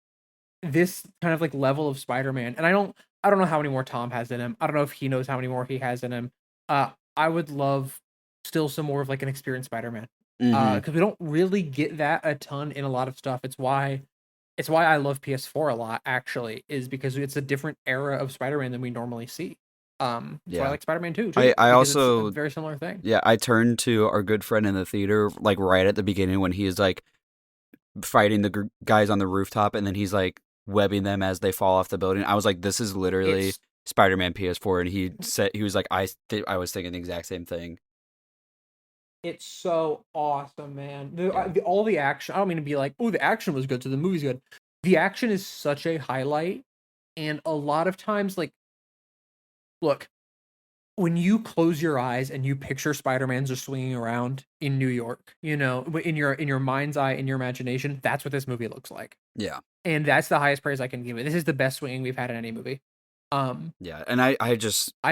this kind of like level of Spider-Man, and I don't know how many more Tom has in him. I don't know if he knows how many more he has in him. I would love still some more of like an experienced Spider-Man. Mm-hmm. Because we don't really get that a ton in a lot of stuff. It's why I love PS4 a lot, actually, is because it's a different era of Spider-Man than we normally see. That's why I Yeah. like Spider-Man 2 I too, I because it's a also very similar thing. yeah I turned to our good friend in the theater like right at the beginning when he's like fighting the guys on the rooftop and then he's like webbing them as they fall off the building. I was like, this is literally It's Spider-Man PS4, and he said he was like, I was thinking the exact same thing. It's so awesome, man. Yeah. All the action. I don't mean to be like, oh, the action was good, so the movie's good. The action is such a highlight, and a lot of times, like, look, when you close your eyes and you picture Spider-Man just swinging around in New York, in your mind's eye, in your imagination, that's what this movie looks like, Yeah. and that's the highest praise I can give it. This is the best swinging we've had in any movie. Um, Yeah. And I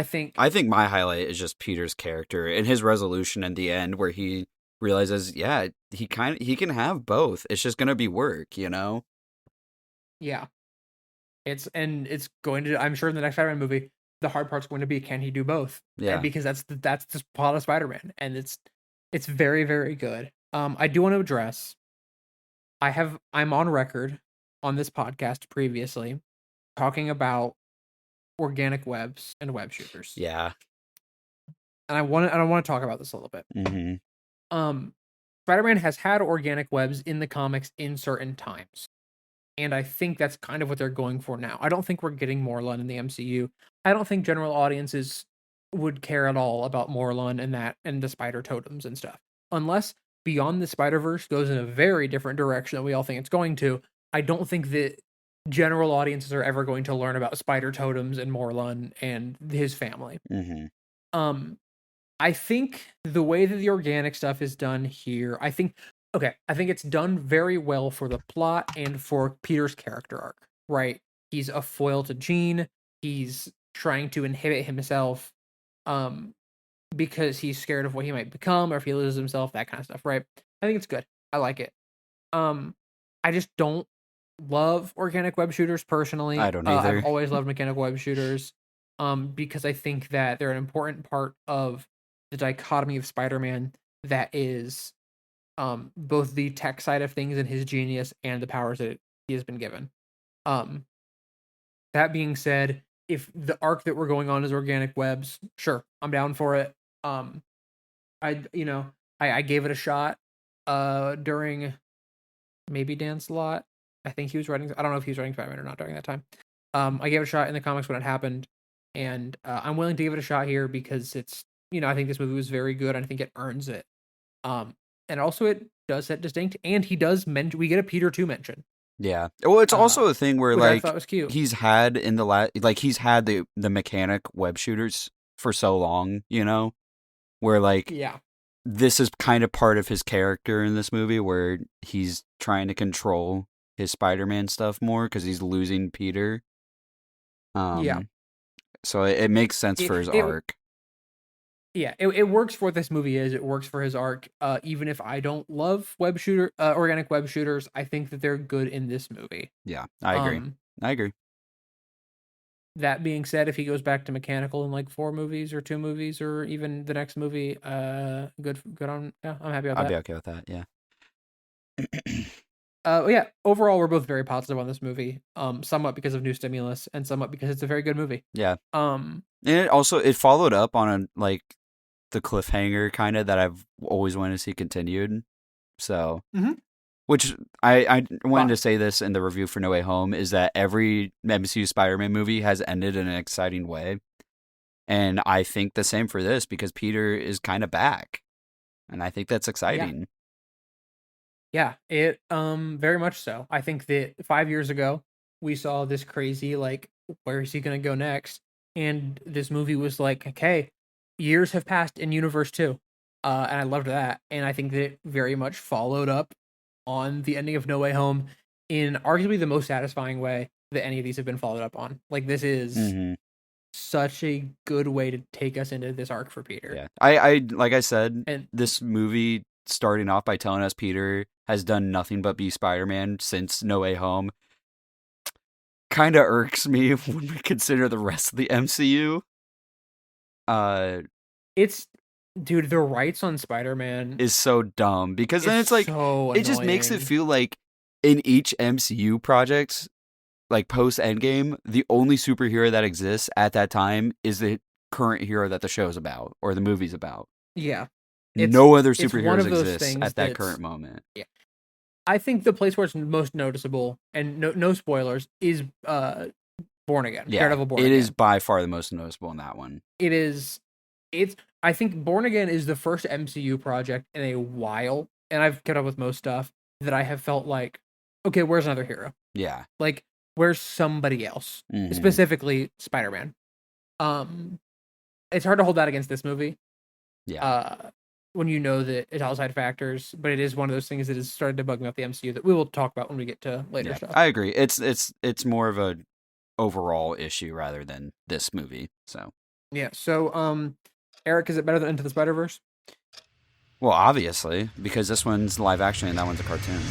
think, I think my highlight is just Peter's character and his resolution in the end where he realizes, yeah, he can have both. It's just gonna be work. yeah, it's going to. I'm sure in the next Spider-Man movie, the hard part's going to be can he do both? And Yeah. because that's the plot of Spider-Man, and it's very very good. I do want to address. I'm on record on this podcast previously talking about organic webs and web shooters, Yeah. and I want to talk about this a little bit. Mm-hmm. Um, Spider-Man has had organic webs in the comics in certain times. And I think that's kind of what they're going for now. I don't think we're getting Morlun in the MCU. I don't think general audiences would care at all about Morlun and the spider totems and stuff. Unless Beyond the Spider-Verse goes in a very different direction that we all think it's going to. I don't think that general audiences are ever going to learn about spider totems and Morlun and his family. Mm-hmm. Um, I think the way that the organic stuff is done here, I think it's done very well for the plot and for Peter's character arc, right? He's a foil to Jean. He's trying to inhibit himself um because he's scared of what he might become or if he loses himself, that kind of stuff, right? I think it's good. I like it. Um I just don't love organic web shooters I personally. don't I've either. always loved mechanical web shooters because I think that they're an important part of the dichotomy of Spider-Man that is both the tech side of things and his genius and the powers that he has been given. Um that being said, if the arc that we're going on is organic webs, sure, I'm down for it. Um I gave it a shot during maybe Dan Slott. I think he was writing. I don't know if he was writing Spider-Man or not during that time. I gave it a shot in the comics when it happened, and I'm willing to give it a shot here because it's I think this movie was very good, and I think it earns it. And also it does set distinct, and he does mention we get a Peter 2 mention, Yeah. Well, it's also a thing where which I like thought was cute. he's had in the he's had the mechanic web shooters for so long, where like Yeah, this is kind of part of his character in this movie where he's trying to control his Spider-Man stuff more because he's losing Peter. yeah. So it makes sense It, for his it arc. it works for what this movie is. It works for his arc. Even if I don't love organic web shooters, I think that they're good in this movie. Yeah, I agree. I agree. That being said, if he goes back to mechanical in like 4 movies or 2 movies or even the next movie, good on. Yeah, I'm happy about I'll that. be okay with that. Yeah. Yeah. Overall, we're both very positive on this movie. Somewhat because of new stimulus, and somewhat because it's a very good movie. Yeah. Um, And it followed up on the cliffhanger kind of that I've always wanted to see continued. So, which I wanted to say this in the review for No Way Home is that every MCU Spider-Man movie has ended in an exciting way. And I think the same for this because Peter is kind of back. And I think that's exciting. Yeah, it very much so. I think that 5 years ago we saw this crazy like where is he going to go next? And this movie was like, okay, years have passed in universe 2. And I loved that. And I think that it very much followed up on the ending of No Way Home in arguably the most satisfying way that any of these have been followed up on. Like this is such a good way to take us into this arc for Peter. Yeah. I like I said, And this movie starting off by telling us Peter has done nothing but be Spider-Man since No Way Home kind of irks me when we consider the rest of the MCU. It's dude, the rights on Spider-Man is so dumb because then it's like so it just makes it annoying. feel like in each MCU project, like post Endgame, the only superhero that exists at that time is the current hero that the show's about or the movie's about. Yeah. No other It's one superheroes of those exist things at that that's current moment. yeah. I think the place where it's most noticeable, and no spoilers, is Born Again. Yeah, Daredevil Born it Again. is by far the most noticeable in that one. It's I think Born Again is the first MCU project in a while, and I've kept up with most stuff that I have felt like, okay, where's another hero? Yeah. Like, where's somebody else? Specifically Spider-Man. It's hard to hold that against this movie. Yeah. When you know that it's outside factors, but it is one of those things that has started to bug me about the MCU that we will talk about when we get to later stuff. I agree. It's more of a overall issue rather than this movie. So yeah. So Eric, is it better than Into the Spider-Verse? Well, obviously, because this one's live action and that one's a cartoon.